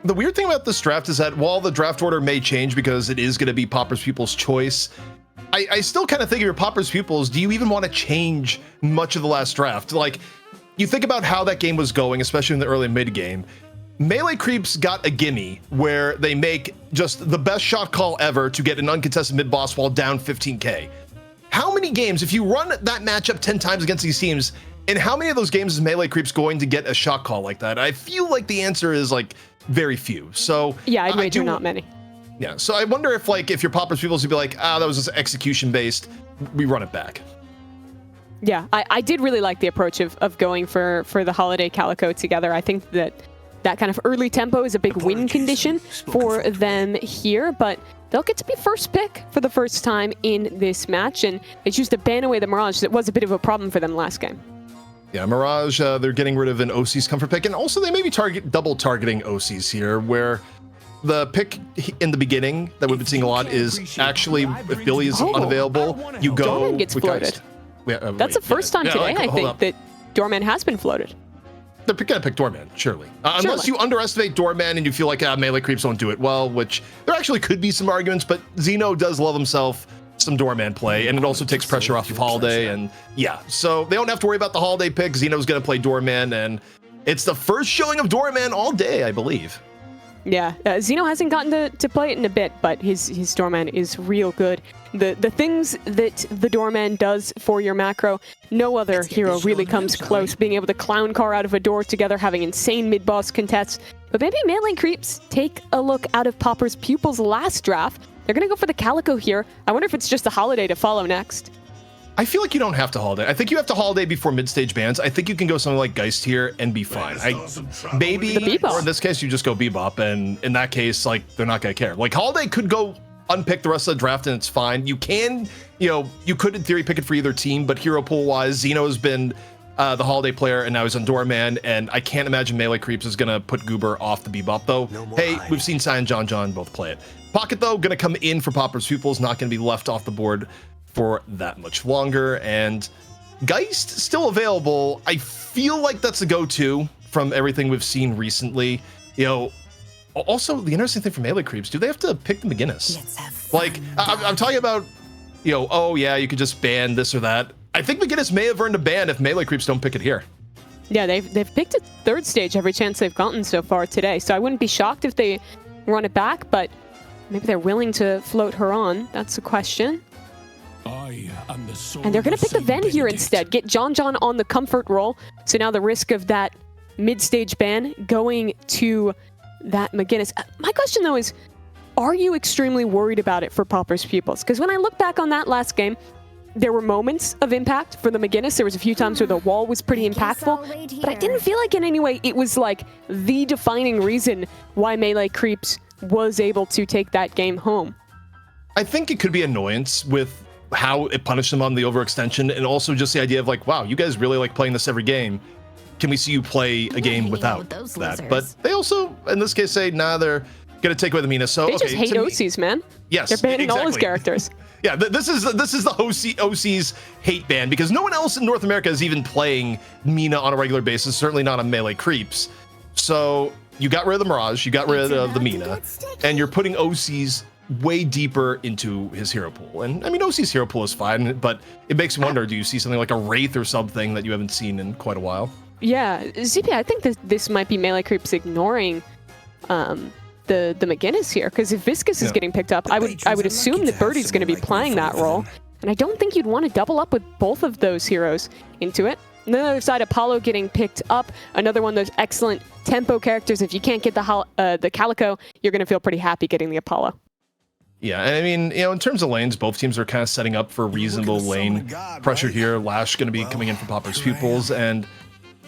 Speaker 4: The weird thing about this draft is that while the draft order may change because it is going to be Pauper's Pupils' choice, I still kind of think of your Pauper's Pupils, do you even want to change much of the last draft? Like, you think about how that game was going, especially in the early mid-game. Melee Creeps got a gimme where they make just the best shot call ever to get an uncontested mid-boss while down 15k. How many games, if you run that matchup 10 times against these teams, in how many of those games is Melee Creeps going to get a shot call like that? I feel like the answer is like very few. So
Speaker 2: yeah, I'd wager not many.
Speaker 4: Yeah, so I wonder if your Pauper's Pupils would be like, that was just execution based. We run it back.
Speaker 2: Yeah, I did really like the approach of going for the Holiday Calico together. I think that kind of early tempo is a big win condition for them here, but they'll get to be first pick for the first time in this match, and they choose to ban away the Mirage. That was a bit of a problem for them last game.
Speaker 4: Yeah, Mirage, they're getting rid of an OC's comfort pick, and also they may be double targeting OC's here, where the pick in the beginning that we've been seeing a lot is actually if Billy is unavailable, you go.
Speaker 2: Doorman gets floated. That's the first time today, I think, that Doorman has been floated.
Speaker 4: They're going to pick Doorman, surely. Unless you underestimate Doorman and you feel like Melee Creeps don't do it well, which there actually could be some arguments, but Xeno does love himself some Doorman play, and it also takes pressure off of Holiday, and yeah, so they don't have to worry about the Holiday pick. Xeno's going to play Doorman, and it's the first showing of Doorman all day, I believe.
Speaker 2: Yeah, Xeno hasn't gotten to play it in a bit, but his Doorman is real good. The things that the Doorman does for your macro, no other hero really comes close. Being able to clown car out of a door together, having insane mid-boss contests. But maybe Melee Creeps take a look out of Pauper's Pupils' last draft. They're going to go for the Calico here. I wonder if it's just a Holiday to follow next.
Speaker 4: I feel like you don't have to Holiday. I think you have to Holiday before mid-stage bans. I think you can go something like Geist here and be fine. Maybe, or in this case, you just go Bebop, and in that case, like, they're not going to care. Like, Holiday could go unpick the rest of the draft, and it's fine. You can, you could, in theory, pick it for either team, but hero pool-wise, Xeno's been the Holiday player, and now he's on Doorman, and I can't imagine Melee Creeps is going to put Goober off the Bebop, though. Hey, we've seen Sai and John both play it. Pocket, though, going to come in for Pauper's Pupils, not going to be left off the board for that much longer, and Geist still available. I feel like that's a go-to from everything we've seen recently. Also, the interesting thing for Melee Creeps, do they have to pick the McGinnis? Like, I'm talking about, oh yeah, you could just ban this or that. I think McGinnis may have earned a ban if Melee Creeps don't pick it here.
Speaker 2: Yeah, they've picked a third stage every chance they've gotten so far today, so I wouldn't be shocked if they run it back, but Maybe they're willing to float her on. That's a question. And they're going to pick the Ven here instead. Get John on the comfort roll. So now the risk of that mid-stage ban going to that McGinnis. My question, though, is, are you extremely worried about it for Pauper's Pupils? Because when I look back on that last game, there were moments of impact for the McGinnis. There was a few times where the wall was pretty impactful, but I didn't feel like in any way it was like the defining reason why Melee Creeps was able to take that game home.
Speaker 4: I think it could be annoyance with how it punished them on the overextension, and also just the idea of like, wow, you guys really like playing this every game. Can we see you play a game without that? But they also, in this case, say, nah, they're going to take away the Mina. So
Speaker 2: they just hate OCs, man.
Speaker 4: Yes,
Speaker 2: they're banning all his characters.
Speaker 4: Yeah, this is the OC's hate ban, because no one else in North America is even playing Mina on a regular basis, certainly not on Melee Creeps. So you got rid of the Mirage, you got rid of the Mina, and you're putting OC's way deeper into his hero pool. And I mean, OC's hero pool is fine, but it makes me wonder, do you see something like a Wraith or something that you haven't seen in quite a while?
Speaker 2: Yeah, ZP, I think this might be Melee Creeps ignoring the McGinnis here, because if Viscous is getting picked up, I would assume that Birdie's going to be playing that role, and I don't think you'd want to double up with both of those heroes into it. On the other side, Apollo getting picked up, another one of those excellent tempo characters. If you can't get the Calico, you're going to feel pretty happy getting the Apollo.
Speaker 4: Yeah, and I mean, in terms of lanes, both teams are kind of setting up for reasonable lane pressure here. Lash going to be coming in for Pauper's Pupils, and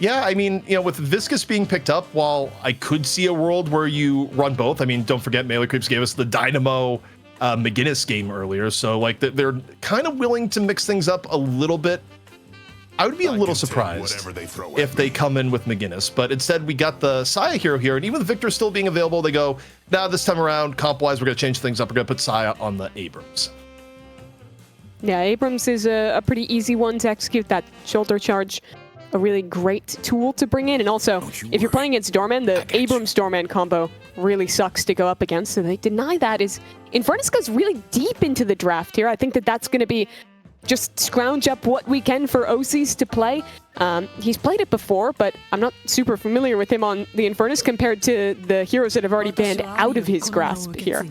Speaker 4: yeah, I mean, with Viscous being picked up, while I could see a world where you run both, I mean, don't forget Melee Creeps gave us the Dynamo McGinnis game earlier, so like they're kind of willing to mix things up a little bit. I would be a little surprised if they come in with McGinnis, but instead we got the Saya hero here, and even with Victor still being available, they go, nah, this time around, comp-wise, we're going to change things up. We're going to put Saya on the Abrams.
Speaker 2: Yeah, Abrams is a pretty easy one to execute. That shoulder charge, a really great tool to bring in. And also, if you're playing against Doorman, the Abrams-Doorman combo really sucks to go up against, so they deny that. Infernus goes really deep into the draft here. I think that's going to be just scrounge up what we can for OCs to play. He's played it before, but I'm not super familiar with him on the Infernus compared to the heroes that have already banned out of his grasp here.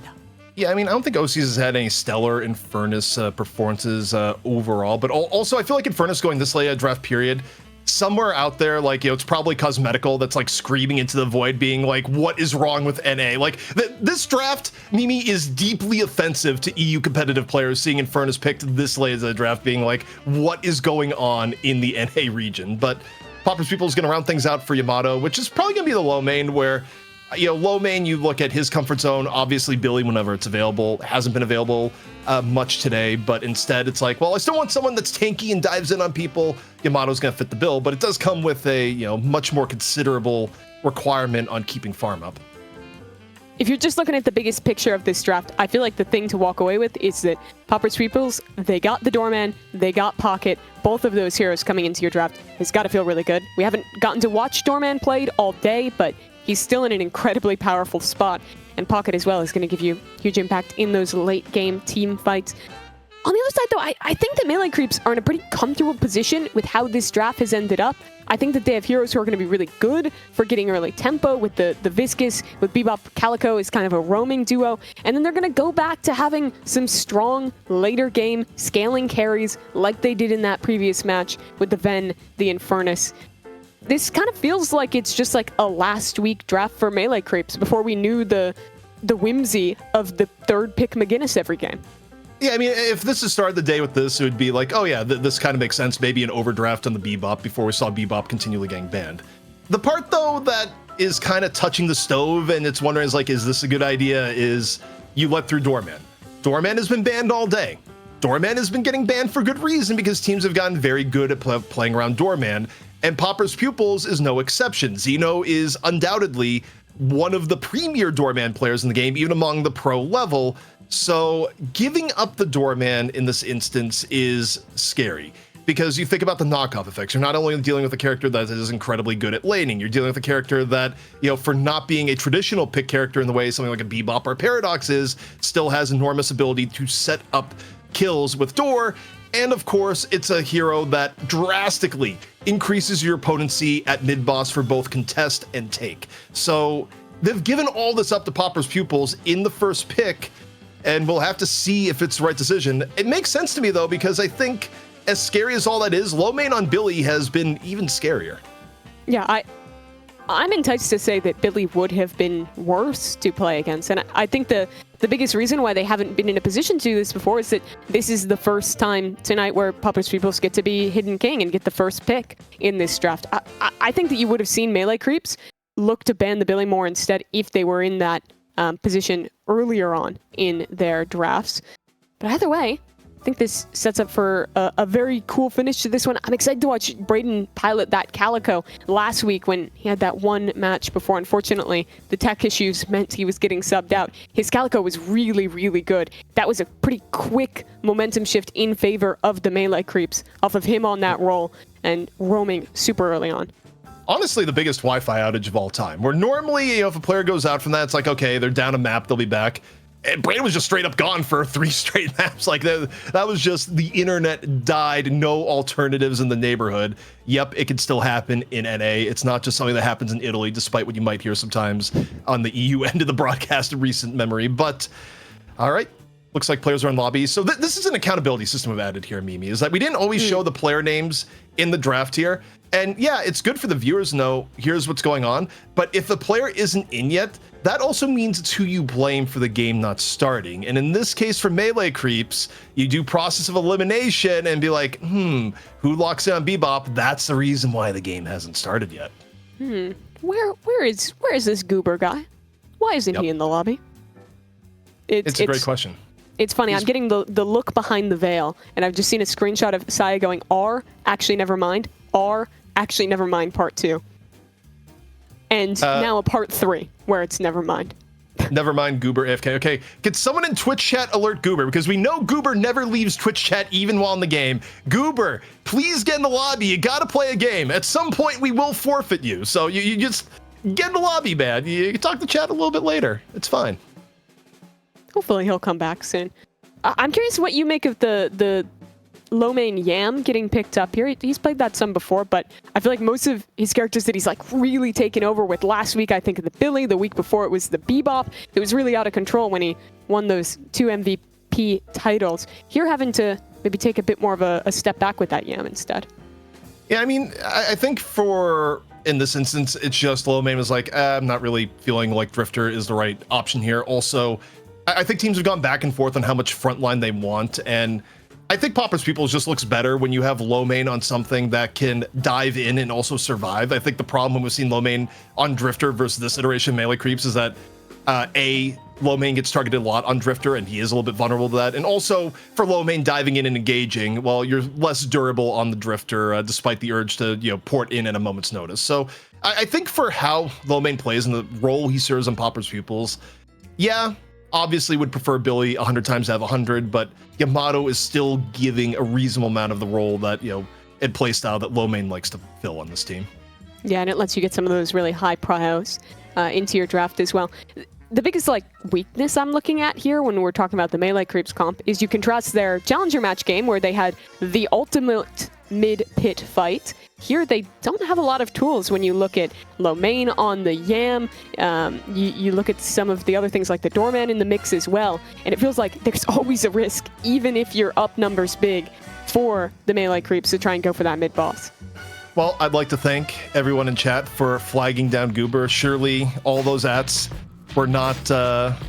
Speaker 4: Yeah, I mean, I don't think OCs has had any stellar Infernus performances overall, but also I feel like Infernus going this late draft period, somewhere out there, like, it's probably Cosmetical that's like screaming into the void being like, what is wrong with NA? Like, this draft, Mimi, is deeply offensive to EU competitive players seeing Infernus picked this late as a draft being like, what is going on in the NA region? But Pauper's People is going to round things out for Yamato, which is probably going to be the low main, where low main, you look at his comfort zone, obviously Billy whenever it's available. Hasn't been available much today, but instead it's like, well, I still want someone that's tanky and dives in on people. Yamato's going to fit the bill, but it does come with a much more considerable requirement on keeping farm up.
Speaker 2: If you're just looking at the biggest picture of this draft, I feel like the thing to walk away with is that Pauper's Pupils, they got the Doorman, they got Pocket. Both of those heroes coming into your draft has got to feel really good. We haven't gotten to watch Doorman played all day, but he's still in an incredibly powerful spot, and Pocket as well is going to give you huge impact in those late game team fights. On the other side, though, I think that Melee Creeps are in a pretty comfortable position with how this draft has ended up. I think that they have heroes who are going to be really good for getting early tempo with the Viscous, with Bebop Calico is kind of a roaming duo, and then they're going to go back to having some strong later game scaling carries like they did in that previous match with the Ven, the Infernus. This kind of feels like it's just like a last week draft for Melee Creeps before we knew the whimsy of the third pick McGinnis every game.
Speaker 4: Yeah, I mean, if this had started the day with this, it would be like, oh yeah, this kind of makes sense. Maybe an overdraft on the Bebop before we saw Bebop continually getting banned. The part, though, that is kind of touching the stove and it's wondering, is this a good idea, is you let through Doorman. Doorman has been banned all day. Doorman has been getting banned for good reason because teams have gotten very good at playing around Doorman. And Pauper's Pupils is no exception. Xeno is undoubtedly one of the premier Doorman players in the game, even among the pro level. So giving up the Doorman in this instance is scary, because you think about the knockoff effects. You're not only dealing with a character that is incredibly good at laning, you're dealing with a character that, for not being a traditional pick character in the way something like a Bebop or Paradox is, still has enormous ability to set up kills with Door. And of course, it's a hero that drastically increases your potency at mid-boss for both contest and take. So they've given all this up to Pauper's Pupils in the first pick, and we'll have to see if it's the right decision. It makes sense to me, though, because I think as scary as all that is, low main on Billy has been even scarier.
Speaker 2: Yeah, I'm enticed to say that Billy would have been worse to play against. And I think the biggest reason why they haven't been in a position to do this before is that this is the first time tonight where Pauper's Pupils get to be Hidden King and get the first pick in this draft. I think that you would have seen Melee Creeps look to ban the Billy more instead if they were in that position earlier on in their drafts. But either way, I think this sets up for a very cool finish to this one. I'm excited to watch Braden pilot that Calico last week when he had that one match before. Unfortunately, the tech issues meant he was getting subbed out. His Calico was really, really good. That was a pretty quick momentum shift in favor of the Melee Creeps off of him on that roll and roaming super early on.
Speaker 4: Honestly, the biggest Wi-Fi outage of all time, where normally, if a player goes out from that, it's like, okay, they're down a map, they'll be back. And Braden was just straight up gone for 3 straight maps. Like that was just the internet died, no alternatives in the neighborhood. Yep, it can still happen in NA. It's not just something that happens in Italy, despite what you might hear sometimes on the EU end of the broadcast in recent memory. But all right, looks like players are in lobbies. So this is an accountability system we've added here, Mimi, is that we didn't always show the player names in the draft here. And yeah, it's good for the viewers to know here's what's going on. But if the player isn't in yet, that also means it's who you blame for the game not starting. And in this case, for Melee Creeps, you do process of elimination and be like, who locks in on Bebop? That's the reason why the game hasn't started yet.
Speaker 2: Where is this Goober guy? Why isn't he in the lobby?
Speaker 4: It's a great question.
Speaker 2: It's funny, I'm getting the look behind the veil, and I've just seen a screenshot of Saya going, R, actually never mind, R, actually never mind, part 2. And now a part 3, where it's never mind.
Speaker 4: Never mind, Goober AFK. Okay, could someone in Twitch chat alert Goober? Because we know Goober never leaves Twitch chat even while in the game. Goober, please get in the lobby. You gotta play a game. At some point, we will forfeit you. So you just get in the lobby, man. You can talk to chat a little bit later. It's fine.
Speaker 2: Hopefully he'll come back soon. I'm curious what you make of the low main Yam getting picked up here. He's played that some before, but I feel like most of his characters that he's like really taken over with last week, I think the Billy, the week before it was the Bebop. It was really out of control when he won those 2 MVP titles. Here having to maybe take a bit more of a step back with that Yam instead.
Speaker 4: Yeah, I mean, I think in this instance, it's just low main was like, I'm not really feeling like Drifter is the right option here. Also, I think teams have gone back and forth on how much frontline they want, and I think Pauper's Pupils just looks better when you have low main on something that can dive in and also survive. I think the problem when we've seen low main on Drifter versus this iteration of Melee Creeps is that low main gets targeted a lot on Drifter, and he is a little bit vulnerable to that. And also for low main diving in and engaging, well, you're less durable on the Drifter, despite the urge to port in at a moment's notice. So I think for how low main plays and the role he serves on Pauper's Pupils, yeah, obviously would prefer Billy 100 times out of 100, but Yamato is still giving a reasonable amount of the role that, and playstyle that low main likes to fill on this team.
Speaker 2: Yeah, and it lets you get some of those really high prios into your draft as well. The biggest weakness I'm looking at here when we're talking about the Melee Creeps comp is you contrast their Challenger match game where they had the ultimate mid-pit fight. Here they don't have a lot of tools when you look at low main on the Yam. You look at some of the other things like the Doorman in the mix as well, and it feels like there's always a risk, even if you're up numbers big, for the Melee Creeps to try and go for that mid-boss.
Speaker 4: Well, I'd like to thank everyone in chat for flagging down Goober. Surely all those ats were not,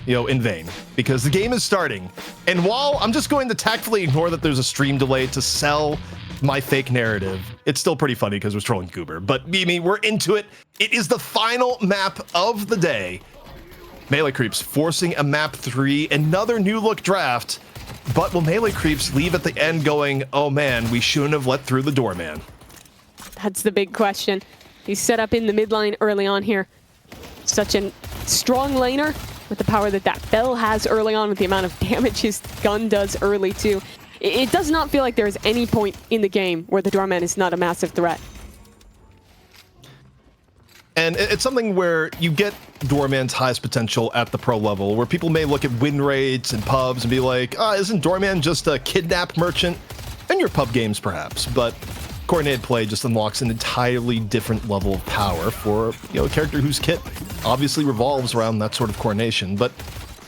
Speaker 4: in vain, because the game is starting. And while I'm just going to tactfully ignore that there's a stream delay to sell my fake narrative, it's still pretty funny because we're trolling Goober. But Mimi, we're into it. It is the final map of the day. Melee Creeps forcing a map 3, another new look draft. But will Melee Creeps leave at the end going, oh man, we shouldn't have let through the Doorman?
Speaker 2: That's the big question. He's set up in the mid lane early on here. Such a strong laner with the power that Bell has early on, with the amount of damage his gun does early too. It does not feel like there is any point in the game where the Doorman is not a massive threat.
Speaker 4: And it's something where you get Doorman's highest potential at the pro level, where people may look at win rates and pubs and be like, isn't Doorman just a kidnap merchant? And your pub games, perhaps. But coordinated play just unlocks an entirely different level of power for a character whose kit obviously revolves around that sort of coordination. But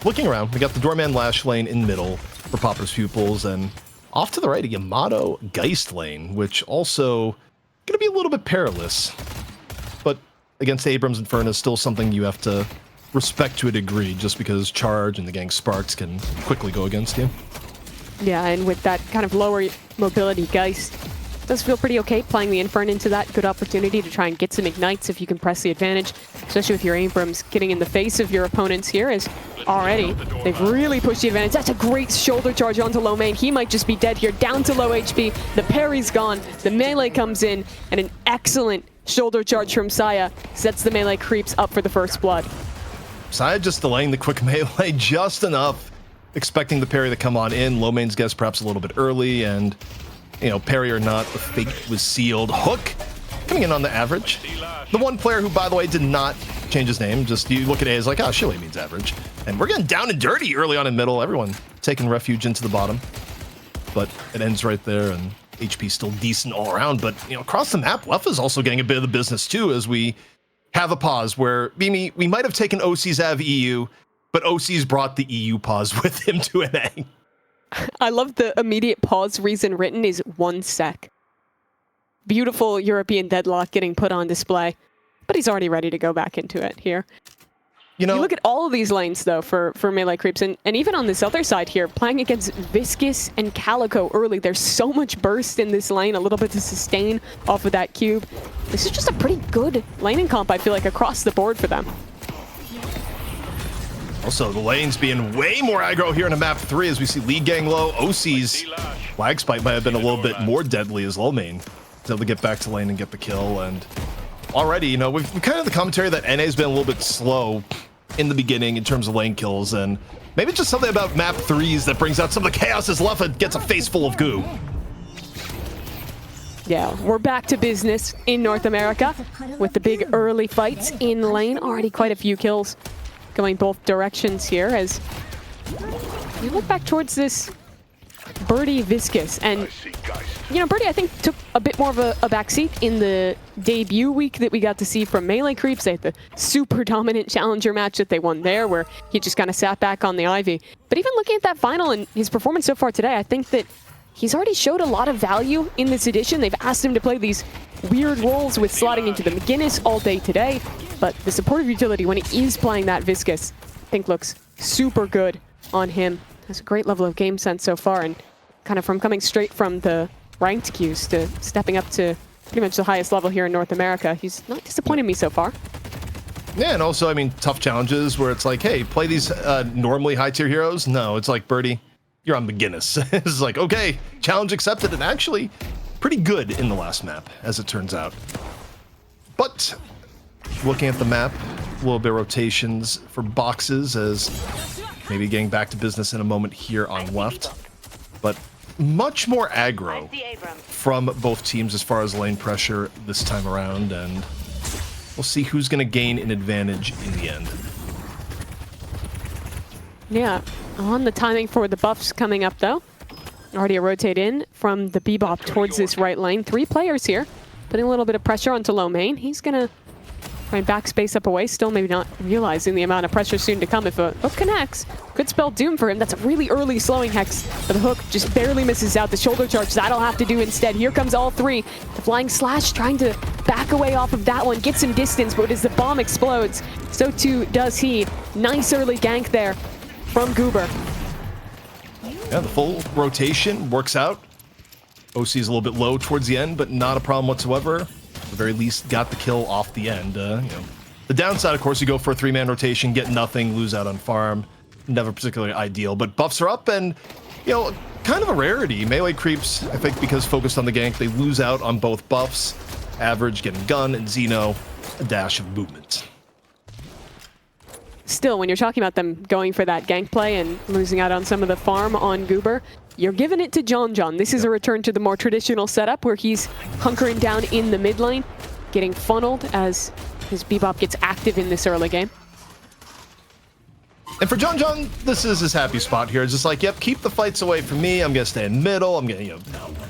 Speaker 4: looking around, we got the Doorman Lash lane in middle for Popper's Pupils, and off to the right, a Yamato Geist lane, which also going to be a little bit perilous. But against Abrams and Furnace, still something you have to respect to a degree, just because Charge and the gang Sparks can quickly go against you.
Speaker 2: Yeah, and with that kind of lower mobility, Geist does feel pretty okay playing the Infern into that. Good opportunity to try and get some ignites if you can press the advantage, especially with your Abrams getting in the face of your opponents here, as already they've really pushed the advantage. That's a great shoulder charge onto low main. He might just be dead here, down to low HP. The parry's gone, the melee comes in, and an excellent shoulder charge from Saya sets the melee creeps up for the first blood.
Speaker 4: Saya just delaying the quick melee just enough, expecting the parry to come on in. Low main's guess perhaps a little bit early, and parry or not, the fate was sealed. Hook coming in on the average. The one player who, by the way, did not change his name. Just you look at A as like, oh, Shillay means average. And we're getting down and dirty early on in middle. Everyone taking refuge into the bottom. But it ends right there, and HP still decent all around. But across the map, Leffa's also getting a bit of the business too, as we have a pause where we might have taken OC's out of EU, but OC's brought the EU pause with him to NA.
Speaker 2: I love the immediate pause reason written is 1 sec. Beautiful European Deadlock getting put on display, but he's already ready to go back into it here. You look at all of these lanes, though, for melee creeps, and even on this other side here, playing against Viscous and Calico early, there's so much burst in this lane, a little bit to sustain off of that cube. This is just a pretty good laning comp, I feel like, across the board for them.
Speaker 4: Also, the lanes being way more aggro here in a map 3 as we see lead gang low. OC's lag spike might have been a little bit more deadly as low main was able to get back to lane and get the kill. And already, we've kind of the commentary that NA's been a little bit slow in the beginning in terms of lane kills, and maybe it's just something about map 3s that brings out some of the chaos as Leffa gets a face full of goo.
Speaker 2: Yeah, we're back to business in North America with the big early fights in lane. Already quite a few kills going both directions here as you look back towards this Birdie Viscous. And, Birdie, I think, took a bit more of a backseat in the debut week that we got to see from Melee Creeps. They had the super dominant challenger match that they won there, where he just kind of sat back on the Ivy. But even looking at that final and his performance so far today, I think that he's already showed a lot of value in this edition. They've asked him to play these weird roles with slotting into the McGinnis all day today, but the supportive utility when he is playing that Viscous, I think looks super good on him. Has a great level of game sense so far, and kind of from coming straight from the ranked queues to stepping up to pretty much the highest level here in North America. He's not disappointed me so far.
Speaker 4: Yeah, and also, tough challenges where it's like, hey, play these normally high-tier heroes. No, it's like, Birdie, you're on McGinnis. It's like, okay, challenge accepted, and actually pretty good in the last map, as it turns out. But looking at the map, a little bit of rotations for boxes, as maybe getting back to business in a moment here on left. But much more aggro from both teams as far as lane pressure this time around, and we'll see who's going to gain an advantage in the end.
Speaker 2: Yeah, on the timing for the buffs coming up, though. Already a rotate in from the Bebop towards this right lane. 3 players here, putting a little bit of pressure onto low main. He's going to try and backspace up away, still maybe not realizing the amount of pressure soon to come. If a hook connects, could spell doom for him. That's a really early slowing hex, but the hook just barely misses out. The shoulder charge, that'll have to do instead. Here comes all 3. The flying slash trying to back away off of that one, get some distance, but as the bomb explodes, so too does he. Nice early gank there from Goober.
Speaker 4: Yeah, the full rotation works out. OC is a little bit low towards the end, but not a problem whatsoever. At the very least, got the kill off the end. The downside, of course, you go for a 3-man rotation, get nothing, lose out on farm. Never particularly ideal, but buffs are up, and, kind of a rarity. Melee Creeps, I think, because focused on the gank, they lose out on both buffs. Average getting gun, and Xeno, a dash of movement.
Speaker 2: Still, when you're talking about them going for that gank play and losing out on some of the farm on Goober, you're giving it to John. This is a return to the more traditional setup where he's hunkering down in the mid lane, getting funneled as his Bebop gets active in this early game.
Speaker 4: And for John, this is his happy spot here. It's just like, yep, keep the fights away from me. I'm gonna stay in middle. I'm gonna,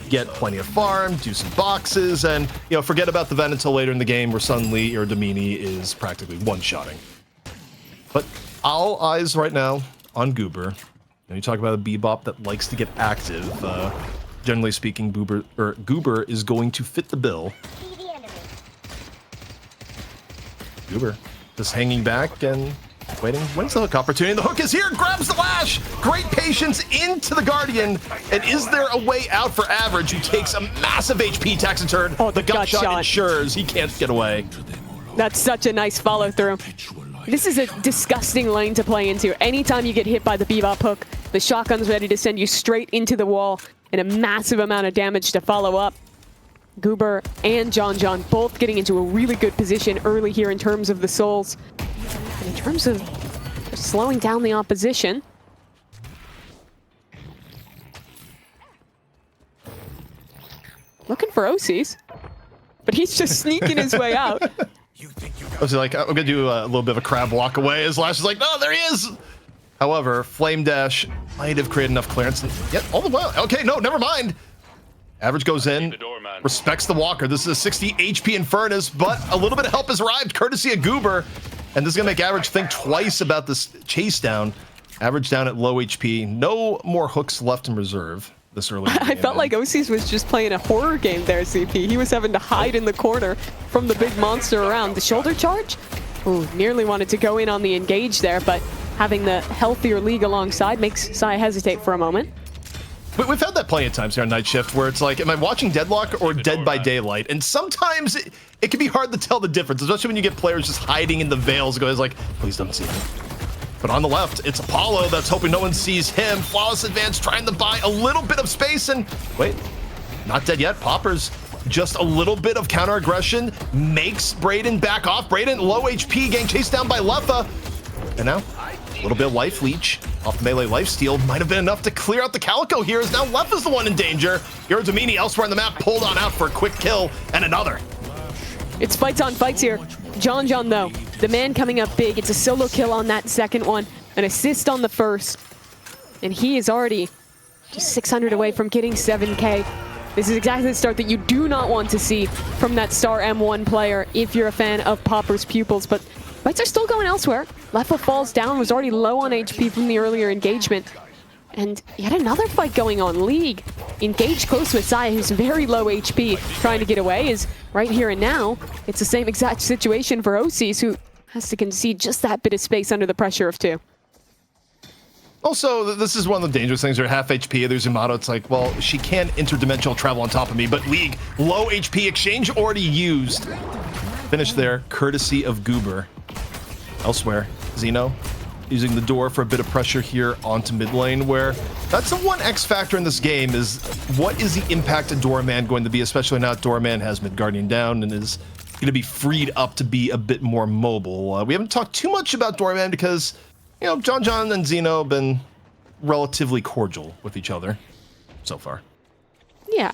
Speaker 4: get plenty of farm, do some boxes, and forget about the Ven until later in the game where suddenly Iridamini is practically one-shotting. But all eyes right now on Goober. You talk about a Bebop that likes to get active. Generally speaking, Goober is going to fit the bill. Goober just hanging back and waiting. When's the hook opportunity? The hook is here, grabs the lash. Great patience into the Guardian. And is there a way out for Average, who takes a massive HP tax and turn?
Speaker 2: Oh,
Speaker 4: the gut shot ensures he can't get away.
Speaker 2: That's such a nice follow through. This is a disgusting lane to play into. Anytime you get hit by the Bebop hook, the shotgun's ready to send you straight into the wall and a massive amount of damage to follow up. Goober and John both getting into a really good position early here in terms of the souls. And in terms of slowing down the opposition. Looking for OCs, but he's just sneaking his way out.
Speaker 4: I was like, I'm gonna do a little bit of a crab walk away. As Lash is like, no, there he is. However, Flame Dash might have created enough clearance. And yet, all the while, okay, no, never mind. Average goes in, respects the walker. This is a 60 HP Infernus, but a little bit of help has arrived, courtesy of Goober. And this is gonna make Average think twice about this chase down. Average down at low HP. No more hooks left in reserve this early.
Speaker 2: I felt like OCs was just playing a horror game there, CP. He was having to hide in the corner from the big monster around. The shoulder charge? Ooh, nearly wanted to go in on the engage there, but having the healthier League alongside makes Sai hesitate for a moment.
Speaker 4: We've had that plenty of times here on Night Shift where it's like, am I watching Deadlock or Dead by Daylight? And sometimes it can be hard to tell the difference, especially when you get players just hiding in the veils. It goes like, please don't see me. But on the left, it's Apollo that's hoping no one sees him. Flawless advance, trying to buy a little bit of space, and wait, not dead yet. Popper's just a little bit of counter aggression makes Brayden back off. Brayden low HP, getting chased down by Leffa. And now, a little bit of life leech off the melee lifesteal might have been enough to clear out the Calico here, as now Leffa's the one in danger. Iridamini elsewhere on the map, pulled on out for a quick kill, and another.
Speaker 2: It's fights on fights here. John, though, the man coming up big. It's a solo kill on that second one, an assist on the first, and he is already just 600 away from getting 7K. This is exactly the start that you do not want to see from that star M1 player if you're a fan of Popper's Pupils, but fights are still going elsewhere. Leffa falls down, was already low on HP from the earlier engagement. And yet another fight going on. League engaged close with Sai, who's very low HP, trying to get away, is right here and now. It's the same exact situation for OCs, who has to concede just that bit of space under the pressure of two.
Speaker 4: Also, this is one of the dangerous things. They're half HP. There's Yamato. It's like, well, she can interdimensional travel on top of me, but League, low HP, exchange already used. Finish there, courtesy of Goober. Elsewhere, Xeno using the door for a bit of pressure here onto mid lane, where that's the one X factor in this game is what is the impact of Doorman going to be, especially now that Doorman has mid Guardian down and is going to be freed up to be a bit more mobile. We haven't talked too much about Doorman because, John and Xeno have been relatively cordial with each other so far.
Speaker 2: Yeah,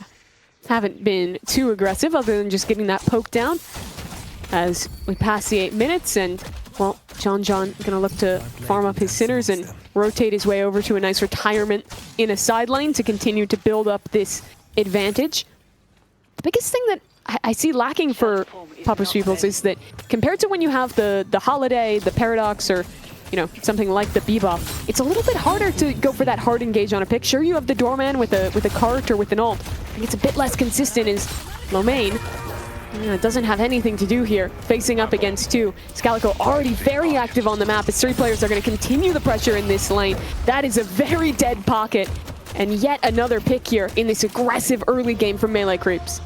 Speaker 2: haven't been too aggressive other than just getting that poke down as we pass the 8 minutes, and well, John gonna look to farm up his sinners and rotate his way over to a nice retirement in a side lane to continue to build up this advantage. The biggest thing that I see lacking for Popper's Pupils is that compared to when you have the Holiday, the Paradox, or something like the Bebop, it's a little bit harder to go for that hard engage on a pick. Sure, you have the Doorman with a cart or with an ult, and it's a bit less consistent as Lomain. It doesn't have anything to do here, facing up against two. Scalico already very active on the map as three players are going to continue the pressure in this lane. That is a very dead pocket, and yet another pick here in this aggressive early game from Melee Creeps.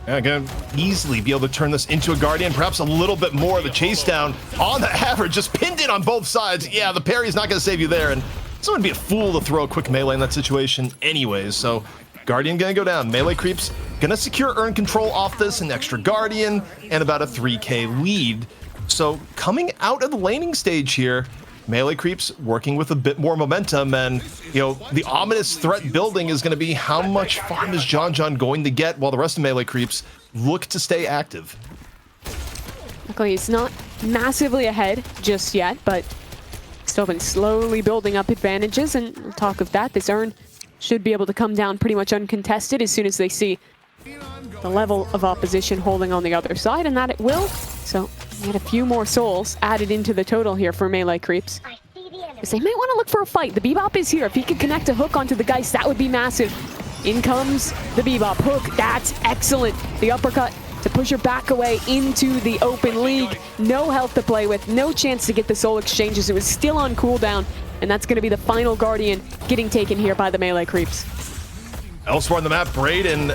Speaker 4: Yeah, gonna easily be able to turn this into a Guardian, perhaps a little bit more. The chase down on the Average, just pinned in on both sides. Yeah, the parry's not going to save you there, and someone would be a fool to throw a quick melee in that situation anyways, so Guardian gonna go down. Melee Creeps gonna secure earn control off this, an extra Guardian, and about a 3k lead. So coming out of the laning stage here, Melee Creeps working with a bit more momentum, and the ominous threat building is gonna be how much farm is John going to get while the rest of Melee Creeps look to stay active.
Speaker 2: Luckily, he's not massively ahead just yet, but still been slowly building up advantages, and we'll talk of that. This urn should be able to come down pretty much uncontested as soon as they see the level of opposition holding on the other side, and that it will. So we had a few more souls added into the total here for melee creeps. Because they may want to look for a fight. The Bebop is here. If he could connect a hook onto the Geist, that would be massive. In comes the Bebop hook. That's excellent. The uppercut to push her back away into the open league. No health to play with. No chance to get the soul exchanges. It was still on cooldown. And that's going to be the final Guardian getting taken here by the melee creeps.
Speaker 4: Elsewhere on the map, Brayden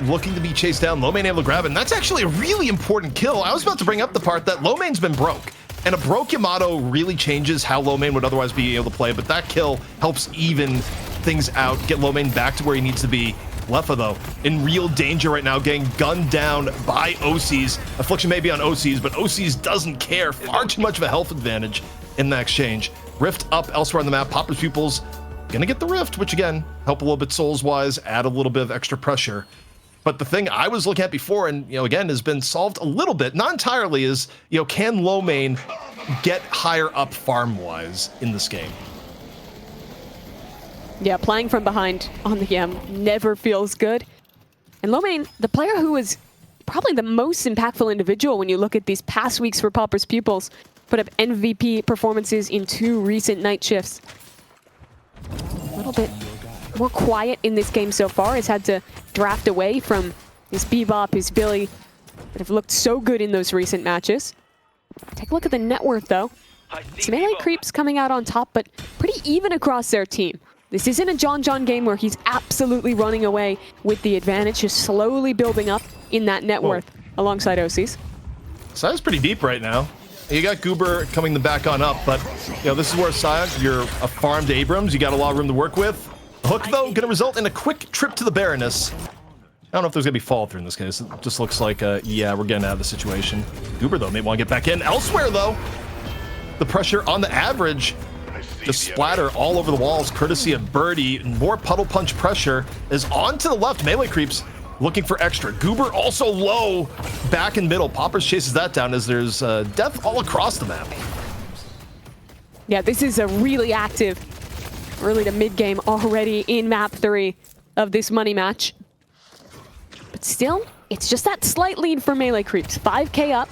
Speaker 4: looking to be chased down. Lomane able to grab it. And that's actually a really important kill. I was about to bring up the part that Lomane's been broke. And a broke Yamato really changes how Lomane would otherwise be able to play. But that kill helps even things out, get Lomane back to where he needs to be. Leffa, though, in real danger right now, getting gunned down by OCs. Affliction may be on OCs, but OCs doesn't care. Far too much of a health advantage in that exchange. Rift up elsewhere on the map. Popper's Pupils gonna get the Rift, which again, help a little bit souls-wise, add a little bit of extra pressure. But the thing I was looking at before, and again, has been solved a little bit, not entirely, is can Lomane get higher up farm-wise in this game?
Speaker 2: Yeah, playing from behind on the never feels good. And Lomane, the player who was probably the most impactful individual when you look at these past weeks for Popper's Pupils, put up MVP performances in 2 recent night shifts. A little bit more quiet in this game so far. Has had to draft away from his Bebop, his Billy, that have looked so good in those recent matches. Take a look at the net worth, though. Some melee creeps coming out on top, but pretty even across their team. This isn't a John game where he's absolutely running away with the advantage, just slowly building up in that net worth alongside OCs.
Speaker 4: So that's pretty deep right now. You got Goober coming the back on up, but this is where Sion, you're a farmed Abrams, you got a lot of room to work with. The hook, though, going to result in a quick trip to the Baroness. I don't know if there's going to be follow through in this case. It just looks like, yeah, we're getting out of the situation. Goober, though, may want to get back in. Elsewhere, though, the pressure on the average just splatter all over the walls, courtesy of Birdie. More puddle punch pressure is on to the left. Melee creeps looking for extra. Goober also low back in middle. Poppers chases that down as there's death all across the map.
Speaker 2: Yeah, this is a really active early to mid game already in map 3 of this money match. But still, it's just that slight lead for melee creeps. 5k up.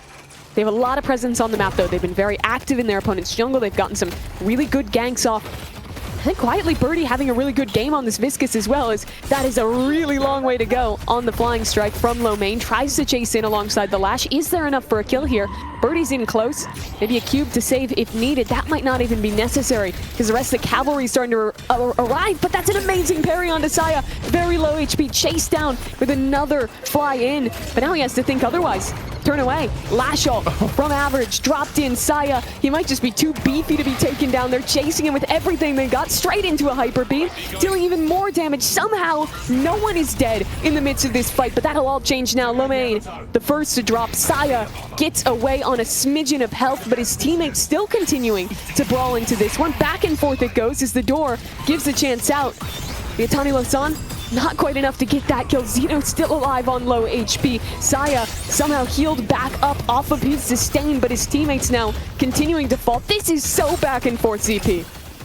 Speaker 2: They have a lot of presence on the map, though. They've been very active in their opponent's jungle. They've gotten some really good ganks off. I think quietly Birdie having a really good game on this Viscus as well, as that is a really long way to go on the flying strike from Lomane. Tries to chase in alongside the Lash. Is there enough for a kill here? Birdie's in close. Maybe a cube to save if needed. That might not even be necessary because the rest of the cavalry is starting to arrive, but that's an amazing parry onto Saya. Very low HP, chased down with another fly in, but now he has to think otherwise. Turn away. Lashall from average dropped in. Saya, he might just be too beefy to be taken down. They're chasing him with everything they got straight into a hyper beam, dealing even more damage. Somehow, no one is dead in the midst of this fight, but that'll all change now. Lomane, the first to drop. Saya gets away on a smidgen of health, but his teammates still continuing to brawl into this one. Back and forth it goes as the door gives a chance out. The Atani Losan, not quite enough to get that kill. Zeno still alive on low HP. Saya somehow healed back up off of his sustain, but his teammates now continuing to fall. This is so back and forth, ZP.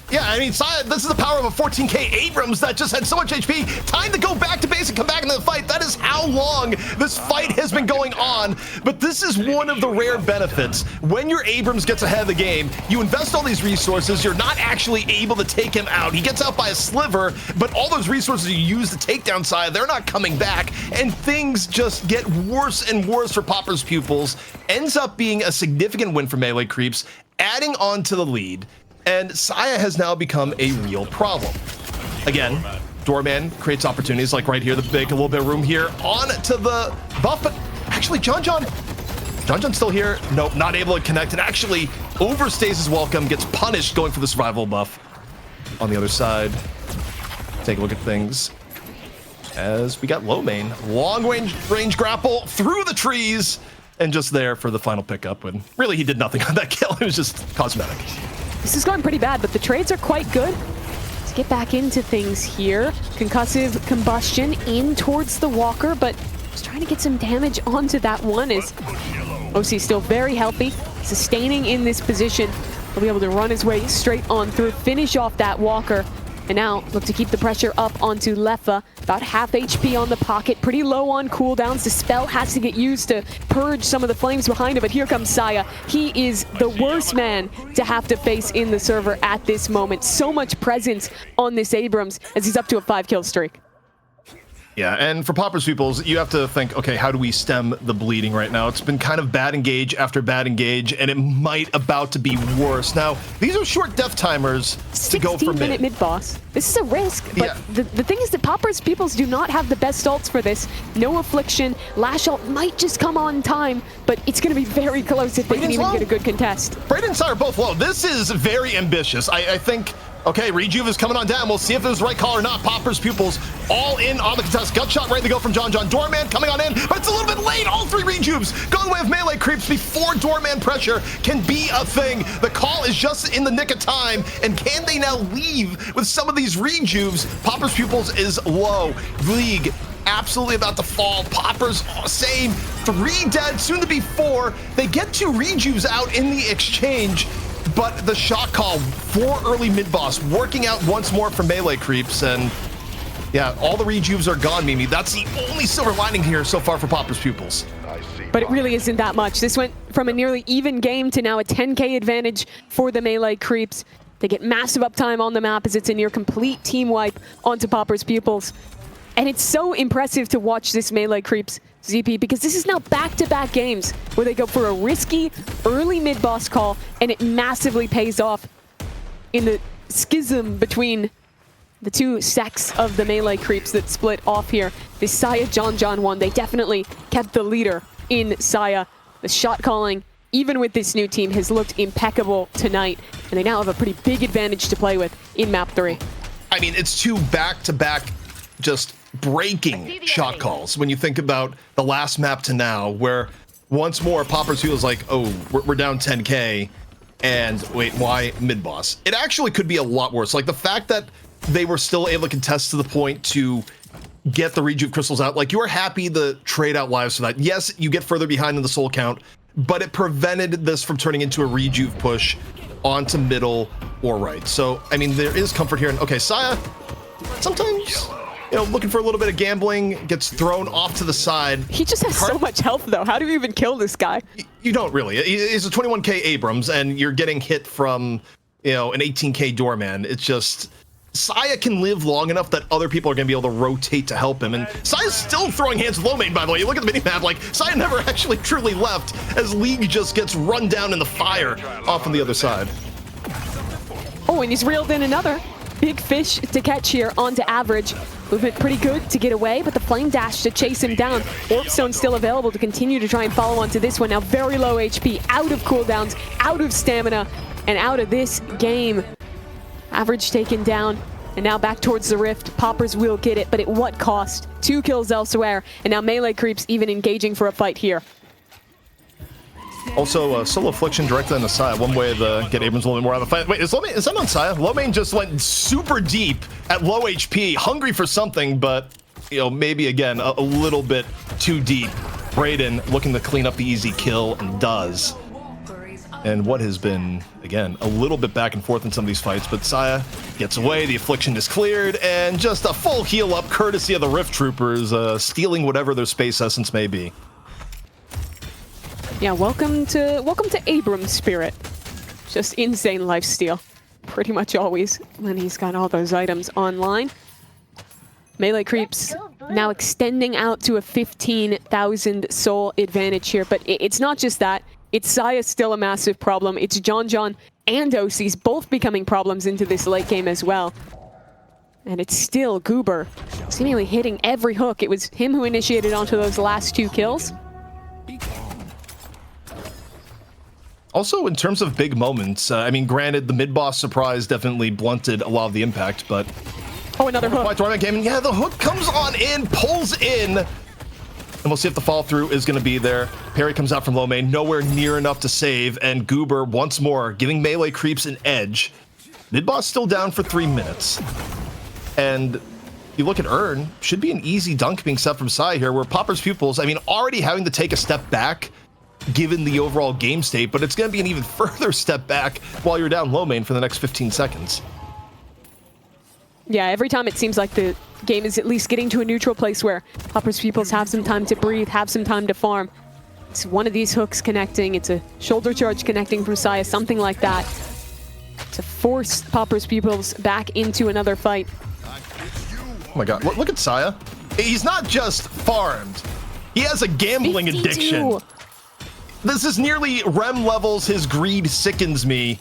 Speaker 4: Yeah, I mean, Saya, this is the power of a 14k Abrams that just had so much HP. Time to go back to base and come back into the fight. That is how long this fight has been going on. But this is one of the rare benefits. When your Abrams gets ahead of the game, you invest all these resources, you're not actually able to take him out. He gets out by a sliver, but all those resources you use to take down Saya, they're not coming back. And things just get worse and worse for Popper's Pupils. Ends up being a significant win for melee creeps, adding on to the lead. And Saya has now become a real problem. Again, Doorman creates opportunities like right here, the big, a little bit of room here. On to the buff, but actually John's still here. Nope, not able to connect, and actually overstays his welcome, gets punished going for the survival buff. On the other side, take a look at things. As we got Lomane, long range grapple through the trees, and just there for the final pickup when really he did nothing on that kill. It was just cosmetic.
Speaker 2: This is going pretty bad, but the trades are quite good. Let's get back into things here. Concussive combustion in towards the walker, but just trying to get some damage onto that one as OC still very healthy, sustaining in this position. He'll be able to run his way straight on through, finish off that walker. And now look to keep the pressure up onto Leffa. About half HP on the pocket, pretty low on cooldowns. The spell has to get used to purge some of the flames behind him, but here comes Saya. He is the worst man to have to face in the server at this moment. So much presence on this Abrams as he's up to a 5-kill streak.
Speaker 4: Yeah, and for Popper's Pupils, you have to think, okay, how do we stem the bleeding right now? It's been kind of bad engage after bad engage, and it might about to be worse. Now, these are short death timers to go for mid.
Speaker 2: 16-minute mid-boss. This is a risk, but
Speaker 4: Yeah.
Speaker 2: the thing is that Popper's Pupils do not have the best ults for this. No Affliction. Lash ult might just come on time, but it's going to be very close if they can even get a good contest.
Speaker 4: Brayden and Sai are both low. This is very ambitious. I think, okay, Rejuve is coming on down. We'll see if it was the right call or not. Popper's Pupils all in on the contest. Gut shot ready to go from John. Doorman coming on in, but it's a little bit late. All 3 Rejuves go the way of melee creeps before Doorman pressure can be a thing. The call is just in the nick of time, and can they now leave with some of these Rejuves? Popper's Pupils is low. League absolutely about to fall. Poppers, same. 3 dead, soon to be 4. They get 2 Rejuves out in the exchange. But the shot call for early mid-boss working out once more for melee creeps, and yeah, all the Rejuves are gone, Mimi. That's the only silver lining here so far for Popper's Pupils.
Speaker 2: But it really isn't that much. This went from a nearly even game to now a 10k advantage for the melee creeps. They get massive uptime on the map as it's a near complete team wipe onto Popper's Pupils. And it's so impressive to watch this melee creeps ZP, because this is now back-to-back games where they go for a risky early mid-boss call, and it massively pays off in the schism between the 2 sects of the melee creeps that split off here. This Saya John one, they definitely kept the leader in Saya. The shot calling, even with this new team, has looked impeccable tonight, and they now have a pretty big advantage to play with in map 3.
Speaker 4: I mean, it's 2 back-to-back just breaking shot calls when you think about the last map to now, where once more Popper's feels like, oh, we're down 10k, and wait, why mid-boss? It actually could be a lot worse. Like the fact that they were still able to contest to the point to get the Rejuve crystals out, like you are happy the trade out lives for that. Yes, you get further behind in the soul count, but it prevented this from turning into a Rejuve push onto middle or right. So, I mean, there is comfort here. And okay, Saya, sometimes, you know, looking for a little bit of gambling, gets thrown off to the side.
Speaker 2: He just has so much health, though. How do you even kill this guy?
Speaker 4: You don't really. He's a 21k Abrams, and you're getting hit from, you know, an 18k Doorman. It's just, Saya can live long enough that other people are going to be able to rotate to help him. And Saya's still throwing hands with low main, by the way. You look at the minimap, like, Saya never actually truly left, as League just gets run down in the fire off on the other side.
Speaker 2: Oh, and he's reeled in another big fish to catch here onto Average. Movement pretty good to get away, but the flame dash to chase him down. Warp Stone still available to continue to try and follow onto this one. Now very low HP, out of cooldowns, out of stamina, and out of this game. Average taken down, and now back towards the rift. Poppers will get it, but at what cost? 2 kills elsewhere, and now melee creeps even engaging for a fight here.
Speaker 4: Also, solo affliction directly on the side. One way to get Abrams a little bit more out of the fight. Wait, is that on Saya? Lowmain just went super deep at low HP, hungry for something, but, you know, maybe again, a little bit too deep. Brayden looking to clean up the easy kill, and does. And what has been, again, a little bit back and forth in some of these fights, but Saya gets away, the affliction is cleared, and just a full heal up courtesy of the Rift Troopers, stealing whatever their space essence may be.
Speaker 2: Yeah, welcome to Abrams' spirit. Just insane lifesteal. Pretty much always when he's got all those items online. Melee creeps now extending out to a 15,000 soul advantage here, but it's not just that. It's Saya still a massive problem. It's John and OC's both becoming problems into this late game as well. And it's still Goober seemingly hitting every hook. It was him who initiated onto those last 2 kills.
Speaker 4: Also, in terms of big moments, I mean, granted, the mid-boss surprise definitely blunted a lot of the impact, but...
Speaker 2: Oh, another hook.
Speaker 4: Tournament game, and yeah, the hook comes on in, pulls in, and we'll see if the follow-through is going to be there. Parry comes out from low main, nowhere near enough to save, and Goober, once more, giving melee creeps an edge. Mid-boss still down for 3 minutes. And you look at Earn, should be an easy dunk being set from Sai here, where Popper's Pupils, I mean, already having to take a step back given the overall game state, but it's going to be an even further step back while you're down low main for the next 15 seconds.
Speaker 2: Yeah, every time it seems like the game is at least getting to a neutral place where Pupils Pupils have some time to breathe, have some time to farm. It's one of these hooks connecting, it's a shoulder charge connecting from Saya, something like that, to force Pupils Pupils back into another fight.
Speaker 4: Oh my god, look at Saya. He's not just farmed, he has a gambling
Speaker 2: 52.
Speaker 4: addiction. This is nearly REM levels. His greed sickens me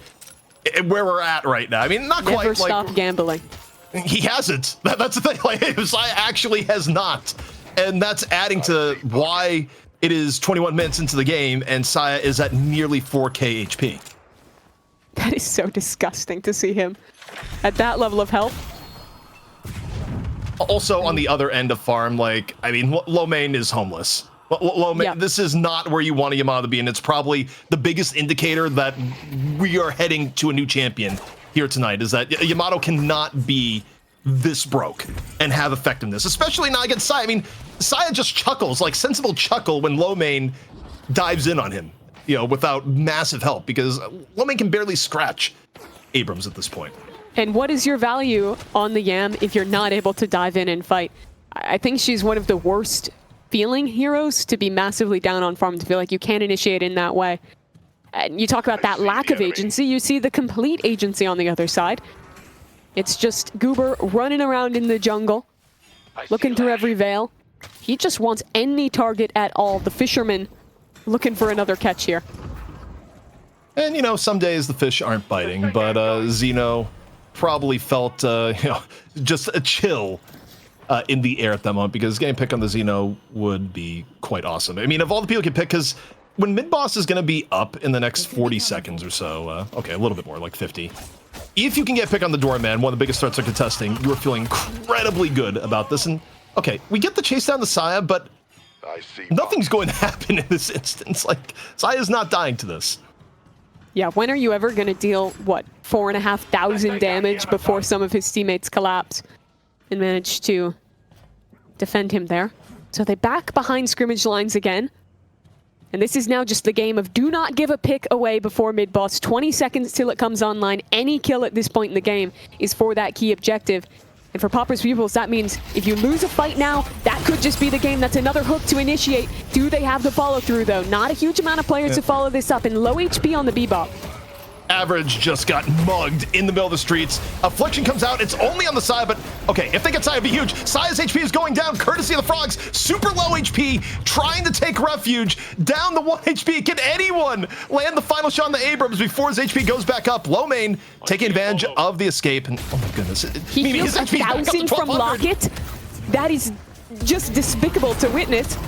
Speaker 4: where we're at right now. I mean, not
Speaker 2: Never
Speaker 4: quite
Speaker 2: stop gambling.
Speaker 4: He hasn't. That's the thing. Like, Saya actually has not. And that's adding to why it is 21 minutes into the game and Saya is at nearly 4k HP.
Speaker 2: That is so disgusting to see him at that level of health.
Speaker 4: Also, on the other end of farm, like, I mean, low main is homeless. Low main,
Speaker 2: Yep.
Speaker 4: This is not where you want a Yamato to be, and it's probably the biggest indicator that we are heading to a new champion here tonight, is that Yamato cannot be this broke and have effectiveness, especially not against Saya. I mean, Saya just chuckles, like sensible chuckle, when low main dives in on him, you know, without massive help, because low main can barely scratch Abrams at this point.
Speaker 2: And what is your value on the Yam if you're not able to dive in and fight? I think she's one of the worst feeling heroes to be massively down on farm, to feel like you can't initiate in that way. And you talk about that lack of agency, you see the complete agency on the other side. It's just Goober running around in the jungle, looking through every veil. He just wants any target at all. The fisherman looking for another catch here.
Speaker 4: And, you know, some days the fish aren't biting, but Xeno probably felt, you know, just a chill in the air at that moment, because getting pick on the Xeno would be quite awesome. I mean, of all the people you can pick, because when mid-boss is going to be up in the next 40 seconds or so, okay, a little bit more, like 50. If you can get pick on the Doorman, one of the biggest threats of contesting, you are feeling incredibly good about this. And, okay, we get the chase down to Saya, but nothing's going to happen in this instance. Like, Saya's not dying to this.
Speaker 2: Yeah, when are you ever going to deal, what, 4,500 damage before some of his teammates collapse and manage to defend him there? So they back behind scrimmage lines again. And this is now just the game of do not give a pick away before mid-boss. 20 seconds till it comes online. Any kill at this point in the game is for that key objective. And for Pupils Pupils, that means if you lose a fight now, that could just be the game. That's another hook to initiate. Do they have the follow-through, though? Not a huge amount of players to follow this up, and low HP on the Bebop.
Speaker 4: Average just got mugged in the middle of the streets. Affliction comes out. It's only on the side, but okay, if they get Saya, it'd be huge. Saya's HP is going down, courtesy of the Frogs. Super low HP, trying to take refuge. Down to 1 HP. Can anyone land the final shot on the Abrams before his HP goes back up? Low main taking advantage of the escape. And oh my goodness.
Speaker 2: He feels 1,000 from Locket. That is just despicable to witness.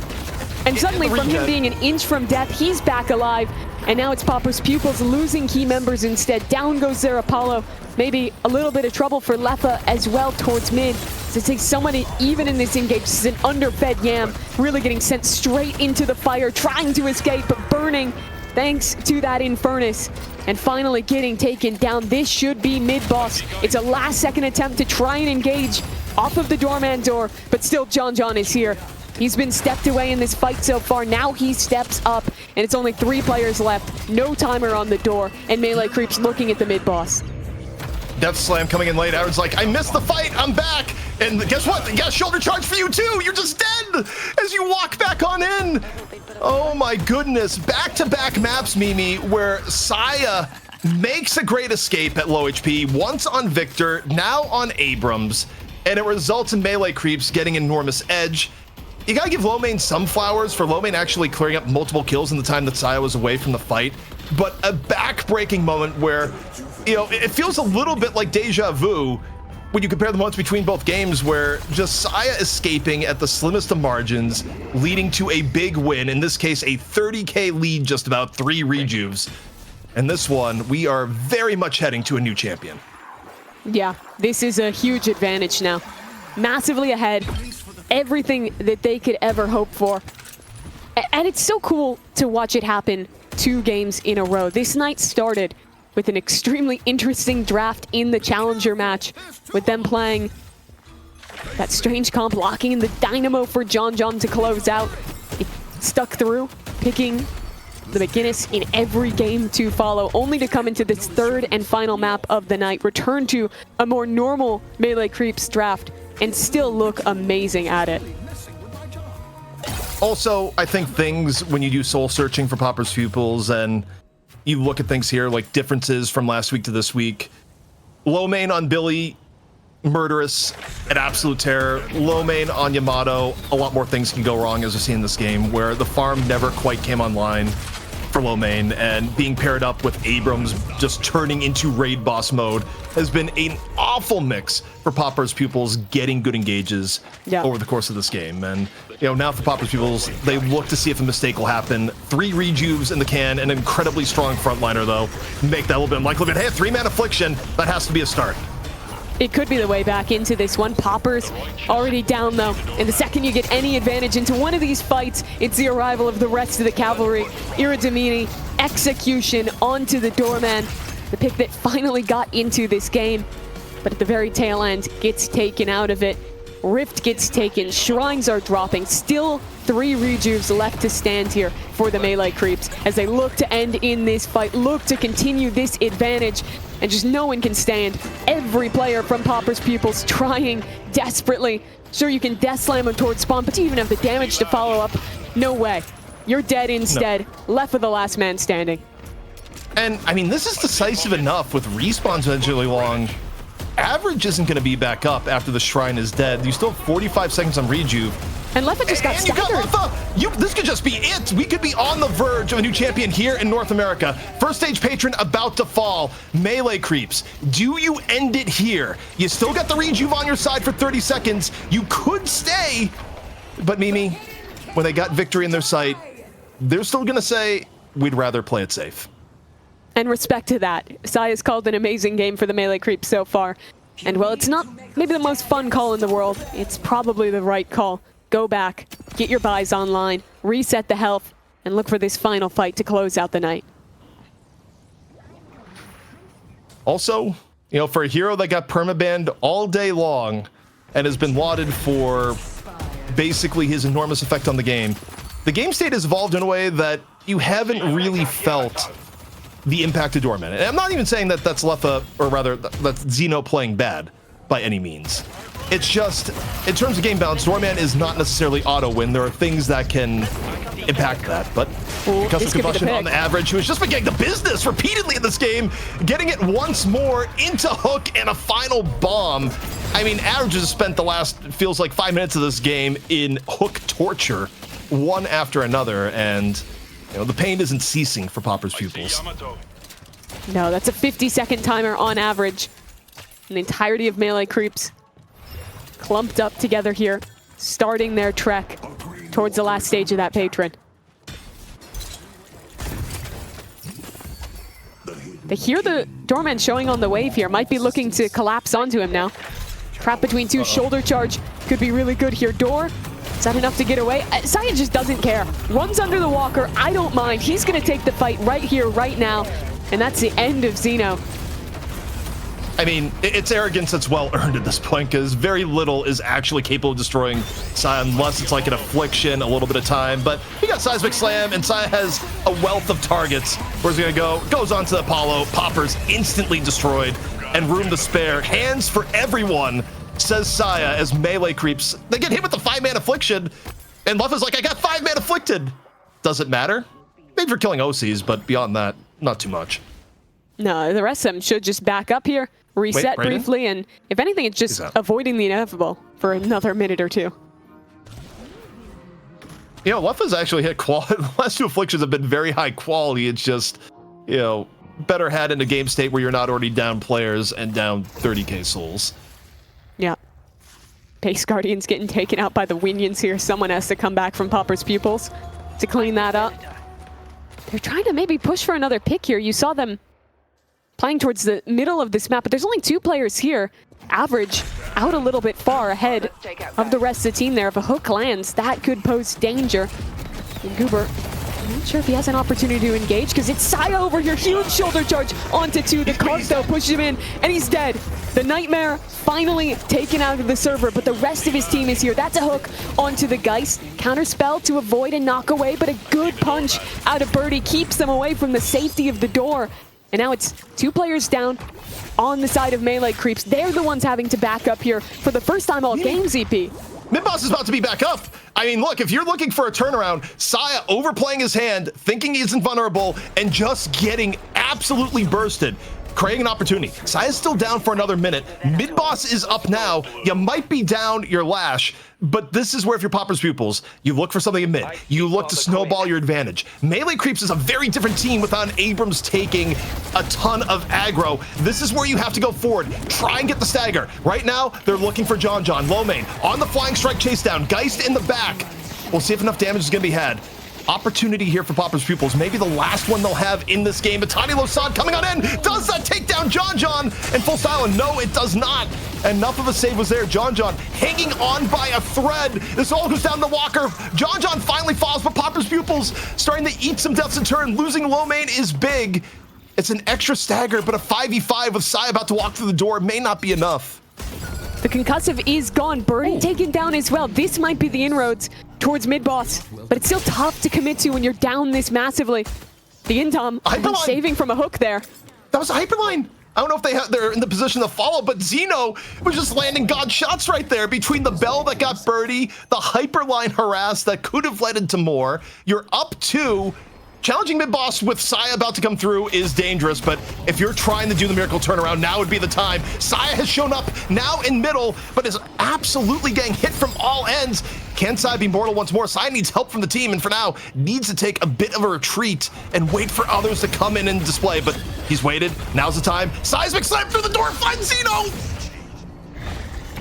Speaker 2: And suddenly, from him being an inch from death, he's back alive. And now it's Pupils Pupils losing key members instead. Down goes their Apollo. Maybe a little bit of trouble for Lefa as well towards mid. To take someone even in this engage. This is an underfed Yam, really getting sent straight into the fire, trying to escape, but burning thanks to that Infernus. And finally getting taken down. This should be mid-boss. It's a last-second attempt to try and engage off of the doorman door, but still John is here. He's been stepped away in this fight so far. Now he steps up, and it's only 3 players left. No timer on the door, and Melee Creeps looking at the mid-boss.
Speaker 4: Death Slam coming in late. Aaron's like, I missed the fight, I'm back. And guess what? Yeah, shoulder charge for you too. You're just dead as you walk back on in. Oh my goodness. Back-to-back maps, Mimi, where Saya makes a great escape at low HP, once on Victor, now on Abrams, and it results in Melee Creeps getting enormous edge. You gotta give low main some flowers for low main actually clearing up multiple kills in the time that Saya was away from the fight, but a back-breaking moment where, you know, it feels a little bit like deja vu when you compare the moments between both games, where just Saya escaping at the slimmest of margins, leading to a big win, in this case a 30k lead, just about 3 rejuves. And this one, we are very much heading to a new champion.
Speaker 2: Yeah, this is a huge advantage now. Massively ahead. Everything that they could ever hope for. And it's so cool to watch it happen 2 games in a row. This night started with an extremely interesting draft in the Challenger match, with them playing that strange comp, locking in the Dynamo for John to close out. It stuck through, picking the beginners in every game to follow, only to come into this third and final map of the night, return to a more normal Melee Creeps draft, and still look amazing at it.
Speaker 4: Also, I think things when you do soul searching for Popper's Pupils and you look at things here, like differences from last week to this week. Low main on Billy, murderous, an absolute terror. Low main on Yamato, a lot more things can go wrong as we see in this game, where the farm never quite came online for low main, and being paired up with Abrams just turning into raid boss mode has been an awful mix for Popper's Pupils getting good engages over the course of this game. And now for Popper's Pupils, they look to see if a mistake will happen. 3 rejuves in the can, an incredibly strong frontliner though. Make that a little bit unlikely, but hey, 3-man affliction, that has to be a start.
Speaker 2: It could be the way back into this one. Popper's already down though, and the second you get any advantage into one of these fights, it's the arrival of the rest of the cavalry. Iridamini, execution onto the doorman, the pick that finally got into this game, but at the very tail end gets taken out of it. Rift gets taken, shrines are dropping, still 3 rejuves left to stand here for the Melee Creeps as they look to end in this fight, look to continue this advantage, and just no one can stand. Every player from Popper's Pupils trying desperately. Sure, you can death slam him towards spawn, but do you even have the damage to follow up? No way. You're dead instead, left with the last man standing.
Speaker 4: And I mean, this is decisive enough with respawns eventually long. Average isn't going to be back up after the shrine is dead. You still have 45 seconds on rejuve.
Speaker 2: And Leffa just got staggered.
Speaker 4: You got Leffa! This could just be it. We could be on the verge of a new champion here in North America. First stage patron about to fall. Melee Creeps. Do you end it here? You still got the rejuve on your side for 30 seconds. You could stay. But Mimi, when they got victory in their sight, they're still going to say, we'd rather play it safe.
Speaker 2: And respect to that. Saya's called an amazing game for the Melee Creeps so far. And while it's not maybe the most fun call in the world, it's probably the right call. Go back, get your buys online, reset the health, and look for this final fight to close out the night.
Speaker 4: Also, for a hero that got permabanned all day long and has been lauded for basically his enormous effect on the game state has evolved in a way that you haven't really felt the impact of Doorman. And I'm not even saying that that's Leffa, or rather, that's Xeno playing bad by any means. It's just, in terms of game balance, Doorman is not necessarily auto-win. There are things that can impact that, but because of combustion on the average, who has just been getting the business repeatedly in this game, getting it once more into Hook and a final bomb. I mean, average has spent the last, feels like 5 minutes of this game in Hook torture, one after another, and the pain isn't ceasing for Popper's Pupils.
Speaker 2: No, that's a 50-second timer on average. The entirety of Melee Creeps clumped up together here, starting their trek towards the last stage of that patron. They hear the Doorman showing on the wave here, might be looking to collapse onto him now. Trap between 2, shoulder charge could be really good here. Door, is that enough to get away? Saya just doesn't care. Runs under the walker, I don't mind. He's gonna take the fight right here, right now. And that's the end of Xeno.
Speaker 4: I mean, it's arrogance that's well-earned at this point, because very little is actually capable of destroying Saya unless it's like an affliction, a little bit of time. But he got Seismic Slam, and Saya has a wealth of targets. Where's he gonna go? Goes on to Apollo. Popper's instantly destroyed, and room to spare. Hands for everyone, says Saya, as Melee Creeps. They get hit with the 5-man affliction, and Leffa's like, I got 5-man afflicted. Doesn't matter. Maybe for killing OCs, but beyond that, not too much.
Speaker 2: No, the rest of them should just back up here, reset briefly, and if anything, it's just avoiding the inevitable for another minute or two.
Speaker 4: Leffa's actually hit quality. The last 2 afflictions have been very high quality. It's just, better had in a game state where you're not already down players and down 30k souls.
Speaker 2: Yeah. Base Guardian's getting taken out by the Winions here. Someone has to come back from Popper's Pupils to clean that up. They're trying to maybe push for another pick here. You saw them playing towards the middle of this map, but there's only 2 players here. Average out a little bit far ahead of the rest of the team there. If a hook lands, that could pose danger. And Goober Not sure if he has an opportunity to engage because it's Saya over here. Huge shoulder charge onto 2. The cart though pushes him in and he's dead. The Nightmare finally taken out of the server, but the rest of his team is here. That's a hook onto the Geist. Counterspell to avoid a knockaway, but a good punch out of Birdie keeps them away from the safety of the door. And now it's 2 players down on the side of Melee Creeps. They're the ones having to back up here for the first time all game, ZP.
Speaker 4: Midboss is about to be back up. I mean, look, if you're looking for a turnaround, Saya overplaying his hand, thinking he's invulnerable, and just getting absolutely bursted, creating an opportunity. Saya's still down for another minute. Midboss is up now. You might be down your lash, but this is where if you're Popper's Pupils, you look for something in mid. You look to snowball your advantage. Melee Creeps is a very different team without Abrams taking a ton of aggro. This is where you have to go forward. Try and get the stagger. Right now, they're looking for John. Low main on the flying strike chase down. Geist in the back. We'll see if enough damage is going to be had. Opportunity here for Popper's Pupils. Maybe the last one they'll have in this game. But Tani Losad coming on in. Does that take down John in full style? And no, it does not. Enough of a save was there. John hanging on by a thread. This all goes down to Walker. John finally falls, but Popper's Pupils starting to eat some deaths in turn. Losing low main is big. It's an extra stagger, but a 5v5 with Sai about to walk through the door may not be enough.
Speaker 2: The concussive is gone. Birdie taken down as well. This might be the inroads towards mid-boss, but it's still tough to commit to when you're down this massively. The Indom saving from a hook there.
Speaker 4: That was a Hyperline. I don't know if they're in the position to follow, but Zeno was just landing god shots right there between the bell that got Birdie, the Hyperline harass that could have led into more. You're up 2. Challenging mid-boss with Saya about to come through is dangerous, but if you're trying to do the miracle turnaround, now would be the time. Saya has shown up now in middle, but is absolutely getting hit from all ends. Can Saya be mortal once more? Saya needs help from the team, and for now, needs to take a bit of a retreat and wait for others to come in and display, but he's waited. Now's the time. Seismic slam through the door, finds Zeno!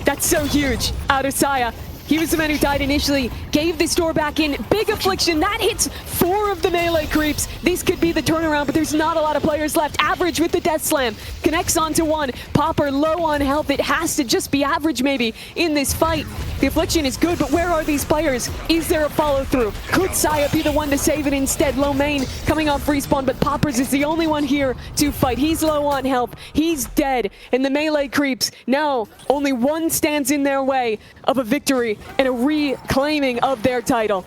Speaker 2: That's so huge out of Saya. He was the man who died initially, gave this door back in. Big affliction, that hits 4 of the Melee Creeps. This could be the turnaround, but there's not a lot of players left. Average with the death slam, connects onto 1. Popper low on health, it has to just be average maybe in this fight. The affliction is good, but where are these players? Is there a follow through? Could Saya be the one to save it instead? Low main coming off respawn, but Poppers is the only one here to fight. He's low on health, he's dead, and the Melee Creeps, now only 1 stands in their way of a victory and a reclaiming of their title.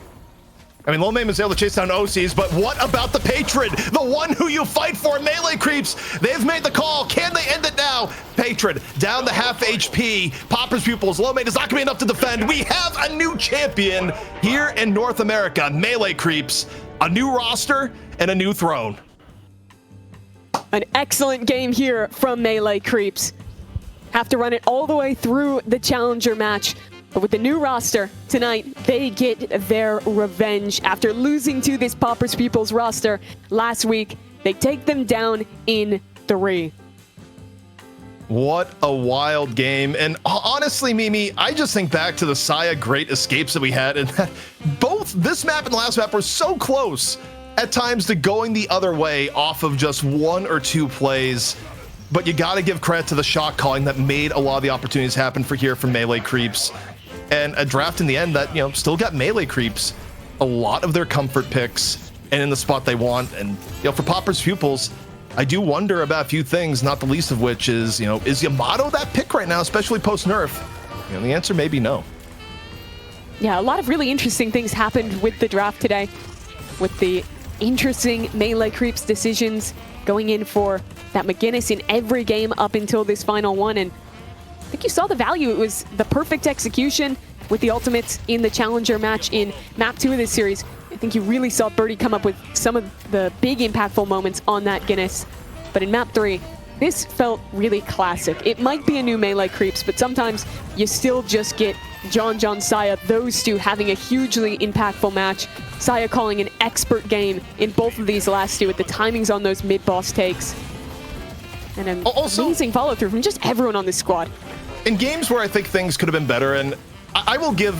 Speaker 4: I mean, Low Main was able to chase down OCs, but what about the Patron? The one who you fight for, Melee Creeps. They've made the call. Can they end it now? Patron down to half HP. Popper's Pupils. Low Main is not going to be enough to defend. We have a new champion here in North America. Melee Creeps. A new roster and a new throne.
Speaker 2: An excellent game here from Melee Creeps. Have to run it all the way through the challenger match. But with the new roster tonight, they get their revenge. After losing to this Popper's Pupils roster last week, they take them down in 3.
Speaker 4: What a wild game. And honestly, Mimi, I just think back to the Saya great escapes that we had, and both this map and the last map were so close at times to going the other way off of just 1 or 2 plays. But you got to give credit to the shot calling that made a lot of the opportunities happen from Melee Creeps. And a draft in the end that, still got Melee Creeps a lot of their comfort picks and in the spot they want. And, for Popper's Pupils, I do wonder about a few things, not the least of which is, is Yamato that pick right now, especially post-nerf? The answer may be no.
Speaker 2: Yeah, a lot of really interesting things happened with the draft today, with the interesting Melee Creeps decisions going in for that McGinnis in every game up until this final one. And I think you saw the value. It was the perfect execution with the ultimates in the challenger match in map 2 of this series. I think you really saw Birdie come up with some of the big impactful moments on that Guinness. But in map 3, this felt really classic. It might be a new Melee Creeps, but sometimes you still just get John Saya, those 2 having a hugely impactful match. Saya calling an expert game in both of these last 2 with the timings on those mid-boss takes. And an amazing follow-through from just everyone on this squad.
Speaker 4: In games where I think things could have been better, and I will give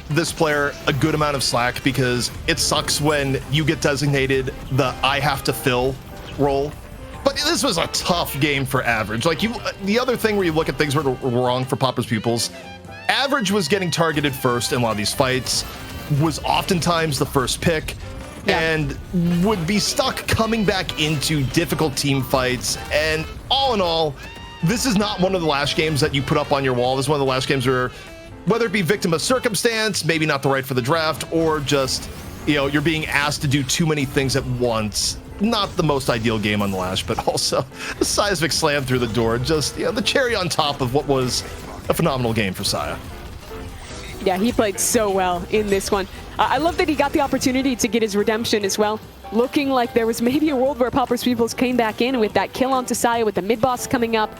Speaker 4: this player a good amount of slack because it sucks when you get designated the I have to fill role. But this was a tough game for Average. The other thing where you look at things were wrong for Popper's Pupils, Average was getting targeted first in a lot of these fights, was oftentimes the first pick. and would be stuck coming back into difficult team fights. And all in all, this is not one of the last games that you put up on your wall. This is one of the last games where, whether it be victim of circumstance, maybe not the right for the draft, or just, you're being asked to do too many things at once. Not the most ideal game on the Lash, but also a seismic slam through the door. Just, the cherry on top of what was a phenomenal game for Saya.
Speaker 2: Yeah, he played so well in this one. I love that he got the opportunity to get his redemption as well. Looking like there was maybe a world where Pupils Pupils came back in with that kill onto Saya with the mid-boss coming up.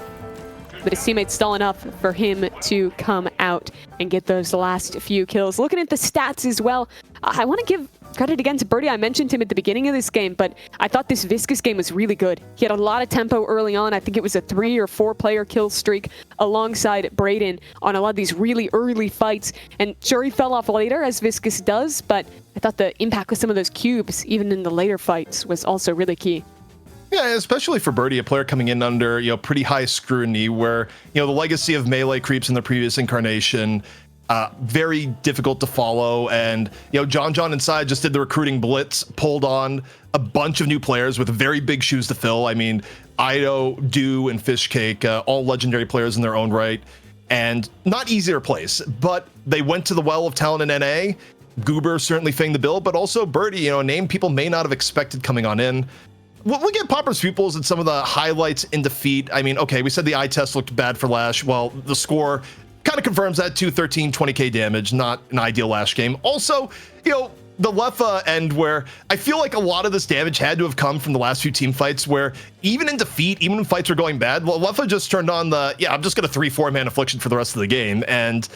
Speaker 2: But his teammates stall enough for him to come out and get those last few kills. Looking at the stats as well, I want to give credit again to Birdie. I mentioned him at the beginning of this game, but I thought this Viscous game was really good. He had a lot of tempo early on. I think it was a 3 or 4 player kill streak alongside Brayden on a lot of these really early fights. And sure, he fell off later, as Viscous does, but I thought the impact with some of those cubes, even in the later fights, was also really key.
Speaker 4: Yeah, especially for Birdie, a player coming in under, pretty high scrutiny, where, the legacy of melee creeps in the previous incarnation, very difficult to follow. And, John and Sai just did the recruiting blitz, pulled on a bunch of new players with very big shoes to fill. I mean, Ido, Dew, and Fishcake, all legendary players in their own right, and not easy to replace. But they went to the well of talent in NA. Goober certainly fitting the bill, but also Birdie, a name people may not have expected coming on in. We'll get Pupils Pupils and some of the highlights in defeat. I mean, okay, we said the eye test looked bad for Lash. Well, the score kind of confirms that. 213, 20k damage, not an ideal Lash game. Also, the Leffa end, where I feel like a lot of this damage had to have come from the last few team fights, where even in defeat, even when fights were going bad, well, Leffa just turned on I'm just going to 3-4 man affliction for the rest of the game. And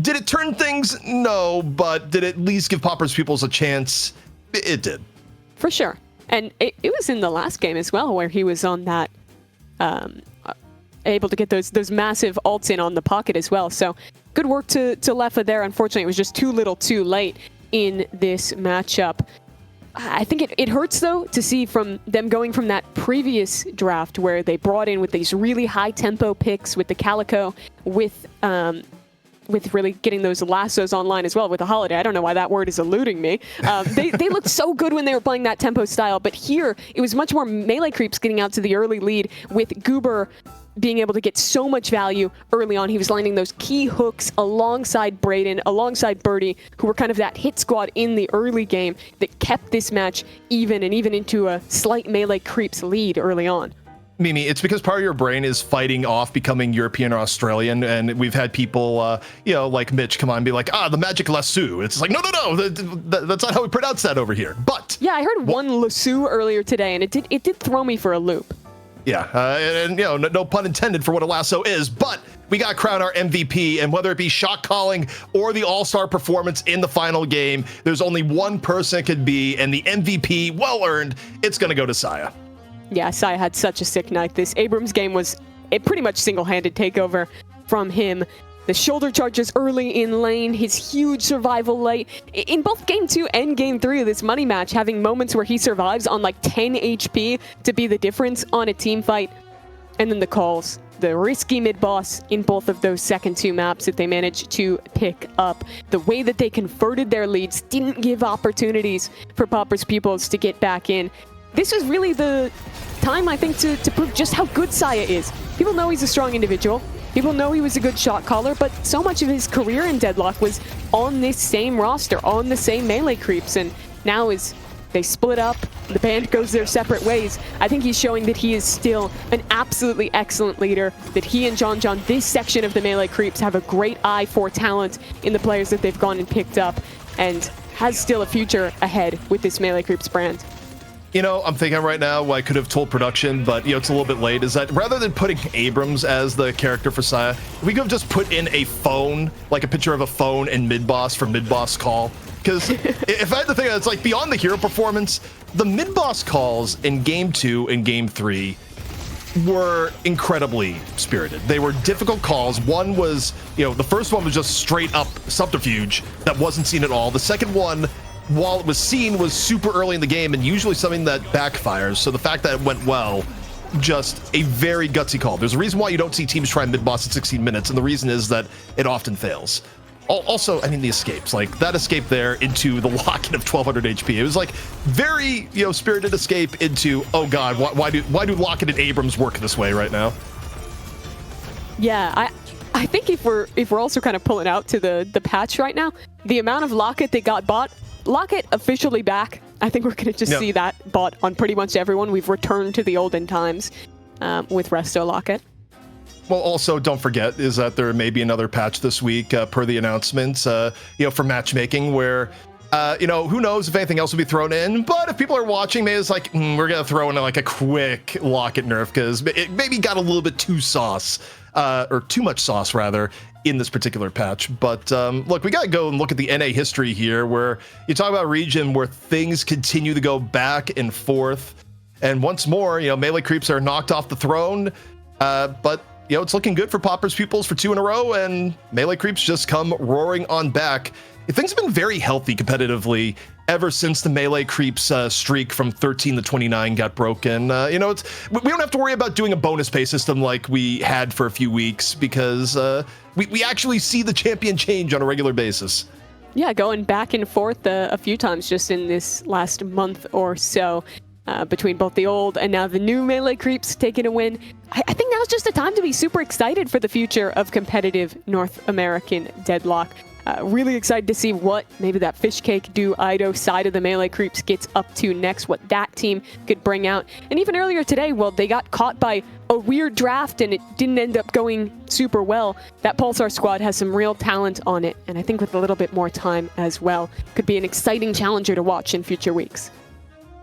Speaker 4: did it turn things? No, but did it at least give Pupils Pupils a chance? It did.
Speaker 2: For sure. And it was in the last game as well, where he was on that, able to get those massive ults in on the pocket as well. So good work to Leffa there. Unfortunately, it was just too little too late in this matchup. I think it hurts, though, to see from them going from that previous draft where they brought in with these really high tempo picks with the Calico, with really getting those lassos online as well with the Holiday. I don't know why that word is eluding me. They looked so good when they were playing that tempo style, but here it was much more melee creeps getting out to the early lead, with Goober being able to get so much value early on. He was landing those key hooks alongside Brayden, alongside Birdie, who were kind of that hit squad in the early game that kept this match even and even into a slight melee creeps lead early on.
Speaker 4: Mimi, it's because part of your brain is fighting off becoming European or Australian, and we've had people, like Mitch come on and be like, the magic lasso. It's like, no, that's not how we pronounce that over here. But
Speaker 2: yeah, I heard one lasso earlier today, and it did throw me for a loop.
Speaker 4: Yeah, and no pun intended for what a lasso is, but we got to crown our MVP, and whether it be shot calling or the all-star performance in the final game, there's only one person it could be, and the MVP, well earned, it's going to go to Saya.
Speaker 2: Yeah, Saya had such a sick night. This Abrams game was a pretty much single-handed takeover from him. The shoulder charges early in lane, his huge survival late. In both Game 2 and Game 3 of this money match, having moments where he survives on like 10 HP to be the difference on a team fight. And then the calls. The risky mid-boss in both of those second 2 maps that they managed to pick up. The way that they converted their leads didn't give opportunities for Pupils Pupils to get back in. This was really the time, I think, to prove just how good Saya is. People know he's a strong individual. People know he was a good shot caller, but so much of his career in Deadlock was on this same roster, on the same melee creeps, and now as they split up, the band goes their separate ways, I think he's showing that he is still an absolutely excellent leader, that he and John, this section of the melee creeps, have a great eye for talent in the players that they've gone and picked up, and has still a future ahead with this melee creeps brand.
Speaker 4: I'm thinking right now, I could have told production, but, it's a little bit late, is that rather than putting Abrams as the character for Saya, we could have just put in a phone, like a picture of a phone and mid-boss for mid-boss call. Because if I had to think, it's like beyond the hero performance, the mid-boss calls in Game 2 and Game 3 were incredibly spirited. They were difficult calls. One was, the first one was just straight up subterfuge that wasn't seen at all. The second one, while it was seen, was super early in the game and usually something that backfires. So the fact that it went well, just a very gutsy call. There's a reason why you don't see teams try mid-boss at 16 minutes, and the reason is that it often fails. Also, I mean, the escapes, like that escape there into the Locket of 1200 HP. It was like very, spirited escape into, oh God, why do Locket and Abrams work this way right now?
Speaker 2: Yeah, I think if we're also kind of pulling out to the patch right now, the amount of Locket that got bought, Locket officially back. I think we're going to just see that bought on pretty much everyone. We've returned to the olden times with Resto Locket.
Speaker 4: Well, also, don't forget is that there may be another patch this week per the announcements, for matchmaking where, who knows if anything else will be thrown in. But if people are watching, maybe it's like, we're going to throw in like a quick Locket nerf because it maybe got a little bit too sauce, or too much sauce, rather, in this particular patch. But look, we got to go and look at the NA history here where you talk about a region where things continue to go back and forth. And once more, melee creeps are knocked off the throne, but it's looking good for Popper's Pupils for 2 in a row, and melee creeps just come roaring on back. Things have been very healthy competitively ever since the melee creeps streak from 13 to 29 got broken. We don't have to worry about doing a bonus pay system like we had for a few weeks because we actually see the champion change on a regular basis.
Speaker 2: Yeah, going back and forth a few times just in this last month or so. Between both the old and now the new melee creeps taking a win. I think now's just a time to be super excited for the future of competitive North American Deadlock. Really excited to see what maybe that Fishcake do Ido side of the melee creeps gets up to next, what that team could bring out. And even earlier today, well, they got caught by a weird draft and it didn't end up going super well. That Pulsar squad has some real talent on it, and I think with a little bit more time as well, could be an exciting challenger to watch in future weeks.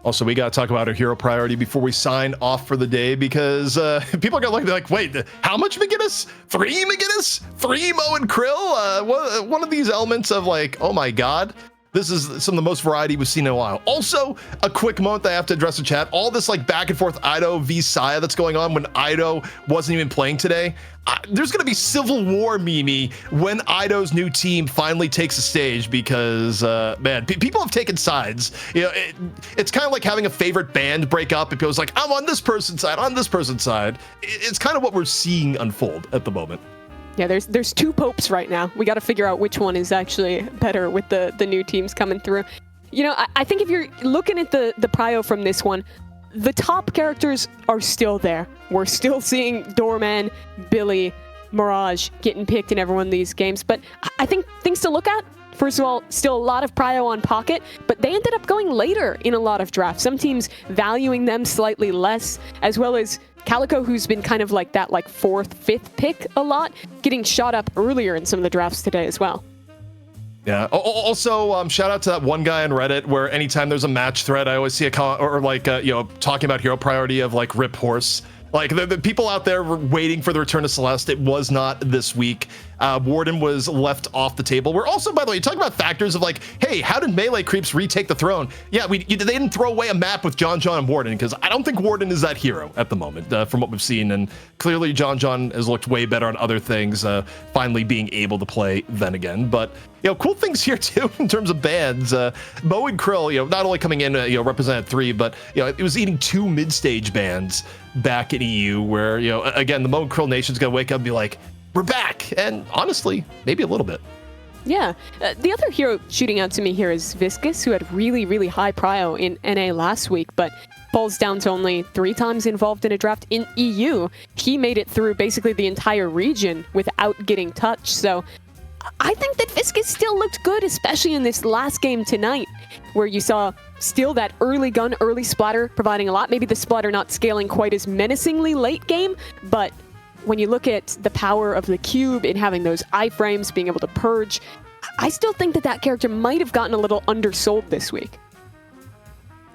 Speaker 4: Also, we got to talk about our hero priority before we sign off for the day because people are going to look and be like, wait, how much McGinnis? 3 McGinnis? 3 Mo and Krill? One of these elements of like, oh my God, this is some of the most variety we've seen in a while. Also, a quick moment that I have to address in chat. All this like back and forth Ido v Saya that's going on when Ido wasn't even playing today. There's going to be Civil War Mimi when Ido's new team finally takes the stage because, man, people have taken sides. It's kind of like having a favorite band break up. It goes like, I'm on this person's side, on this person's side. It's kind of what we're seeing unfold at the moment.
Speaker 2: Yeah, there's 2 popes right now. We got to figure out which one is actually better with the new teams coming through. I think if you're looking at the prio from this one, the top characters are still there. We're still seeing Doorman, Billy, Mirage getting picked in every one of these games. But I think things to look at, first of all, still a lot of prio on Pocket, but they ended up going later in a lot of drafts. Some teams valuing them slightly less, as well as Calico, who's been kind of like that 4th, 5th pick a lot, getting shot up earlier in some of the drafts today as well.
Speaker 4: Yeah. Also, shout out to that one guy on Reddit where anytime there's a match thread, I always see a comment or talking about hero priority of like Rip Horse. Like the people out there were waiting for the return of Celeste. It was not this week. Warden was left off the table. We're also, by the way, talking about factors of like, hey, how did melee creeps retake the throne? Yeah, they didn't throw away a map with John and Warden because I don't think Warden is that hero at the moment from what we've seen. And clearly John has looked way better on other things, finally being able to play then again. But cool things here too in terms of bans. Mo and Krill, not only coming in, represented 3, but it was eating 2 mid-stage bans back in EU, where again the Mo and Krill Nation's gonna wake up and be like, we're back, and honestly, maybe a little bit.
Speaker 2: Yeah, the other hero shooting out to me here is Viscus, who had really, really high prio in NA last week, but falls down to only 3 times involved in a draft in EU. He made it through basically the entire region without getting touched, so I think that Viscus still looked good, especially in this last game tonight, where you saw still that early gun, early splatter providing a lot. Maybe the splatter not scaling quite as menacingly late game, but when you look at the power of the cube and having those iframes, being able to purge, I still think that character might have gotten a little undersold this week.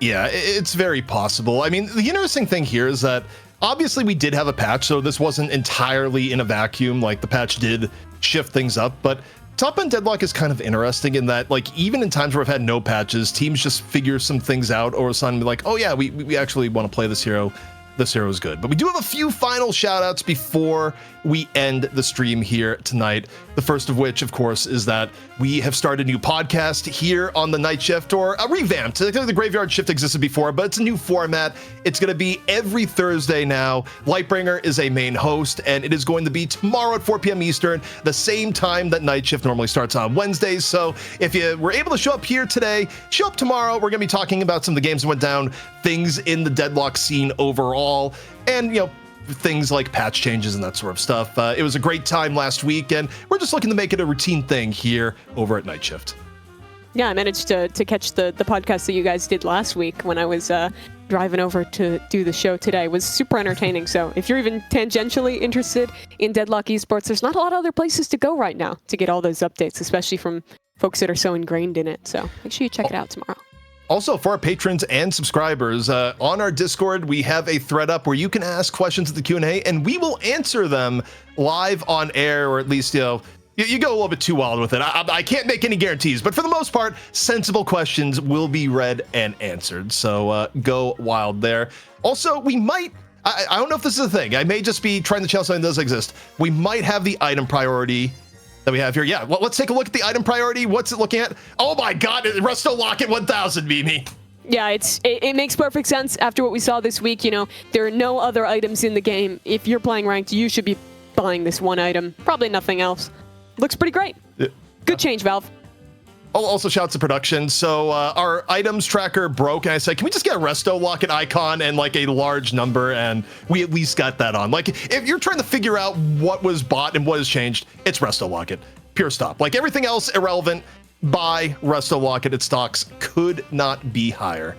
Speaker 4: Yeah, it's very possible. I mean, the interesting thing here is that obviously we did have a patch, so this wasn't entirely in a vacuum. Like the patch did shift things up, but Top End Deadlock is kind of interesting in that, like, even in times where I've had no patches, teams just figure some things out or suddenly be like, oh yeah, we actually want to play this hero. this hero is good. But we do have a few final shout outs before we end the stream here tonight. The first of which, of course, is that we have started a new podcast here on the Night Shift, or a revamped. The Graveyard Shift existed before, but it's a new format. It's going to be every Thursday now. Lightbringer is a main host, and it is going to be tomorrow at 4 p.m. Eastern, the same time that Night Shift normally starts on Wednesdays. So if you were able to show up here today, show up tomorrow. We're going to be talking about some of the games that went down, things in the Deadlock scene overall, and, things like patch changes and that sort of stuff. It was a great time last week, and we're just looking to make it a routine thing here over at Night Shift.
Speaker 2: Yeah, I managed to catch the podcast that you guys did last week when I was driving over to do the show today. It was super entertaining. So if you're even tangentially interested in Deadlock Esports, there's not a lot of other places to go right now to get all those updates, especially from folks that are so ingrained in it. So make sure you check it out tomorrow.
Speaker 4: Also, for our patrons and subscribers, on our Discord, we have a thread up where you can ask questions at the Q&A, and we will answer them live on air, or at least, you go a little bit too wild with it. I can't make any guarantees, but for the most part, sensible questions will be read and answered. So go wild there. Also, we might, I don't know if this is a thing. I may just be trying to channel something that does exist. We might have the item priority that we have here. Yeah, let's take a look at the item priority. What's it looking at? Oh my God, Resto Lock at 1000, Mimi.
Speaker 2: Yeah, it makes perfect sense after what we saw this week. There are no other items in the game. If you're playing ranked, you should be buying this one item. Probably nothing else. Looks pretty great. Good change, Valve.
Speaker 4: Also, shouts to production. So our items tracker broke, and I said, can we just get a Resto Locket icon and like a large number? And we at least got that on. Like, if you're trying to figure out what was bought and what has changed, it's Resto Locket. Pure stop. Like everything else irrelevant, buy Resto Locket. Its stocks could not be higher.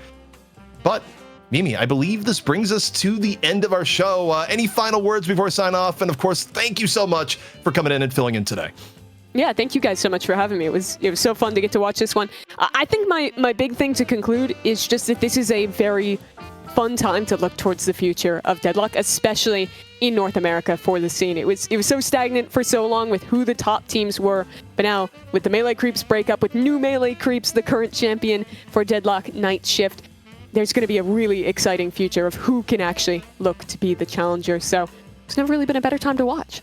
Speaker 4: But Mimi, I believe this brings us to the end of our show. Any final words before we sign off? And of course, thank you so much for coming in and filling in today.
Speaker 2: Yeah, thank you guys so much for having me. It was so fun to get to watch this one. I think my big thing to conclude is just that this is a very fun time to look towards the future of Deadlock, especially in North America for the scene. It was so stagnant for so long with who the top teams were, but now with the Melee Creeps breakup, with new Melee Creeps, the current champion for Deadlock, Night Shift, there's going to be a really exciting future of who can actually look to be the challenger. So it's never really been a better time to watch.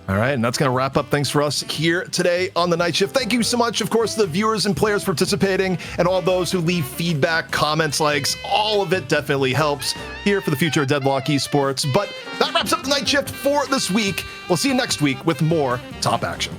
Speaker 4: All right, and that's going to wrap up things for us here today on the Night Shift. Thank you so much, of course, the viewers and players participating, and all those who leave feedback, comments, likes. All of it definitely helps here for the future of Deadlock Esports. But that wraps up the Night Shift for this week. We'll see you next week with more top action.